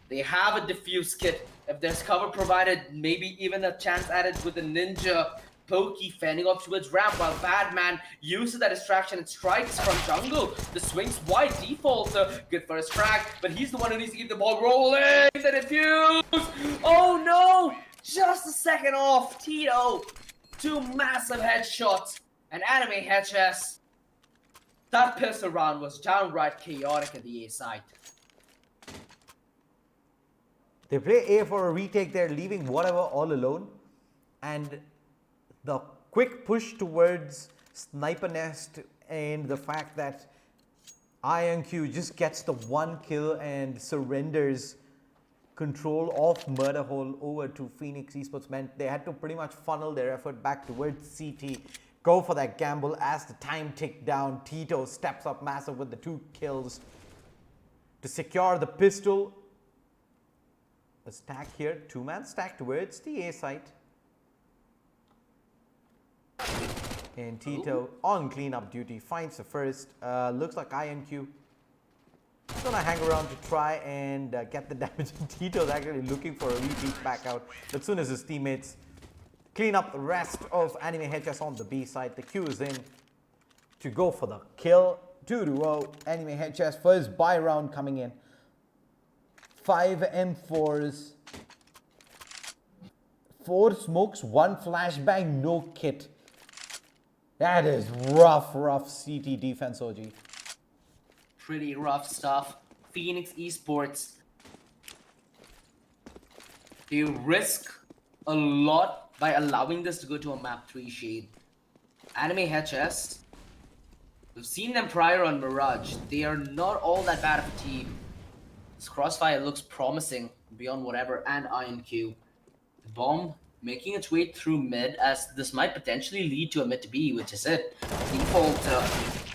They have a diffuse kit. If there's cover provided, maybe even a chance added with the Ninja. Pokey fending off towards ramp while Badman uses that distraction and strikes from jungle. The swings wide default. Good first frag, but he's the one who needs to keep the ball rolling. The defuse! Oh no! Just a second off. Tito. 2 massive headshots. And Anime HS. That pistol round was downright chaotic at the A side. They play A for a retake. They're leaving whatever all alone. and the quick push towards Sniper Nest and the fact that IonQ just gets the one kill and surrenders control of Murder Hole over to Phoenix Esports meant they had to pretty much funnel their effort back towards CT, go for that gamble as the time ticked down. Tito steps up massive with the 2 kills to secure the pistol. A stack here, 2-man stack towards the A site. And Tito on cleanup duty finds the first. Looks like IonQ is gonna hang around to try and get the damage. Tito's actually looking for a repeat back out. As soon as his teammates clean up the rest of Anime HS on the B side, the Q is in to go for the kill. 2-0. Anime HS first buy round coming in. 5 M4s. 4 smokes, 1 flashbang, no kit. That is rough CT defense, OG. Pretty rough stuff. Phoenix Esports, they risk a lot by allowing this to go to a map 3 shade. Anime HS, we've seen them prior on Mirage. They are not all that bad of a team. This Crossfire looks promising beyond whatever, and IonQ. The bomb making its way through mid, as this might potentially lead to a mid to B, which is it. Default,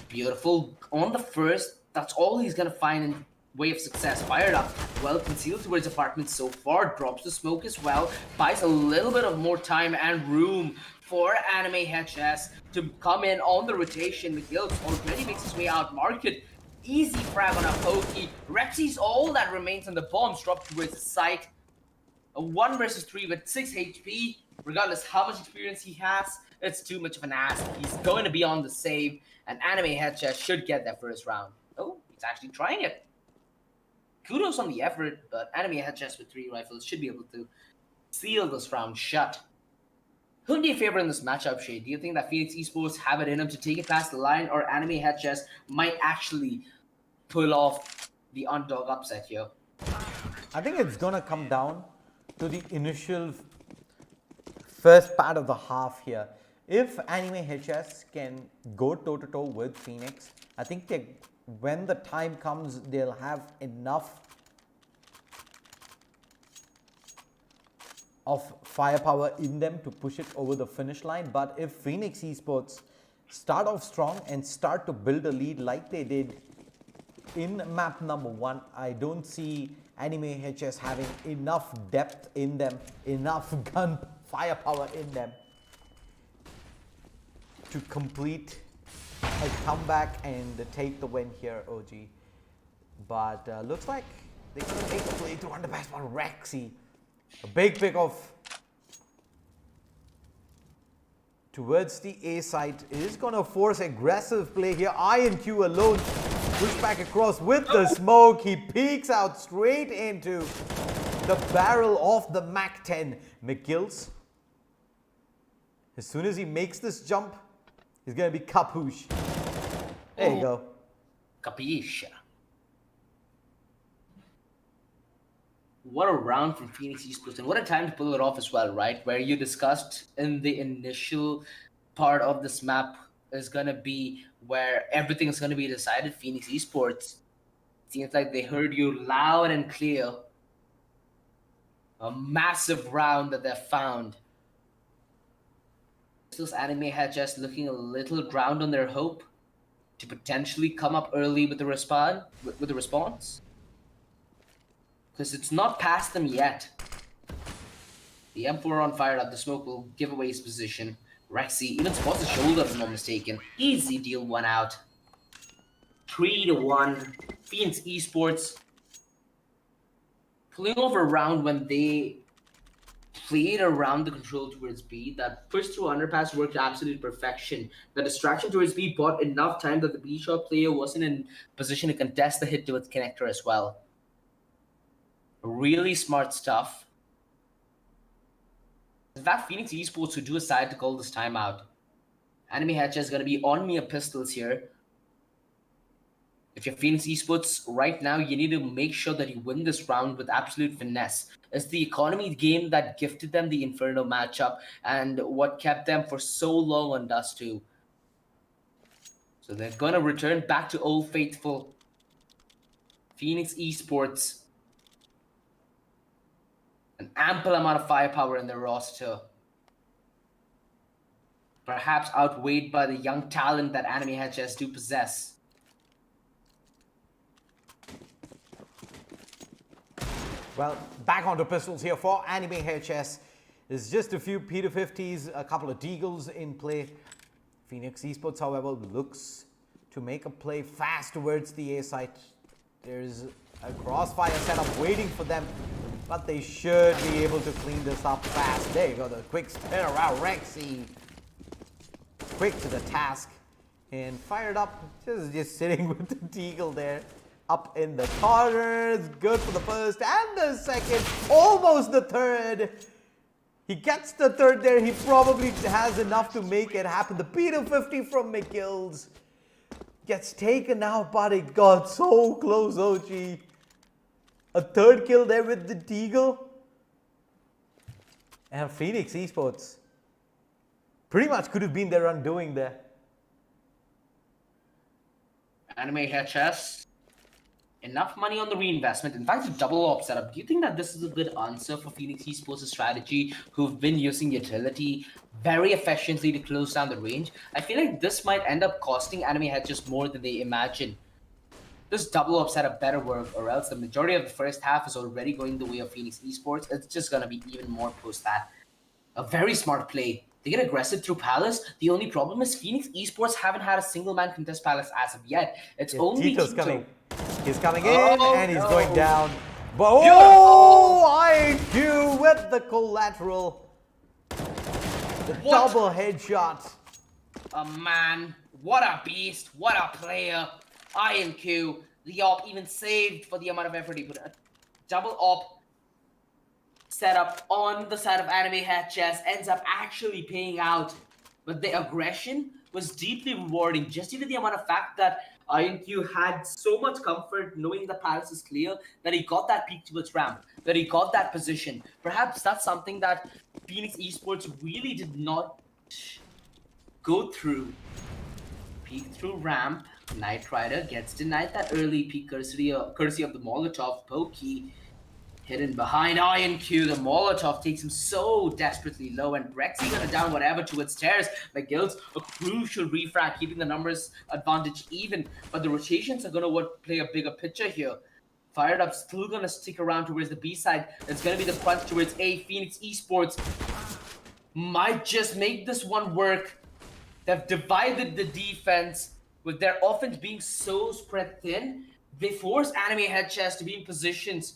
beautiful. On the first, that's all he's gonna find in way of success. Fired up, well concealed towards apartment so far, drops the smoke as well, buys a little bit of more time and room for Anime HS to come in on the rotation. McGill's already makes his way out market. Easy frag on a pokey. Rexy's all that remains on the bombs dropped towards the site. A 1 versus 3 with 6 HP, regardless how much experience he has, it's too much of an ask. He's going to be on the save, and Anime HS should get that first round. Oh, he's actually trying it. Kudos on the effort, but Anime HS with 3 rifles should be able to seal this round shut. Who do you favor in this matchup, Shay? Do you think that Phoenix Esports have it in them to take it past the line, or Anime HS might actually pull off the underdog upset here? I think it's gonna come down to the initial first part of the half here. If Anime HS can go toe-to-toe with Phoenix, I think when the time comes, they'll have enough of firepower in them to push it over the finish line. But if Phoenix Esports start off strong and start to build a lead like they did in map number 1, I don't see Anime HS having enough depth in them, enough gun firepower in them to complete a comeback and take the win here, OG. But looks like they're going to make the play to underpass by Rexy. A big pick off towards the A side is going to force aggressive play here. IonQ alone. Push back across with the smoke. He peeks out straight into the barrel of the MAC-10. McGills, as soon as he makes this jump, he's going to be kapoosh. There you go. Capisce. What a round from Phoenix Esports, and what a time to pull it off as well, right? Where you discussed in the initial part of this map is going to be where everything is going to be decided. Phoenix Esports, seems like they heard you loud and clear. A massive round that they found. This Anime HS looking a little ground on their hope to potentially come up early with the response. Because it's not past them yet. The M4 on fire up, the smoke will give away his position. Rexy even spots his shoulder if I'm not mistaken. Easy deal 1 out. 3-1. Phoenix Esports pulling off a round when they played around the control towards B. That push through underpass worked to absolute perfection. The distraction towards B bought enough time that the B shot player wasn't in position to contest the hit to its connector as well. Really smart stuff. In fact, Phoenix Esports who do decide to call this timeout. Anime HS is going to be on mere pistols here. If you're Phoenix Esports right now, you need to make sure that you win this round with absolute finesse. It's the economy game that gifted them the Inferno matchup and what kept them for so long on Dust 2. So they're going to return back to Old Faithful. Phoenix Esports. An ample amount of firepower in their roster. Perhaps outweighed by the young talent that Anime HS do possess. Well, back onto pistols here for Anime HS. There's just a few P250s, a couple of Deagles in play. Phoenix Esports, however, looks to make a play fast towards the A site. There's a crossfire setup waiting for them, but they should be able to clean this up fast. There you go, the quick spin around Rexy. Quick to the task and fired up, just sitting with the Deagle there. Up in the corners, good for the first and the second, almost the third. He gets the third there, he probably has enough to make it happen. The P250 from McGill's gets taken out, but it got so close, OG. A third kill there with the Deagle. And Phoenix Esports pretty much could have been their undoing there. Anime HS. Enough money on the reinvestment. In fact, a double op setup. Do you think that this is a good answer for Phoenix Esports' strategy, who've been using utility very efficiently to close down the range? I feel like this might end up costing Anime just more than they imagine. This double op setup better work, or else the majority of the first half is already going the way of Phoenix Esports. It's just going to be even more post that. A very smart play. They get aggressive through Palace. The only problem is Phoenix Esports haven't had a single man contest Palace as of yet. It's only Tito's coming. He's coming in and he's no. going down. But oh, IQ with the collateral. The double headshot. Man, what a beast, what a player. INQ, the op even saved for the amount of effort he put in. A double op setup on the side of Anime HS ends up actually paying out. But the aggression was deeply rewarding, just due to the amount of fact that INQ had so much comfort knowing the Palace is clear, that he got that peek towards ramp, that he got that position. Perhaps that's something that Phoenix Esports really did not go through. Peek through ramp. Knight Rider gets denied that early peek courtesy of the Molotov. Pokey hidden behind INQ. The Molotov takes him so desperately low, and Rexy gonna down whatever towards stairs. McGill's a crucial refrag, keeping the numbers advantage even, but the rotations are gonna play a bigger picture here. Fired Up still gonna stick around towards the B side. It's gonna be the crunch towards A. Phoenix Esports might just make this one work. They've divided the defense. With their offense being so spread thin, they force Anime HS to be in positions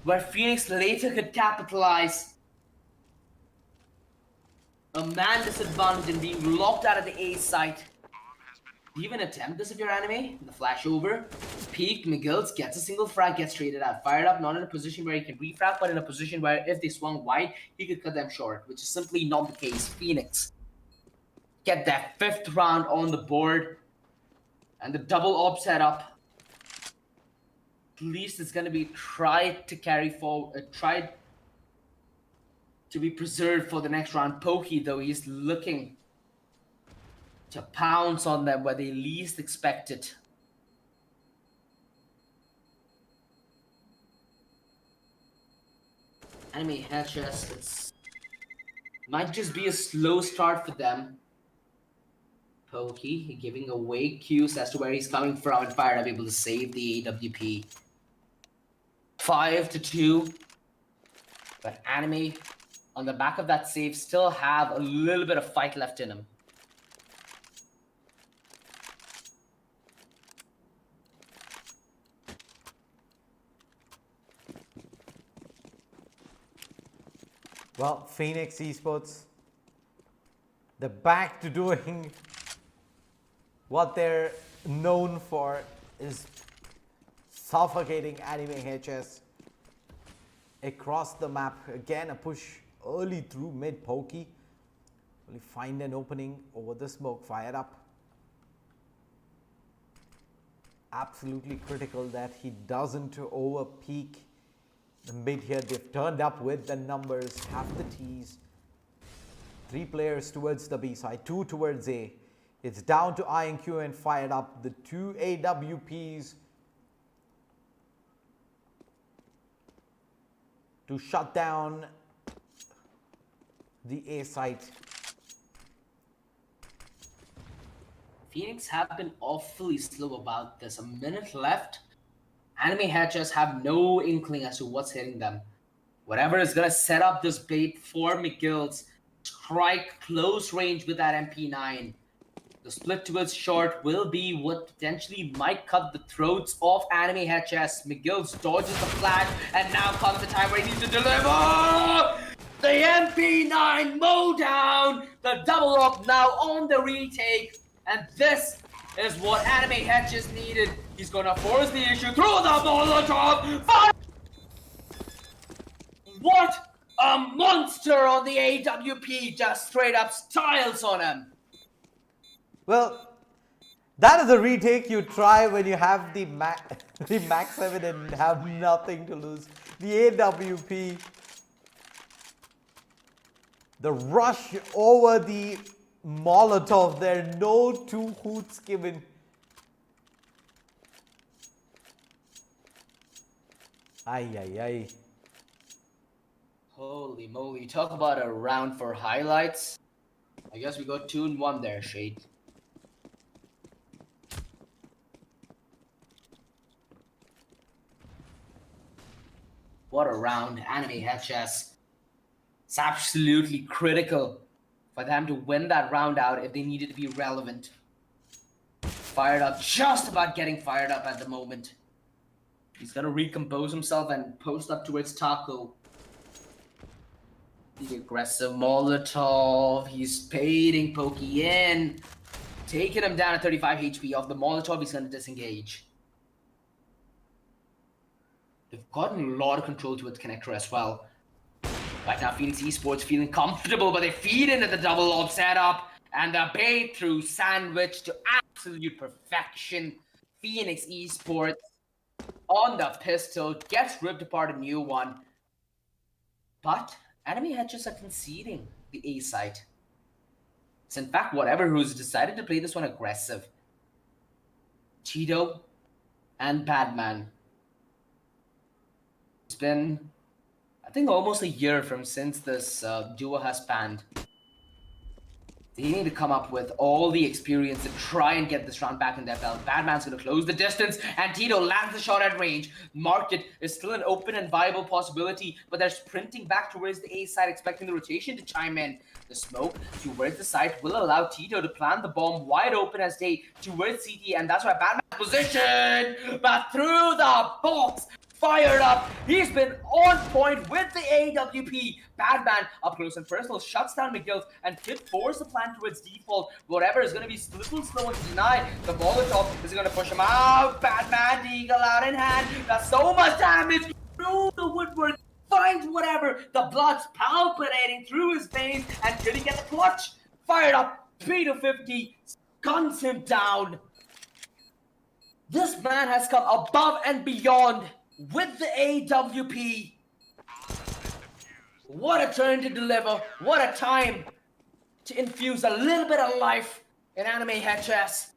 where Phoenix later could capitalize. A man disadvantage in being locked out of the A site. Do you even attempt this if you're Anime? The flash over. Peek, McGills gets a single frag, gets traded out. Fired Up, not in a position where he can refrag, but in a position where if they swung wide, he could cut them short, which is simply not the case. Phoenix get that 5th round on the board, and the double op setup. At least it's going to be tried to carry forward, tried to be preserved for the next round. Pokey, though, he's looking to pounce on them where they least expect it. Anime HS, it might just be a slow start for them. Pokey giving away cues as to where he's coming from, and Fired Up able to save the AWP. 5-2. But Anime, on the back of that save, still have a little bit of fight left in him. Well, Phoenix Esports, they're back to doing what they're known for, is suffocating Anime HS across the map. Again, a push early through mid. Pokey will find an opening over the smoke. Fired Up. Absolutely critical that he doesn't over peak The mid here, they've turned up with the numbers, half the T's. 3 players towards the B side, 2 towards A. It's down to I and Q and fired up. The 2 AWPs to shut down the A site. Phoenix have been awfully slow about this. A minute left. Enemy hatchers have no inkling as to what's hitting them. Whatever is going to set up this bait for McGill's strike close range with that MP9. The split towards short will be what potentially might cut the throats of enemy hatchers. McGill's dodges the flash, and now comes the time where he needs to deliver! The MP9 mow down! The double up now on the retake. And this is what Anime Hedges needed. He's gonna force the issue through the Molotov. Fire! What a monster on the AWP! Just straight up styles on him. Well, that is a retake you try when you have the Max 7 and have nothing to lose. The AWP, the rush over the Molotov there, no 2 hoots given. Ay. Holy moly, talk about a round for highlights. I guess we got 2-1 there, Shade. What a round, Anime Hedges. It's absolutely critical for them to win that round out if they needed to be relevant. Fired up, just about getting fired up at the moment. He's gonna recompose himself and post up towards Taco. The aggressive Molotov, he's baiting Pokey in. Taking him down at 35 HP. Off the Molotov, he's gonna disengage. They've gotten a lot of control towards Connector as well. Right now, Phoenix Esports feeling comfortable, but they feed into the double lob setup. And the bait through sandwich to absolute perfection. Phoenix Esports on the pistol gets ripped apart a new one. But enemy hedges are conceding the A site. It's in fact whatever who's decided to play this one aggressive. Tito and Badman. It's been, I think, almost a year from since this duo has banned. They need to come up with all the experience to try and get this round back in their belt. Badman's going to close the distance, and Tito lands the shot at range. Market is still an open and viable possibility, but they're sprinting back towards the A side, expecting the rotation to chime in. The smoke towards the site will allow Tito to plant the bomb wide open as day towards CT, and that's why Badman's position, but through the box. Fired up. He's been on point with the AWP. Badman up close and personal shuts down McGill and could force the plan towards default. Whatever is going to be a little slow to deny. The Molotov is going to push him out. Badman, Eagle out in hand. Does so much damage through the woodwork. Finds whatever. The blood's palpitating through his veins and could he get the clutch? Fired up. 3 to 50. Guns him down. This man has come above and beyond. With the AWP. What a turn to deliver. What a time to infuse a little bit of life in Anime HS.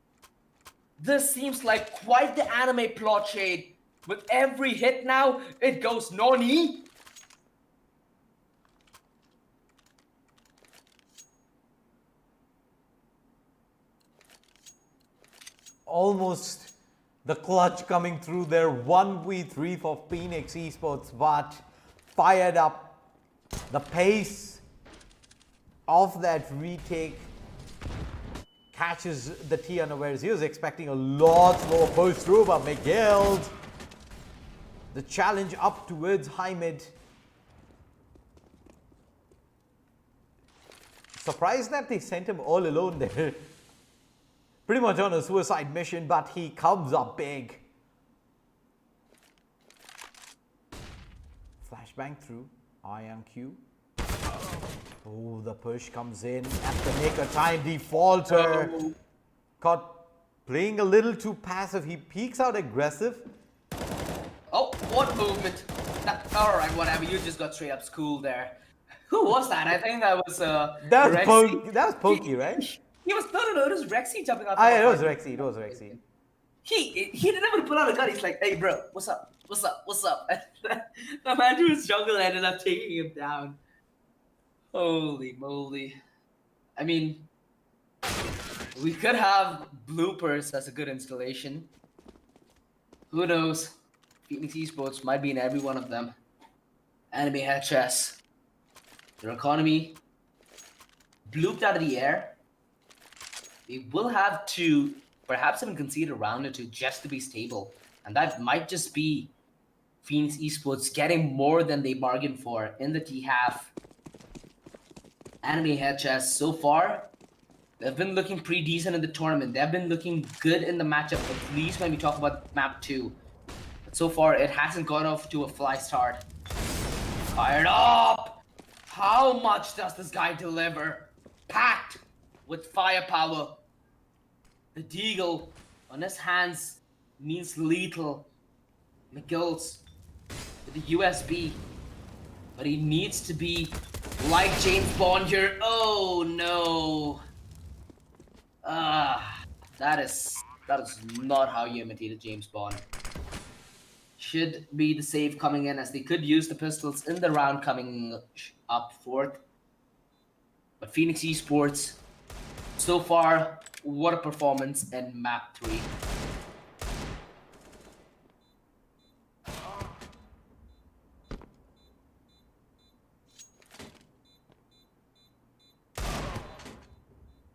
This seems like quite the anime plot shade. With every hit now, it goes Noni. Almost the clutch coming through there, 1v3 for Phoenix Esports, but fired up. The pace of that retake catches the T unawares. He was expecting a lot more push through, but McGill, the challenge up towards high mid. Surprised that they sent him all alone there. Pretty much on a suicide mission, but he comes up big. Flashbang through. IMQ. Oh, the push comes in at the nick of time. Defaulter. Caught playing a little too passive. He peeks out aggressive. Oh, what movement. All right, whatever. You just got straight up schooled there. Who was that? I think that was That was Rexy. That was Pokey, right? He was no. It was Rexy jumping out. It was Rexy. It was Rexy. He didn't even pull out a gun. He's like, "Hey, bro, what's up? What's up? What's up?" The man to his jungle ended up taking him down. Holy moly! I mean, we could have bloopers as a good installation. Who knows? Phoenix Esports might be in every one of them. Anime HS. Their economy blooped out of the air. They will have to perhaps even concede a round or two just to be stable. And that might just be Phoenix Esports getting more than they bargained for in the T-half. Anime HS, so far, they've been looking pretty decent in the tournament. They've been looking good in the matchup, at least when we talk about map 2. But so far, it hasn't gone off to a fly start. Fired up! How much does this guy deliver? Packed with firepower. The deagle on his hands means lethal. McGill's with the USB. But he needs to be like James Bond here. Oh no. That is not how you imitated James Bond. Should be the save coming in, as they could use the pistols in the round coming up fourth. But Phoenix Esports, so far, what a performance in map 3.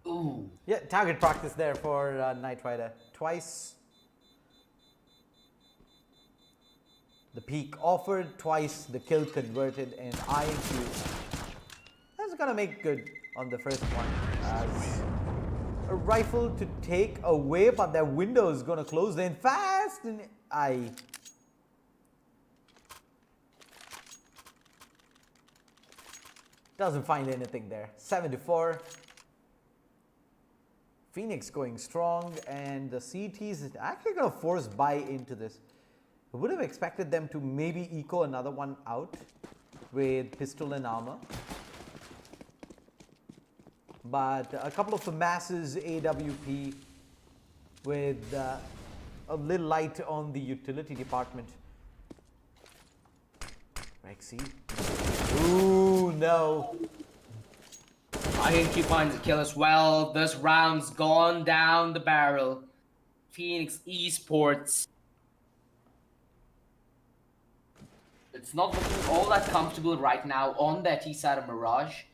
Ooh. Yeah, target practice there for Knight Rider. Twice. The peak offered, twice the kill converted, and INQ. That's gonna make good on the first one. As a rifle to take away, but their window is gonna close in fast, and doesn't find anything there. 7-4. Phoenix going strong, and the CTs is actually gonna force buy into this. I would have expected them to maybe eco another one out with pistol and armor. But a couple of the masses AWP with a little light on the utility department. Rexy. Ooh, no. INQ finds a kill as well. This round's gone down the barrel. Phoenix Esports. It's not looking all that comfortable right now on their T side of Mirage.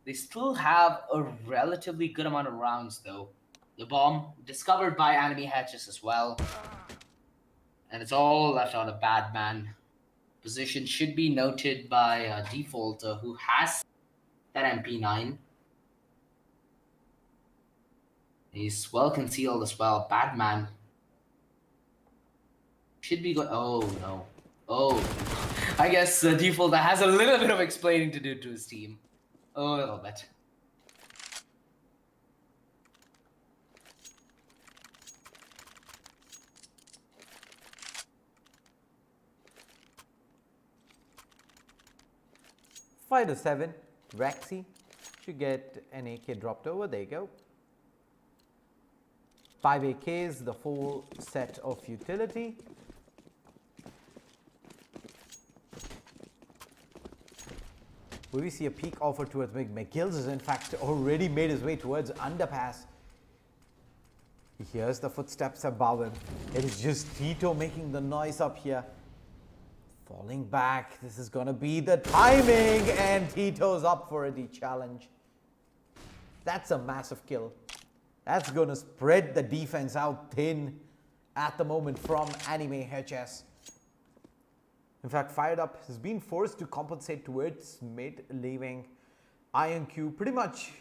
They still have a relatively good amount of rounds though. The bomb discovered by Anime Hatches as well. And it's all left on a bad man. Position should be noted by Defaulter, who has that MP9. He's well concealed as well. Bad man. Should be good. Oh no. Oh. I guess Defaulter has a little bit of explaining to do to his team. A little bit. Five to 7. Rexy should get an AK dropped over. There you go. 5 AKs, the full set of utility. Will we see a peak offer towards McGill's has in fact already made his way towards underpass. He hears the footsteps above him. It is just Tito making the noise up here. Falling back. This is gonna be the timing, and Tito's up for the challenge. That's a massive kill. That's gonna spread the defense out thin at the moment from Anime HS. In fact, Fired Up has been forced to compensate towards mid, leaving INQ pretty much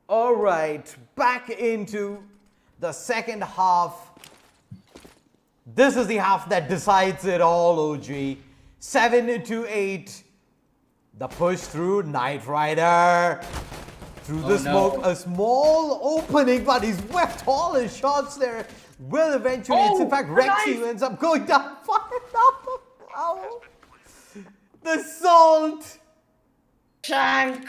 All right, back into the second half. This is the half that decides it all, OG. 7-8. The push through Knight Rider. Through the smoke, a small opening, but he's whipped all his shots there. Will eventually, it's in fact Rexy who ends up going down. Ow. The salt. Shank.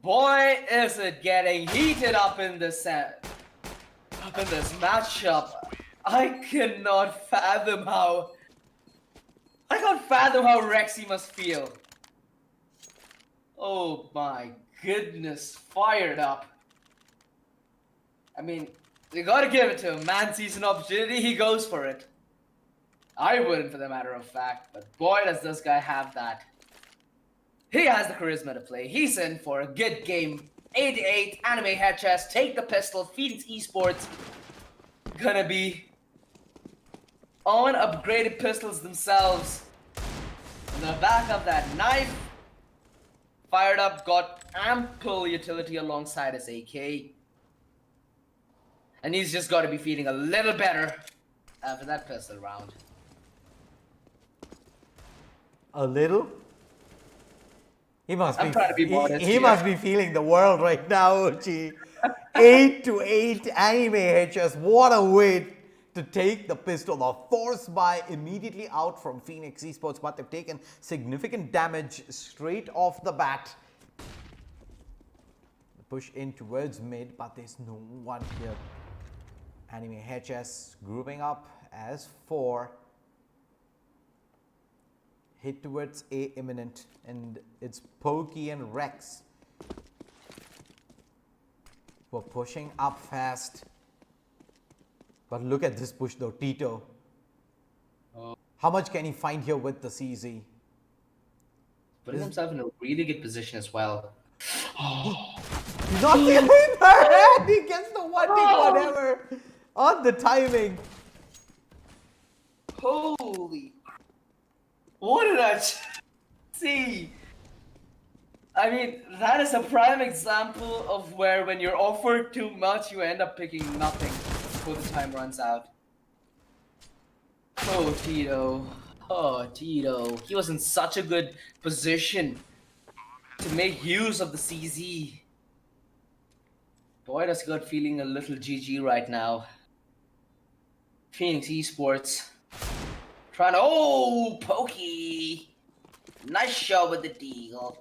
Boy, is it getting heated up in this matchup. I can't fathom how Rexy must feel. Oh my goodness, fired up. I mean, you gotta give it to him. Man sees an opportunity, he goes for it. I wouldn't, for the matter of fact, but boy does this guy have that. He has the charisma to play. He's in for a good game. 8-8, anime head chest, take the pistol, Phoenix Esports. Gonna be on upgraded pistols themselves. In the back of that knife. Fired up, got ample utility alongside his AK. And he's just got to be feeling a little better after that pistol round. A little? He must I'm trying to be modest he here. must be feeling the world right now, OG. 8-8 anime HS. What a way to take the pistol off. Force buy immediately out from Phoenix Esports, but they've taken significant damage straight off the bat. The push in towards mid, but there's no one here. Anime HS grouping up as 4. Hit towards A imminent, and it's Pokey and Rex. We're pushing up fast. But look at this push though, Tito. How much can he find here with the CZ? Putting himself in a really good position as well. He's not feeling her hand! He gets the one thing, whatever. On the timing. Holy. What did I see? I mean, that is a prime example of where when you're offered too much, you end up picking nothing before the time runs out. Oh, Tito. Oh, Tito. He was in such a good position to make use of the CZ. Boy, does God feeling a little GG right now. Phoenix Esports. Trying to... Oh, Pokey. Nice shot with the deagle.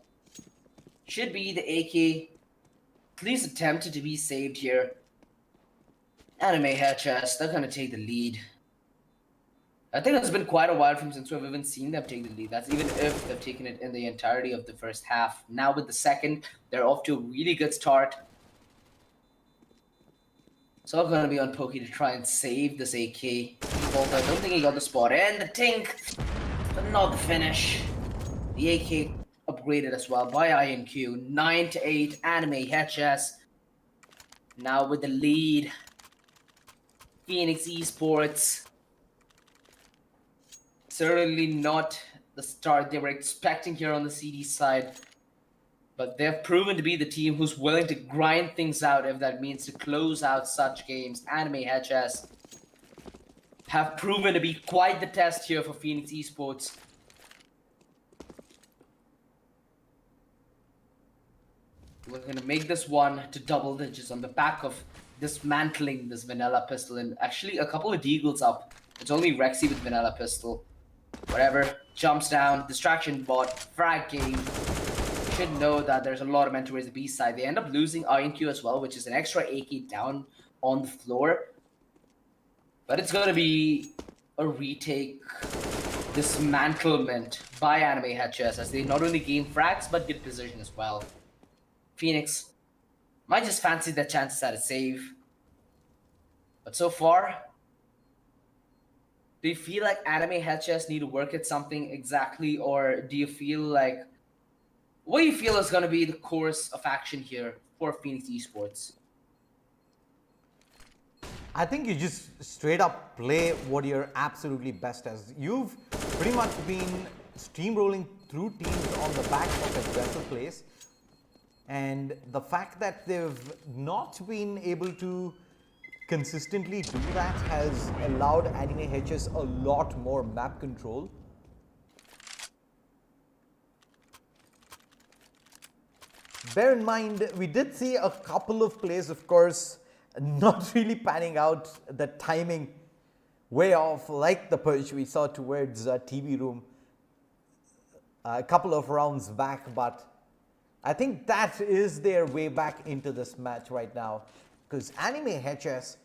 Should be the AK. At least attempted to be saved here. Anime head chest. They're gonna take the lead. I think it's been quite a while since we've even seen them take the lead. That's even if they've taken it in the entirety of the first half. Now with the second, they're off to a really good start. It's all gonna be on Pokey to try and save this AK. I don't think he got the spot. And the tink, but not the finish. The AK upgraded as well by INQ. 9-8 anime HS. Now with the lead. Phoenix Esports. Certainly not the start they were expecting here on the CD side. But they've proven to be the team who's willing to grind things out if that means to close out such games. Anime HS have proven to be quite the test here for Phoenix Esports. We're going to make this one to double digits on the back of dismantling this vanilla pistol. And actually a couple of deagles up. It's only Rexy with vanilla pistol. Whatever. Jumps down. Distraction bot. Frag game. Should know that there's a lot of men towards the B side. They end up losing INQ as well, which is an extra AK down on the floor. But it's going to be a retake dismantlement by Anime HS as they not only gain frags but get position as well. Phoenix might just fancy their chances at a save. But so far, do you feel like Anime HS need to work at something exactly, or do you feel like... What do you feel is going to be the course of action here for Phoenix Esports? I think you just straight up play what you're absolutely best as. You've pretty much been steamrolling through teams on the back of aggressive plays. And the fact that they've not been able to consistently do that has allowed Anime HS a lot more map control. Bear in mind, we did see a couple of plays, of course, not really panning out, the timing way off, like the push we saw towards TV Room a couple of rounds back, but I think that is their way back into this match right now, because Anime HS,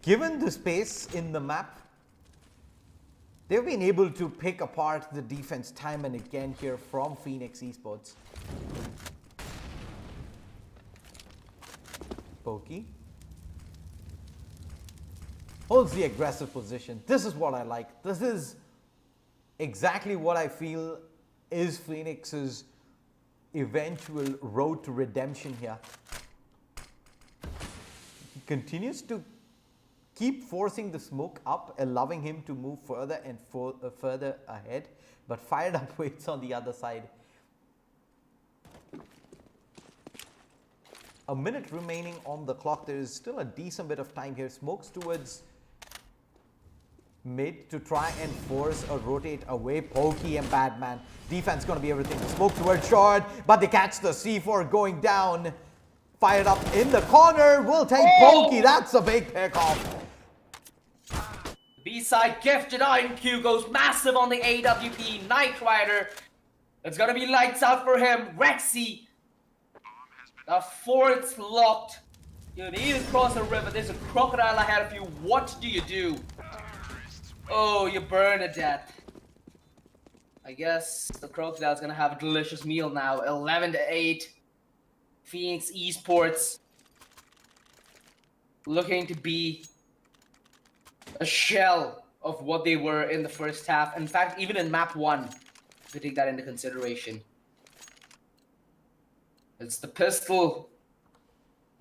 given the space in the map, they've been able to pick apart the defense time and again here from Phoenix Esports. Pokey holds the aggressive position. This is what I like. This is exactly what I feel is Phoenix's eventual road to redemption here. He continues to keep forcing the smoke up, allowing him to move further and further ahead, but fired up waits on the other side. A minute remaining on the clock. There is still a decent bit of time here. Smokes towards mid to try and force a rotate away. Pokey and Badman. Defense going to be everything. Smoke towards short, but they catch the C4 going down. Fired up in the corner. Will take Pokey. That's a big pickoff. B-side gifted IQ goes massive on the AWP. Knight Rider. It's going to be lights out for him. Rexy. The fort's locked. You need to cross a river. There's a crocodile ahead of you. What do you do? Oh, you burn to death. I guess the crocodile's gonna have a delicious meal now. 11-8. Phoenix Esports looking to be a shell of what they were in the first half. In fact, even in map 1, if you take that into consideration. It's the pistol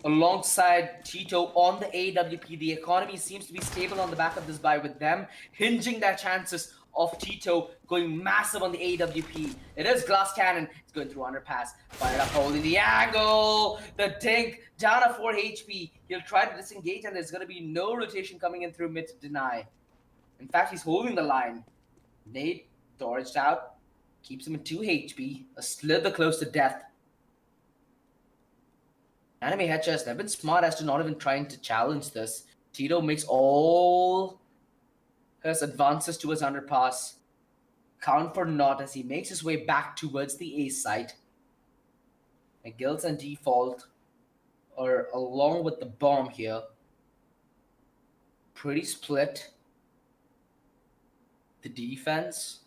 alongside Tito on the AWP. The economy seems to be stable on the back of this buy, with them hinging their chances of Tito going massive on the AWP. It is Glass Cannon. It's going through underpass. Fired up, holding the angle. The dink down to 4 HP. He'll try to disengage, and there's going to be no rotation coming in through mid to deny. In fact, he's holding the line. Nade, torched out. Keeps him at 2 HP. A slither close to death. Anime HS, they've been smart as to not even trying to challenge this. Tito makes all his advances to his underpass count for naught as he makes his way back towards the A site. McGill's and Default are along with the bomb here. Pretty split. The defense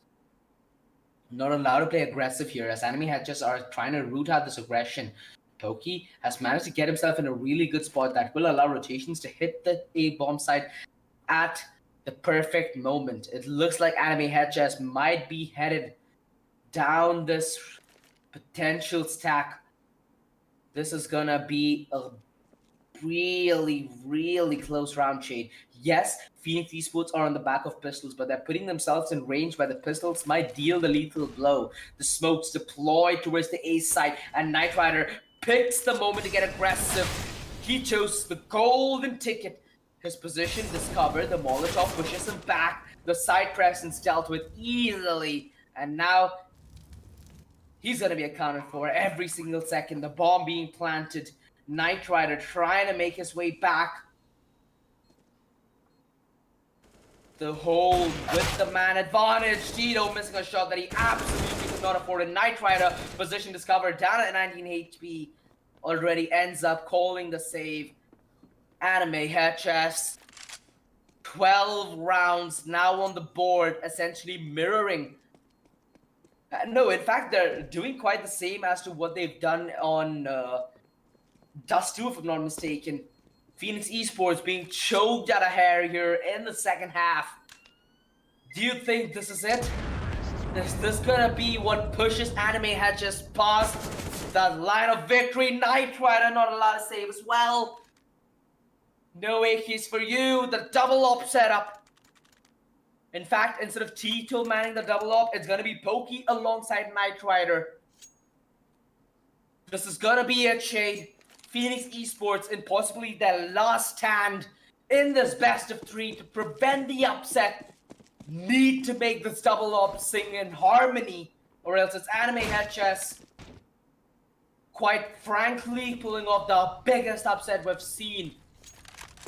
not allowed to play aggressive here as Anime HS are trying to root out this aggression. Pokey has managed to get himself in a really good spot that will allow rotations to hit the A-bomb side at the perfect moment. It looks like Anime HS might be headed down this potential stack. This is gonna be a really, really close round, Shade. Yes, Phoenix Esports are on the back of pistols, but they're putting themselves in range where the pistols might deal the lethal blow. The smokes deployed towards the A side, and Knight Rider picks the moment to get aggressive. He chose the golden ticket. His position discovered. The Molotov pushes him back. The side presence dealt with easily. And now he's going to be accounted for every single second. The bomb being planted. Knight Rider trying to make his way back. The hold with the man advantage. Tito missing a shot that he absolutely could not afford. And Knight Rider, position discovered, down at 19 HP, already ends up calling the save. Anime HS, 12 rounds now on the board, essentially mirroring. No, in fact, they're doing quite the same as to what they've done on Dust 2, if I'm not mistaken. Phoenix Esports being choked at a hair here in the second half. Do you think this is it? Is this gonna be what pushes Anime HS past the line of victory? Knight Rider not allowed to save as well. No AKs for you. The double op setup. In fact, instead of Tito manning the double op, it's going to be Pokey alongside Knight Rider. This is going to be it, Shade. Phoenix Esports in possibly their last stand in this best of 3 to prevent the upset. Need to make this double op sing in harmony, or else it's Anime HS quite frankly pulling off the biggest upset we've seen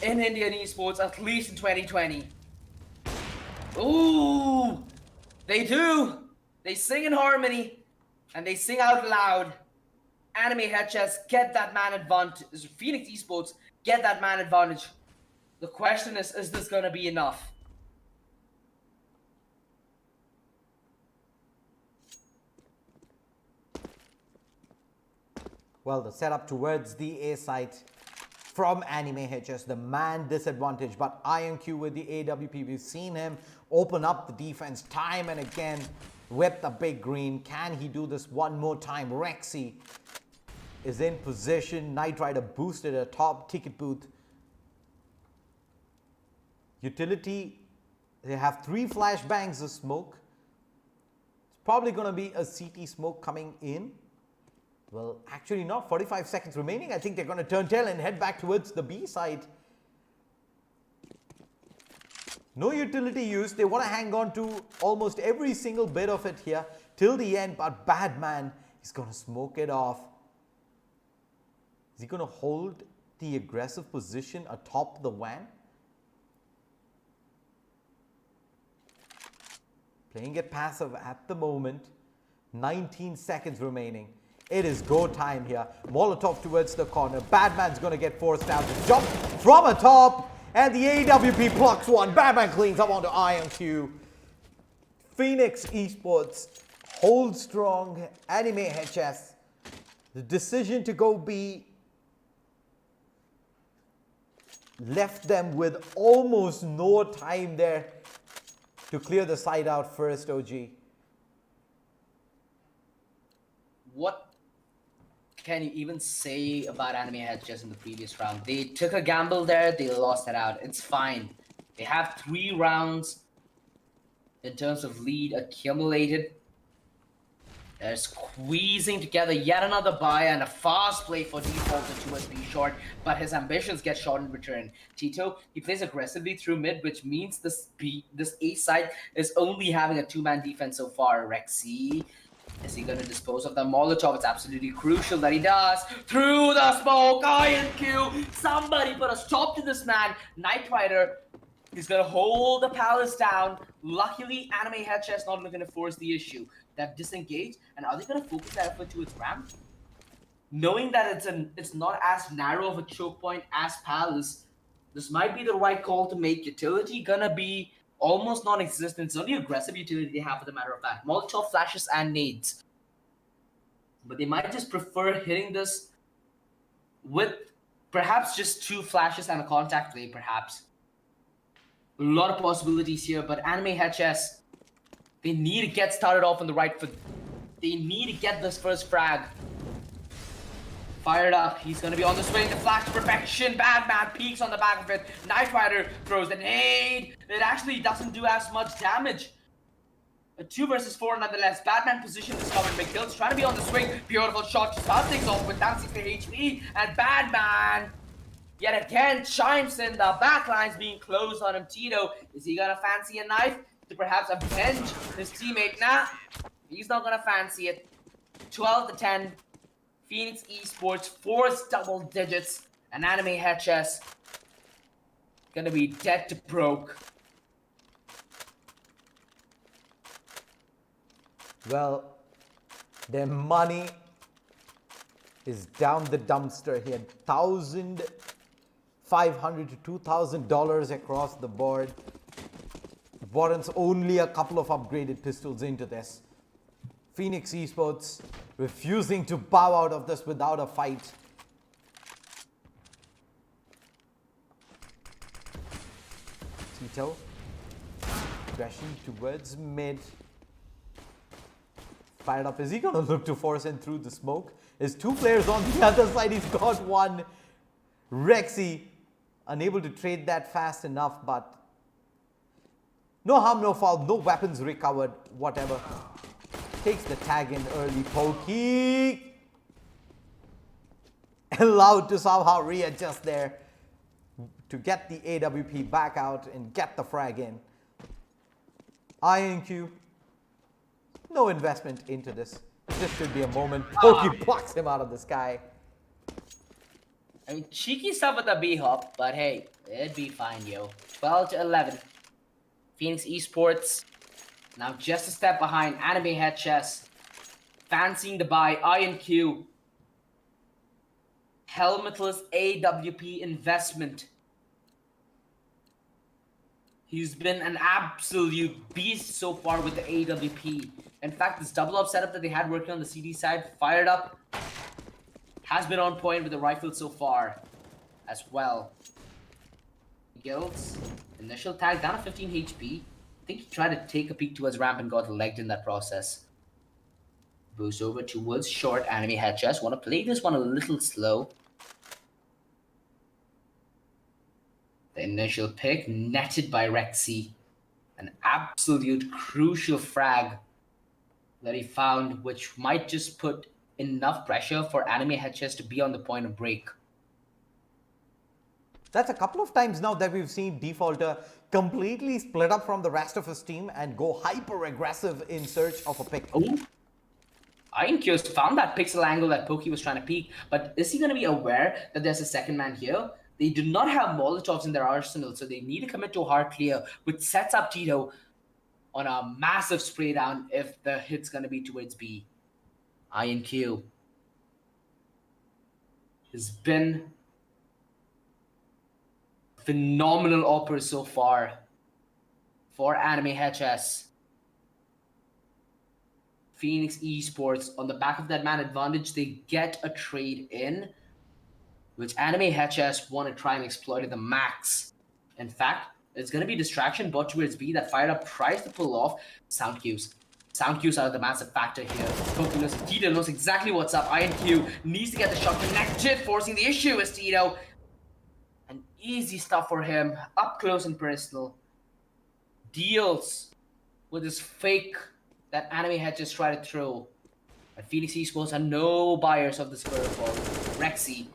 in Indian esports, at least in 2020. Ooh, they do. They sing in harmony and they sing out loud. Anime HS get that man advantage. Phoenix Esports get that man advantage. The question is this gonna be enough? Well, the setup towards the A site from Anime HS, the man disadvantage, but IonQ with the AWP, we've seen him open up the defense time and again with the big green. Can he do this one more time? Rexy is in position. Knight Rider boosted a top ticket booth. Utility, they have 3 flashbangs of smoke. It's probably going to be a CT smoke coming in. Well, actually not. 45 seconds remaining. I think they're going to turn tail and head back towards the B side. No utility use. They want to hang on to almost every single bit of it here till the end. But Badman is going to smoke it off. Is he going to hold the aggressive position atop the WAN? Playing it passive at the moment. 19 seconds remaining. It is go time here. Molotov towards the corner. Badman's going to get forced out to jump from atop. And the AWP plucks one. Badman cleans up onto IonQ. Phoenix Esports hold strong. Anime HS. The decision to go B left them with almost no time there to clear the side out first, OG. What can you even say about Anime HS in the previous round? They took a gamble there, they lost it out. It's fine. They have 3 rounds in terms of lead accumulated. They're squeezing together yet another buy and a fast play for default to 2SB short, but his ambitions get short in return. Tito, he plays aggressively through mid, which means this A side is only having a 2-man defense so far. Rexy, is he going to dispose of the Molotov? It's absolutely crucial that he does. Through the smoke, IonQ. Somebody put a stop to this man. Knight Rider, he's going to hold the palace down. Luckily, Anime HS not going to force the issue. They've disengaged, and are they going to focus that effort towards ramp? Knowing that it's not as narrow of a choke point as Palace, this might be the right call to make. Utility gonna be almost non-existent. It's only aggressive utility they have, for the matter of fact. Molotov flashes and nades. But they might just prefer hitting this with perhaps just 2 flashes and a contact play, perhaps. A lot of possibilities here, but Anime HS, they need to get started off on the right foot. They need to get this first frag. Fired up. He's going to be on the swing. The flash to perfection. Badman peeks on the back of it. Knight Rider throws the nade. It actually doesn't do as much damage. A 2 versus 4 nonetheless. Badman position is covered. McGill's trying to be on the swing. Beautiful shot to start things off with down 60 HP. And Badman yet again chimes in. The backline's being closed on him. Tito, is he going to fancy a knife to perhaps avenge his teammate? Nah, he's not going to fancy it. 12 to 10. Phoenix Esports forced double digits, and Anime HS gonna be dead to broke. Well, their money is down the dumpster here. $1,500 to $2,000 across the board. Warrants only a couple of upgraded pistols into this. Phoenix Esports refusing to bow out of this without a fight. Tito crashing towards mid. Fired up. Is he going to look to force in through the smoke? There's 2 players on the other side. He's got one. Rexy unable to trade that fast enough, but No harm, no foul, no weapons recovered, whatever. Takes the tag in early. Pokey. Allowed to somehow readjust there to get the AWP back out and get the frag in. INQ. No investment into this. This should be a moment. Pokey plucks him out of the sky. I mean, cheeky stuff with the B-hop, but hey, it'd be fine, yo. 12-11. Phoenix Esports now just a step behind Anime Head Chess. Fancying the buy, INQ. Helmetless AWP investment. He's been an absolute beast so far with the AWP. In fact, this double up setup that they had working on the CD side, fired up, has been on point with the rifle so far as well. Guilds, initial tag down to 15 HP. I think he tried to take a peek towards ramp and got legged in that process. Boost over towards short. Anime Head Chess. Want to play this one a little slow. The initial pick netted by Rexy. An absolute crucial frag that he found, which might just put enough pressure for Anime Head Chess to be on the point of break. That's a couple of times now that we've seen Defaulter completely split up from the rest of his team and go hyper aggressive in search of a pick. Oh, INQ found that pixel angle that Pokey was trying to peek, but is he going to be aware that there's a second man here? They do not have Molotovs in their arsenal, so they need to commit to a hard clear, which sets up Tito on a massive spray down if the hit's going to be towards B. INQ has been phenomenal opera so far for Anime HS. Phoenix Esports, on the back of that man advantage, they get a trade in, which Anime HS want to try and exploit at the max. In fact, it's going to be distraction bot towards B that fired up, tries to pull off sound cues. Sound cues are the massive factor here. Tito knows exactly what's up. INQ needs to get the shot connected, forcing the issue as Tito. And easy stuff for him, up close and personal. Deals with his fake that Anime had just tried to throw. But Phoenix Esports are no buyers of this curveball. Rexy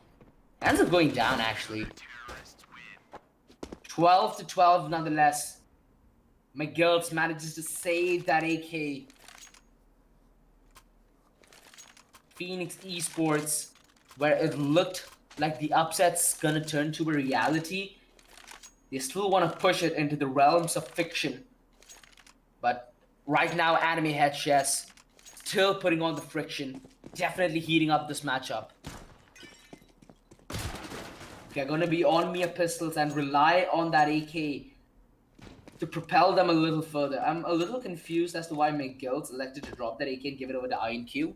ends up going down actually. 12-12 nonetheless. McGills manages to save that AK. Phoenix Esports, where it looked like the upset's gonna turn to a reality, they still want to push it into the realms of fiction. But right now, Anime Head Chess still putting on the friction, definitely heating up this matchup. They're gonna be on Mia pistols and rely on that AK to propel them a little further. I'm a little confused as to why McGills elected to drop that AK and give it over to INQ.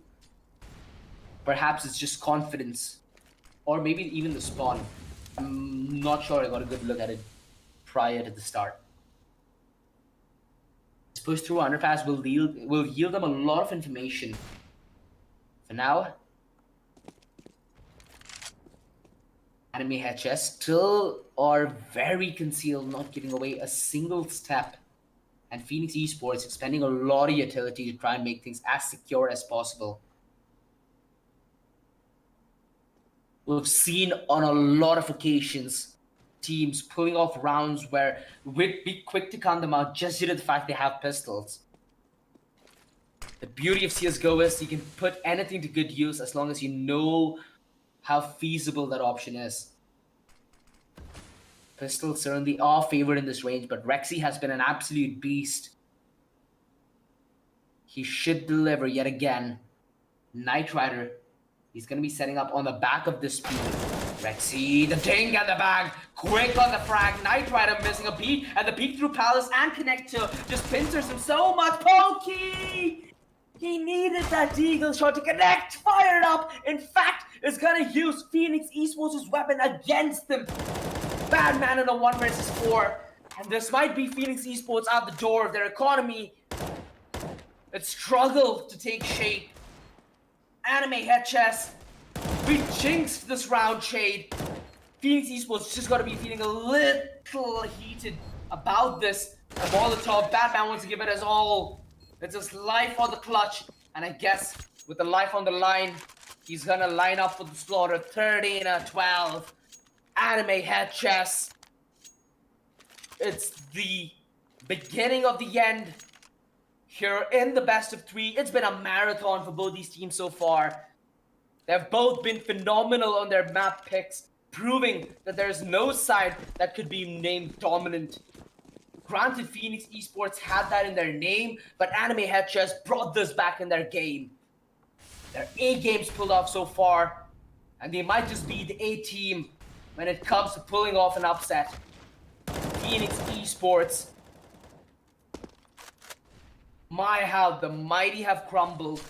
Perhaps it's just confidence. Or maybe even the spawn. I'm not sure. I got a good look at it prior to the start. This push through underpass will yield them a lot of information. For now, Anime HS still are very concealed, not giving away a single step. And Phoenix Esports expending a lot of utility to try and make things as secure as possible. We've seen on a lot of occasions teams pulling off rounds where we'd be quick to count them out just due to the fact they have pistols. The beauty of CSGO is you can put anything to good use as long as you know how feasible that option is. Pistols certainly are favored in this range, but Rexy has been an absolute beast. He should deliver yet again. Knight Rider. He's going to be setting up on the back of this speed. Rexy, the ding and the bag. Quick on the frag. Knight Rider missing a beat. And the peek through Palace and Connector just pincers him so much. Pokey! He needed that Deagle shot to connect. Fired up. In fact, is going to use Phoenix Esports' weapon against them. Bad man in a 1 versus 4. And this might be Phoenix Esports out the door. Their economy, it struggled to take shape. Anime Head Chess, we jinxed this round, Shade. Phoenix Esports just got to be feeling a little heated about this. A Molotov, Batman wants to give it his all. It's his life on the clutch. And I guess with the life on the line, he's gonna line up for the slaughter. 13-12. Anime head chess. It's the beginning of the end here in the best of 3. It's been a marathon for both these teams so far. They've both been phenomenal on their map picks, proving that there's no side that could be named dominant. Granted, Phoenix Esports had that in their name, but Anime Head Chess brought this back in their game. Their A games pulled off so far, and they might just be the A team when it comes to pulling off an upset. Phoenix Esports. My, how the mighty have crumbled.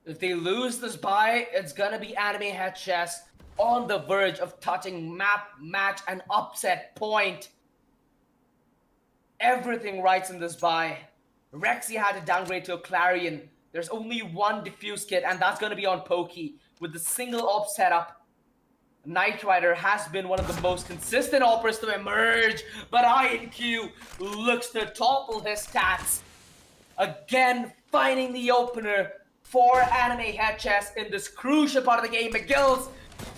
If they lose this bye, it's gonna be Anime Head Chess on the verge of touching map, match, and upset point. Everything writes in this bye. Rexy had to downgrade to a Clarion. There's only one diffuse kit, and that's gonna be on Pokey with the single op setup. Knight Rider has been one of the most consistent operas to emerge, but INQ looks to topple his stats. Again, finding the opener for Anime Head Chess in this crucial part of the game. McGill's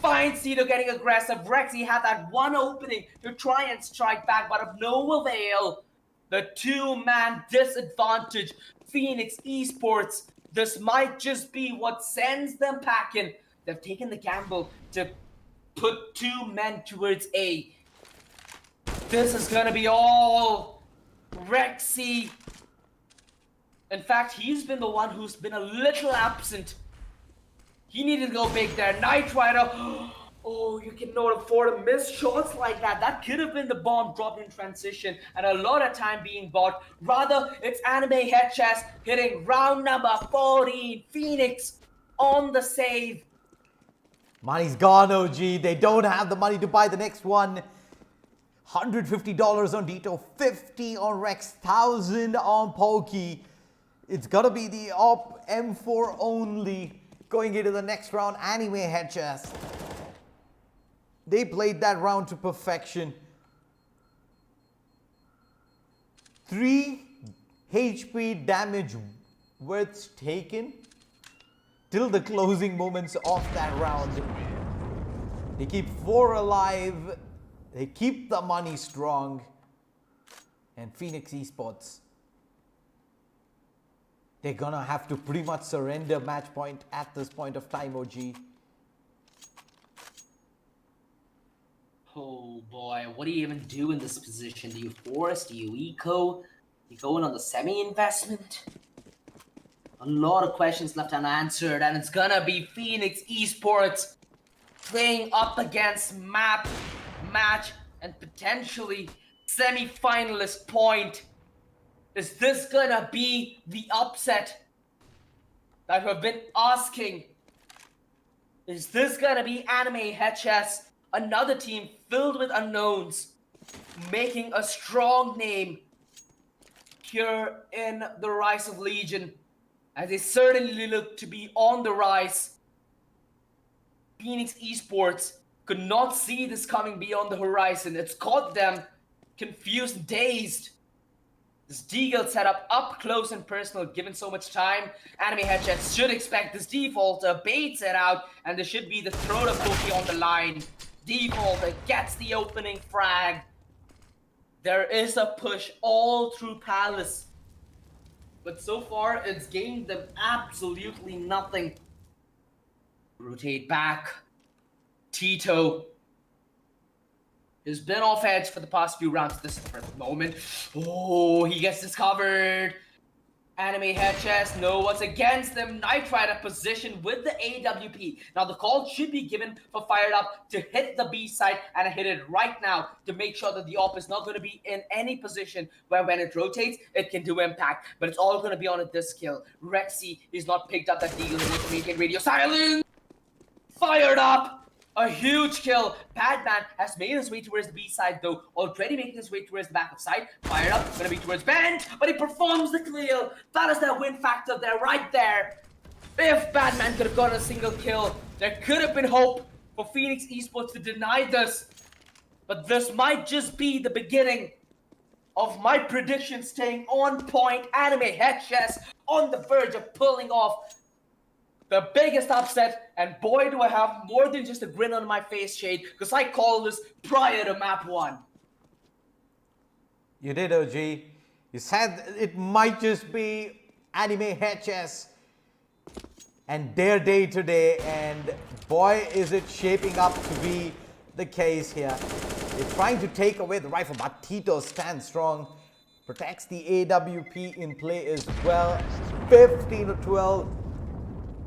finds Cito getting aggressive. Rexy had that one opening to try and strike back, but of no avail. The 2-man disadvantage. Phoenix Esports. This might just be what sends them packing. They've taken the gamble to put 2 men towards A. This is gonna be all Rexy. In fact, he's been the one who's been a little absent. He needed to go big there. Knight Rider. Oh, you cannot afford to miss shots like that. That could have been the bomb dropped in transition and a lot of time being bought. Rather, it's Anime Head Chess hitting round number 14. Phoenix on the save. Money's gone, OG. They don't have the money to buy the next one. $150 on Dito, 50 on Rex, 1,000 on Pokey. It's gonna be the op M4 only going into the next round. Anime Head Chess. They played that round to perfection. 3 HP damage worth taken till the closing moments of that round. They keep 4 alive. They keep the money strong. And Phoenix Esports, they're gonna have to pretty much surrender match point at this point of time, OG. Oh boy, what do you even do in this position? Do you force? Do you eco? You go in on the semi-investment? A lot of questions left unanswered, and it's gonna be Phoenix Esports playing up against map, match, and potentially semi-finalist point. Is this gonna be the upset that we've been asking? Is this gonna be Anime Head Chess? Another team filled with unknowns, making a strong name here in the rise of Legion, as they certainly look to be on the rise. Phoenix Esports could not see this coming beyond the horizon. It's caught them confused and dazed. This Deagle setup up close and personal, given so much time. Anime Head Chess should expect this defaulter baits it out, and there should be the throw of Pokey on the line. Defaulter gets the opening frag. There is a push all through Palace, but so far it's gained them absolutely nothing. Rotate back. Tito has been off edge for the past few rounds. This is the first moment. Oh, he gets discovered. Anime Head Chess, no, what's against them. Knight Rider position with the AWP. Now the call should be given for Fired Up to hit the B side, and I hit it right now to make sure that the op is not going to be in any position where when it rotates, it can do impact. But it's all going to be on a disc kill. Rexy is not picked up that Deagle to maintain radio silence. Fired Up. A huge kill. Badman has made his way towards the B side though, already making his way towards the back of side. Fired Up, gonna be towards Bench, but he performs the clear. That is that win factor there, right there. If Badman could have gotten a single kill, there could have been hope for Phoenix Esports to deny this. But this might just be the beginning of my prediction staying on point. Anime head chess on the verge of pulling off the biggest upset, and boy do I have more than just a grin on my face, Shade, because I called this prior to map 1. You did, OG. You said it might just be Anime head chess and their day today, and boy is it shaping up to be the case here. They're trying to take away the rifle, but Tito stands strong, protects the AWP in play as well. 15-12.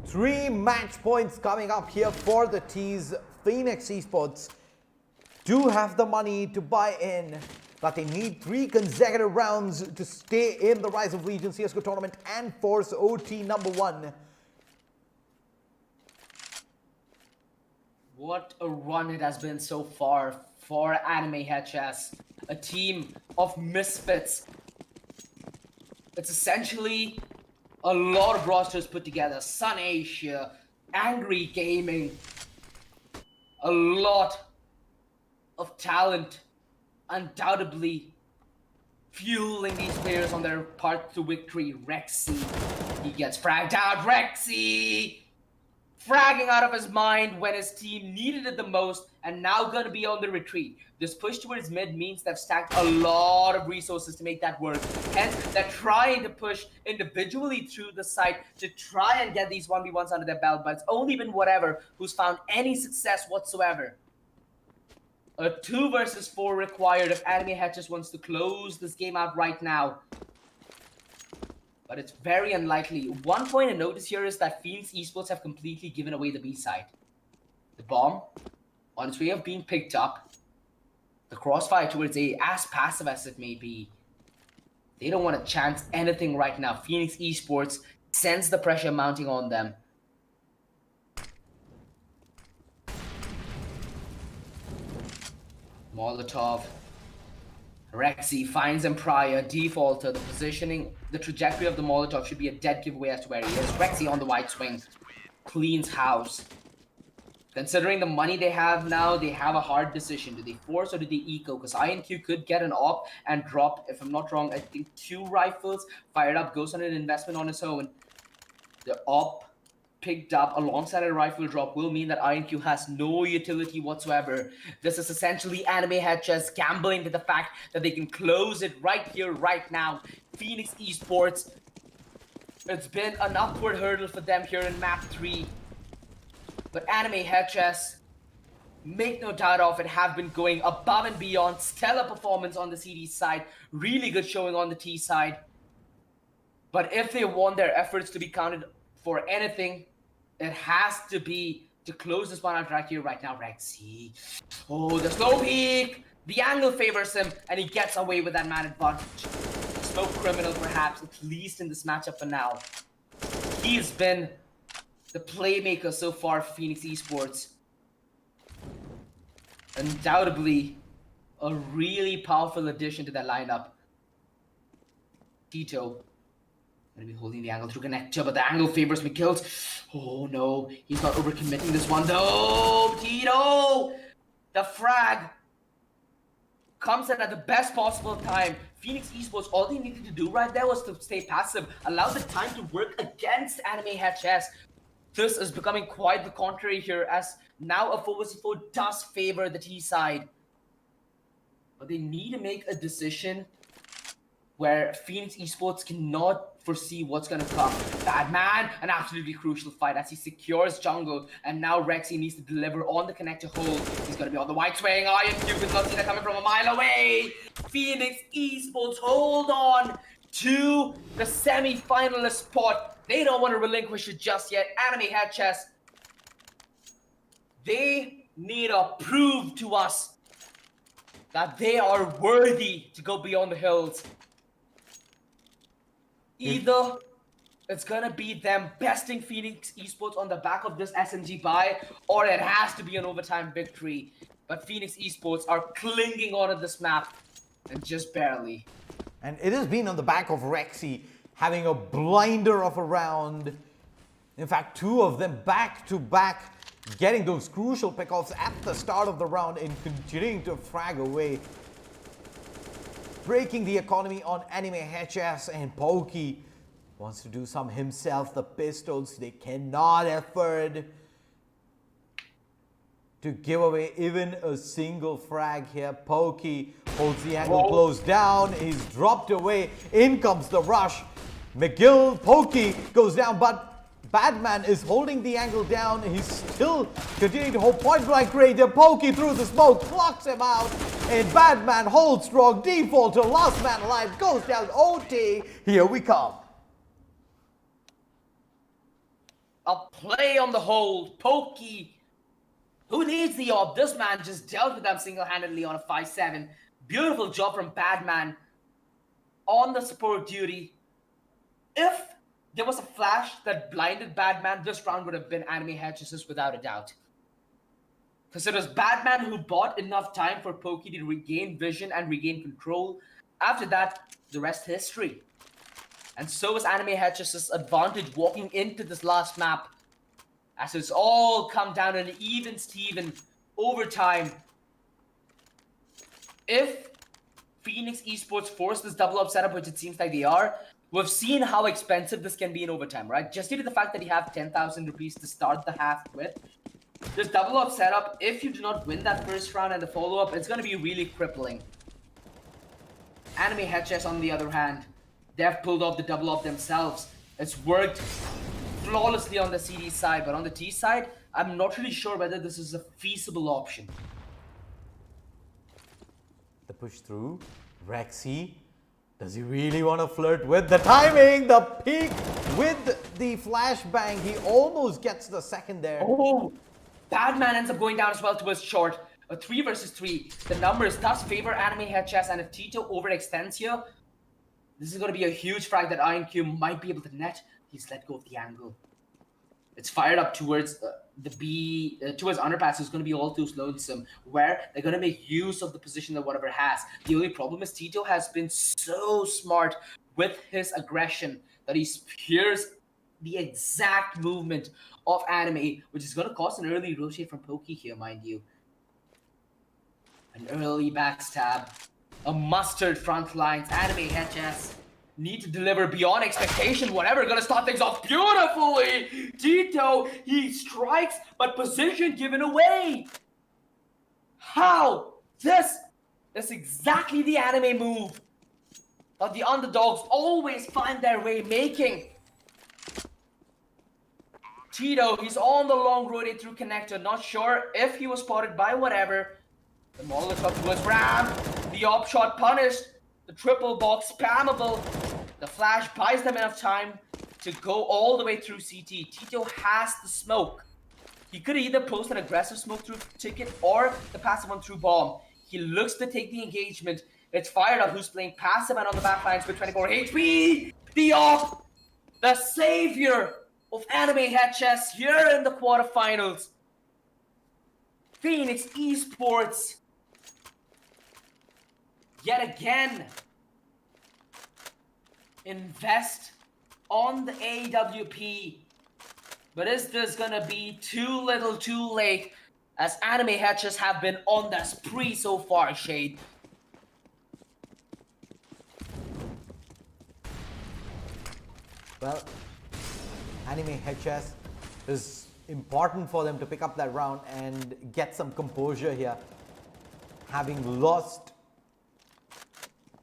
3 match points coming up here for the T's. Phoenix Esports do have the money to buy in, but they need 3 consecutive rounds to stay in the Rise of Legion CSGO tournament and force OT number 1. What a run it has been so far for Anime head chess, a team of misfits. It's essentially a lot of rosters put together. Sun Asia, Angry Gaming, a lot of talent undoubtedly fueling these players on their path to victory. Rexy, he gets fragged out. Rexy fragging out of his mind when his team needed it the most, and now gonna be on the retreat. This push towards mid means they've stacked a lot of resources to make that work. Hence, they're trying to push individually through the site to try and get these 1v1s under their belt, but it's only been whatever who's found any success whatsoever. A 2 versus 4 required if Anime Head just wants to close this game out right now. But it's very unlikely. One point to notice here is that Phoenix Esports have completely given away the B side. The bomb, on its way of being picked up, the crossfire towards A, as passive as it may be, they don't want to chance anything right now. Phoenix Esports sense the pressure mounting on them. Molotov. Rexy finds him prior, defaulter. The positioning, the trajectory of the Molotov should be a dead giveaway as to where he is. Rexy on the wide swing, cleans house. Considering the money they have now, they have a hard decision. Do they force or do they eco? Because INQ could get an op and drop, if I'm not wrong, I think 2 rifles. Fired up, goes on an investment on his own. The op picked up alongside a rifle drop will mean that INQ has no utility whatsoever. This is essentially Anime Head just gambling to the fact that they can close it right here, right now. Phoenix Esports, it's been an upward hurdle for them here in map 3. But Anime Head chess, make no doubt of it, have been going above and beyond. Stellar performance on the CD side, really good showing on the T side. But if they want their efforts to be counted for anything, it has to be to close this one out right here, right now. Rexy. Oh, the slow peek. The angle favors him, and he gets away with that man advantage. Slow criminal, perhaps, at least in this matchup for now. He has been the playmaker so far for Phoenix Esports. Undoubtedly, a really powerful addition to their lineup. Tito gonna be holding the angle through connector, but the angle favors McKills. Oh no, he's not overcommitting this one though. Tito! The frag comes in at the best possible time. Phoenix Esports, all they needed to do right there was to stay passive, allow the time to work against Anime Head chess. This is becoming quite the contrary here, as now a 4 vs 4 does favor the T side. But they need to make a decision where Phoenix Esports cannot foresee what's going to come. Bad man, an absolutely crucial fight as he secures jungle, and now Rexy needs to deliver on the connector hold. He's going to be on the wide swing. INQ can not see that coming from a mile away. Phoenix Esports hold on to the semi-finalist spot. They don't want to relinquish it just yet. Anime Head chess, they need to prove to us that they are worthy to go beyond the hills. Either it's gonna be them besting Phoenix Esports on the back of this SMG buy, or it has to be an overtime victory. But Phoenix Esports are clinging onto this map, and just barely. And it has been on the back of Rexy having a blinder of a round. In fact, 2 of them back to back, getting those crucial pickoffs at the start of the round and continuing to frag away. breaking the economy on Anime HS, and Pokey wants to do some himself. The pistols, they cannot afford to give away even a single frag here. Pokey holds the angle close down. He's dropped away. In comes the rush. McGill, Pokey goes down, but Badman is holding the angle down. He's still continuing to hold point blank range. Pokey through the smoke, clocks him out. And Badman holds strong. Defaulter, last man alive, goes down. OT. Here we come. A play on the hold. Pokey. Who needs the op? This man just dealt with them single-handedly on a 5-7. Beautiful job from Badman on the support duty. If there was a flash that blinded Badman, this round would have been Anime Hedges without a doubt. Because it was Badman who bought enough time for Pokey to regain vision and regain control. After that, the rest history. And so is Anime Hedges' advantage walking into this last map, as it's all come down to an even Steven overtime. If Phoenix Esports force this double up setup, which it seems like they are, we've seen how expensive this can be in overtime, right? Just due to the fact that you have 10,000 rupees to start the half with. This double up setup, if you do not win that first round and the follow-up, it's going to be really crippling. Anime Hedges, on the other hand, they've pulled off the double up themselves. It's worked flawlessly on the CD side, but on the T side, I'm not really sure whether this is a feasible option. The push through. Rexy. Does he really want to flirt with the timing? The peak with the flashbang. He almost gets the second there. Oh, Badman ends up going down as well towards short. A 3 versus 3. The numbers does favor Anime Hedges, and if Tito overextends here, this is going to be a huge frag that INQ might be able to net. He's let go of the angle. It's fired up towards towards underpass, who's going to be all too lonesome, where they're going to make use of the position that whatever has. The only problem is Tito has been so smart with his aggression that he hears the exact movement of Anime, which is going to cause an early rotate from Pokey here, mind you. An early backstab. A mustard front lines. Anime HS need to deliver beyond expectation. Whatever, gonna start things off beautifully. Tito, he strikes, but position given away. How? This is exactly the Anime move that the underdogs always find their way making. Tito, he's on the long rotate through connector. Not sure if he was spotted by whatever. The Molotov towards Ram. The op shot punished. The triple box spammable. The flash buys them enough time to go all the way through CT. Tito has the smoke. He could either post an aggressive smoke through ticket or the passive one through bomb. He looks to take the engagement. It's fired up. Who's playing passive and on the back lines with 24 HP? The op, the savior of Anime Hedges here in the quarterfinals. Phoenix Esports yet again invest on the AWP. But is this gonna be too little too late, as Anime Hedges have been on the spree so far, Shade? Well, Anime HS is important for them to pick up that round and get some composure here. Having lost,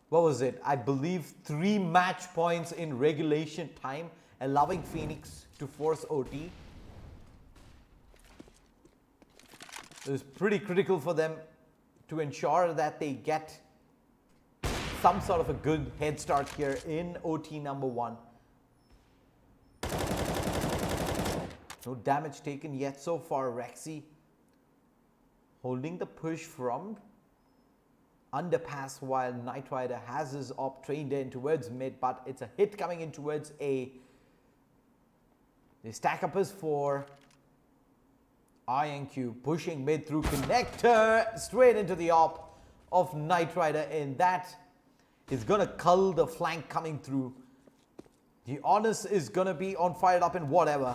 what was it? I believe 3 match points in regulation time, allowing Phoenix to force OT. It was pretty critical for them to ensure that they get some sort of a good head start here in OT number 1. No damage taken yet so far. Rexy holding the push from underpass while Knight Rider has his op trained in towards mid, but it's a hit coming in towards A. They stack up as 4. INQ pushing mid through connector straight into the op of Knight Rider, and that is gonna cull the flank coming through. The Honest is gonna be on fired up and whatever.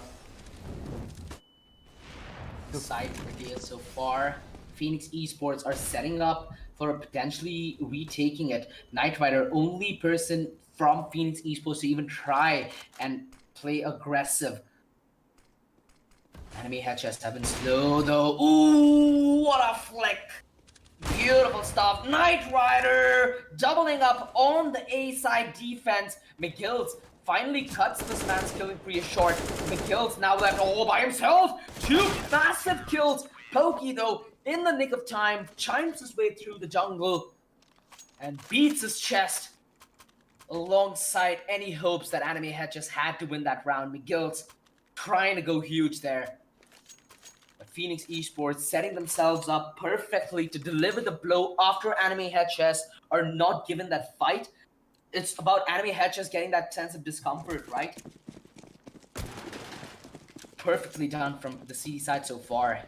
Side reveal so far. Phoenix Esports are setting up for potentially retaking it. Knight Rider, only person from Phoenix Esports to even try and play aggressive. Enemy headshots have been slow though. Ooh, what a flick! Beautiful stuff. Knight Rider doubling up on the A side defense. McGill's finally cuts this man's killing spree short. McGill's now left all by himself. 2 massive kills. Pokey though, in the nick of time, chimes his way through the jungle and beats his chest alongside any hopes that Anime had just had to win that round. McGill's trying to go huge there. But Phoenix Esports setting themselves up perfectly to deliver the blow after Anime Head Chess are not given that fight. It's about Anime Head Chess getting that sense of discomfort, right? Perfectly done from the CD side so far.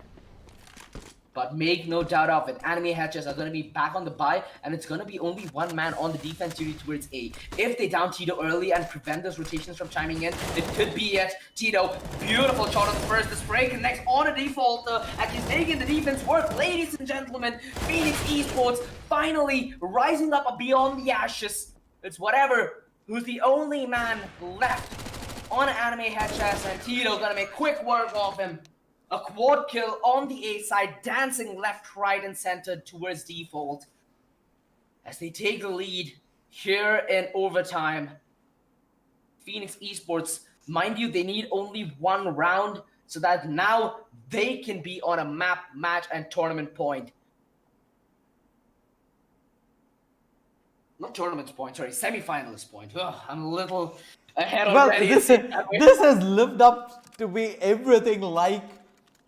But make no doubt of it, Anime Hatches are going to be back on the buy, and it's going to be only one man on the defense duty towards A. If they down Tito early and prevent those rotations from chiming in, it could be it. Tito, beautiful shot on the first. The spray connects on a default, and he's making the defense work. Ladies and gentlemen, Phoenix Esports finally rising up beyond the ashes. It's whatever, who's the only man left on Anime Hatches, and Tito going to make quick work of him. A quad kill on the A side, dancing left, right, and center towards default. As they take the lead here in overtime. Phoenix Esports, mind you, they need only one round so that now they can be on a map, match, and tournament point. Not tournament point, sorry, semi-finalist point. Ugh, I'm a little ahead already. Well, this has lived up to be everything like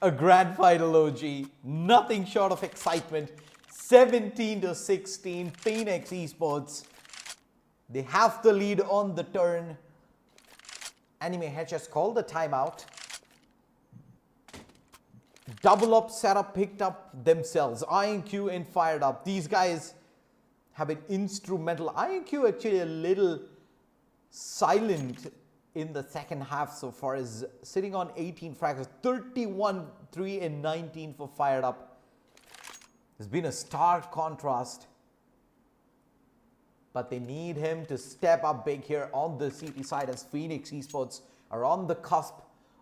a grand final OG. Nothing short of excitement. 17-16, Phoenix Esports. They have the lead on the turn. Anime HS called the timeout. Double up setup picked up themselves. INQ and fired up. These guys have been instrumental. INQ actually a little silent in the second half so far, is sitting on 18 frags, 31, 3 and 19 for fired up. There's been a stark contrast, but they need him to step up big here on the CT side as Phoenix Esports are on the cusp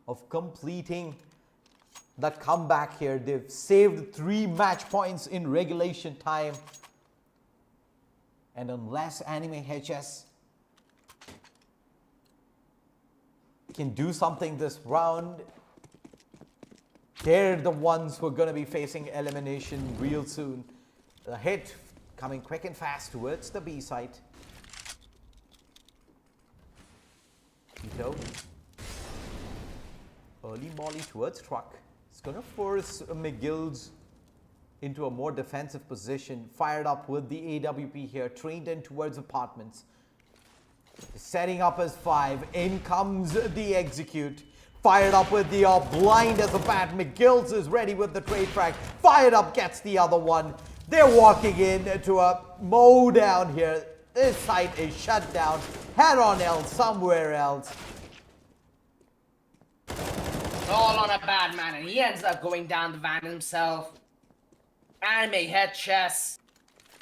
of completing that comeback here. They've saved 3 match points in regulation time, and unless Anime HS can do something this round, they're the ones who are going to be facing elimination real soon. The hit coming quick and fast towards the B site. Tito. Early molly towards truck. It's going to force McGill's into a more defensive position. Fired up with the AWP here. Trained in towards apartments. Setting up as 5. In comes the execute. Fired up with the blind as a bat. McGill's is ready with the trade frag. Fired up gets the other one. They're walking in to a mow down here. This site is shut down. Head on else somewhere else. All on a bad man, and he ends up going down the van himself. Anime head chess.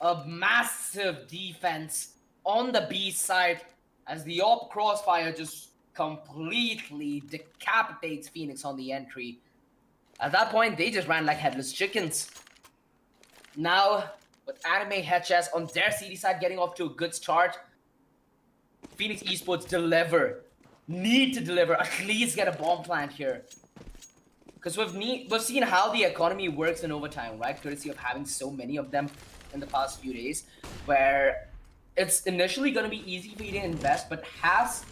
A massive defense on the B side as the AWP crossfire just completely decapitates Phoenix on the entry. At that point, they just ran like headless chickens. Now, with Anime head chess on their CD side getting off to a good start, Phoenix Esports need to deliver, at least get a bomb plant here. Because we've seen how the economy works in overtime, right? Courtesy of having so many of them in the past few days, where it's initially going to be easy for you to invest, but has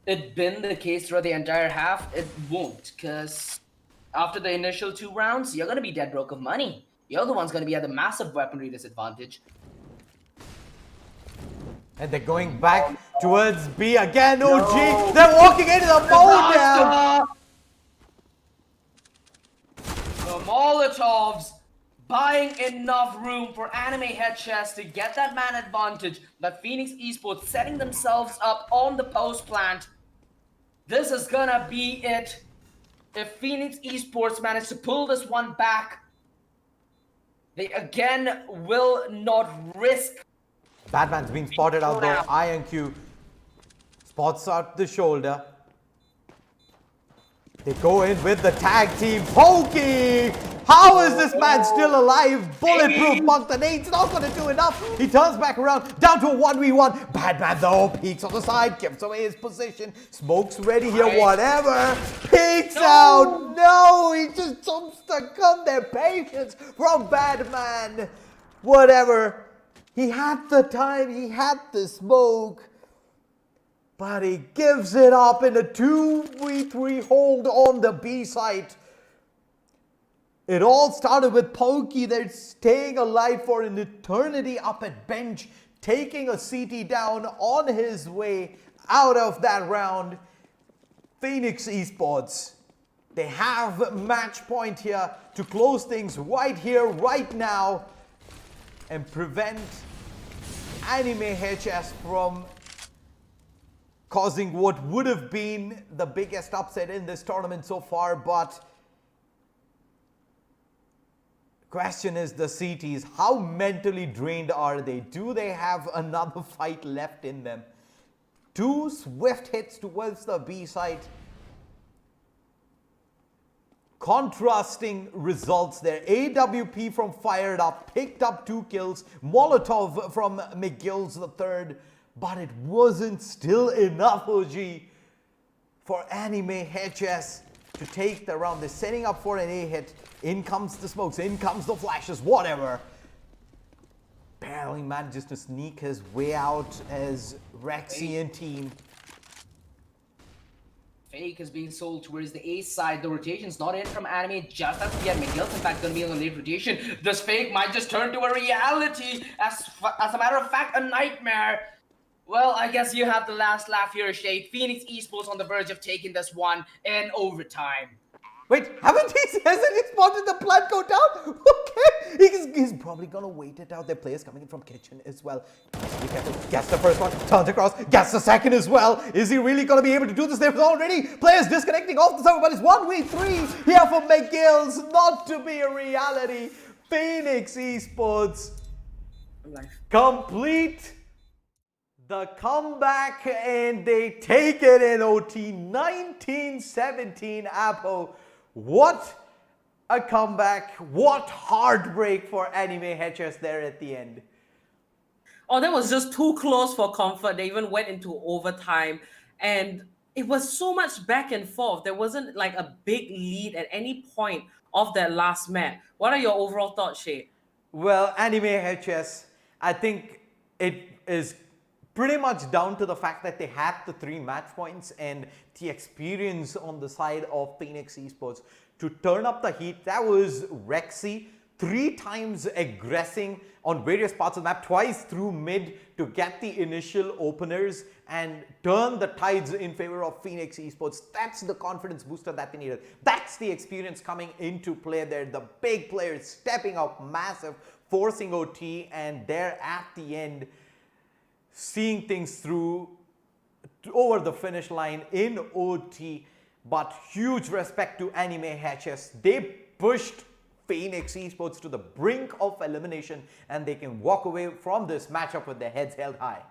it been the case throughout the entire half? It won't, because after the initial 2 rounds, you're going to be dead broke of money. You're the one's going to be at the massive weaponry disadvantage. And they're going back towards B again. OG, no. They're walking into the mow down. The Molotovs buying enough room for Anime head chess to get that man advantage, but Phoenix Esports setting themselves up on the post plant. This is gonna be it. If Phoenix Esports manage to pull this one back, They again will not risk. Batman's been spotted out though. INQ spots out the shoulder. They go in with the tag team. Pokey! How is this man still alive? Bulletproof monk. The nade's not going to do enough. He turns back around, down to a 1v1. Batman though peeks on the side, gives away his position. Smoke's ready here, whatever. Peeks out. No, he just jumps to gun their patience from Batman. Whatever. He had the time, he had the smoke. But he gives it up in a 2v3 hold on the B site. It all started with Pokey. They're staying alive for an eternity up at bench, taking a CT down on his way out of that round. Phoenix Esports, they have match point here to close things right here, right now, and prevent Anime HS from causing what would have been the biggest upset in this tournament so far. But question is the CTs, how mentally drained are they? Do they have another fight left in them? 2 swift hits towards the B site. Contrasting results there. AWP from Fired Up picked up 2 kills. Molotov from McGill's the third. But it wasn't still enough, OG, for Anime HS to take the round. They're setting up for an A hit. In comes the smokes, in comes the flashes, whatever. Barely manages to sneak his way out as Rexy and team. Fake is being sold towards the A side. The rotation's not in from Anime just as yet. McGill's in fact going to be on the late rotation. This fake might just turn to a reality. As a matter of fact, a nightmare. Well, I guess you have the last laugh here, Shade. Phoenix Esports on the verge of taking this one in overtime. Wait, hasn't he spotted the plant go down? Okay, he's probably gonna wait it out. Their players coming in from kitchen as well. Be careful. Gets the first one, turns across, gets the second as well. Is he really gonna be able to do this? There's already players disconnecting off the server, but it's 1v3 here for McGill's. Not to be a reality. Phoenix Esports complete the comeback and they take it in OT. 19-17 Apo. What a comeback. What heartbreak for Anime HS there at the end. Oh, that was just too close for comfort. They even went into overtime and it was so much back and forth. There wasn't like a big lead at any point of that last match. What are your overall thoughts, Shay? Well, Anime HS, I think it is pretty much down to the fact that they had the 3 match points and the experience on the side of Phoenix Esports to turn up the heat. That was Rexy 3 times aggressing on various parts of the map, twice through mid to get the initial openers and turn the tides in favor of Phoenix Esports. That's the confidence booster that they needed. That's the experience coming into play there. The big players stepping up massive, forcing OT, and there at the end, seeing things through over the finish line in OT. But huge respect to Anime HS. They pushed Phoenix Esports to the brink of elimination and they can walk away from this matchup with their heads held high.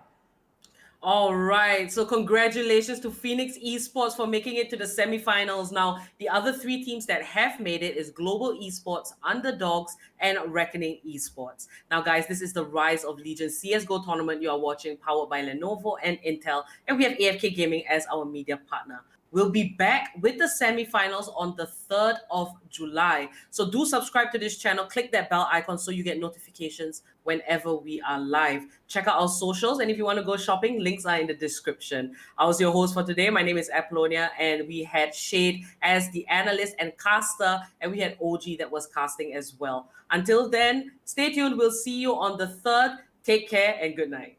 All right, so congratulations to Phoenix Esports for making it to the semifinals. Now, the other 3 teams that have made it is Global Esports, Underdogs, and Reckoning Esports. Now, guys, this is the Rise of Legion CSGO tournament you are watching, powered by Lenovo and Intel, and we have AFK Gaming as our media partner. We'll be back with the semifinals on the 3rd of July. So do subscribe to this channel. Click that bell icon so you get notifications whenever we are live. Check out our socials. And if you want to go shopping, links are in the description. I was your host for today. My name is Apollonia. And we had Shade as the analyst and caster. And we had OG that was casting as well. Until then, stay tuned. We'll see you on the 3rd. Take care and good night.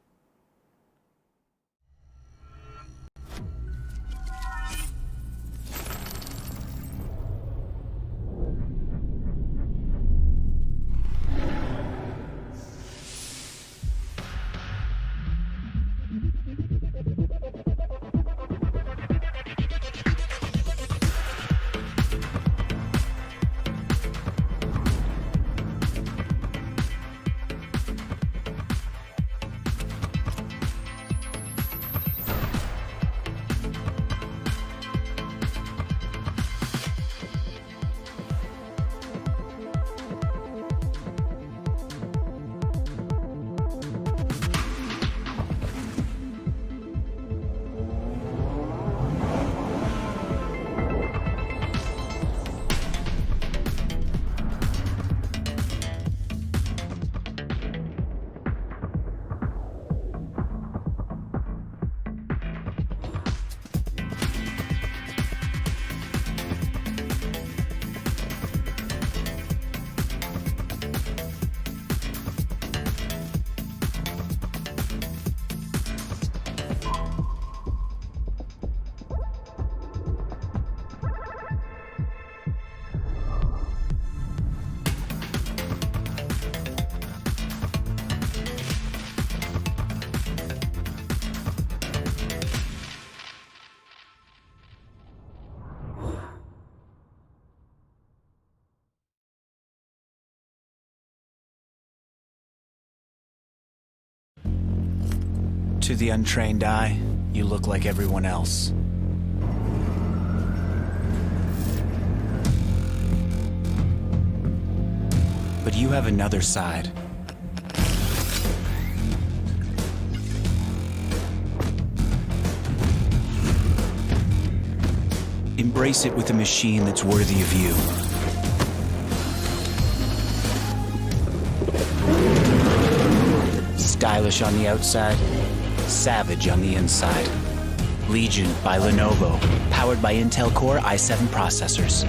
To the untrained eye, you look like everyone else. But you have another side. Embrace it with a machine that's worthy of you. Stylish on the outside, savage on the inside. Legion by Lenovo, powered by Intel Core i7 processors.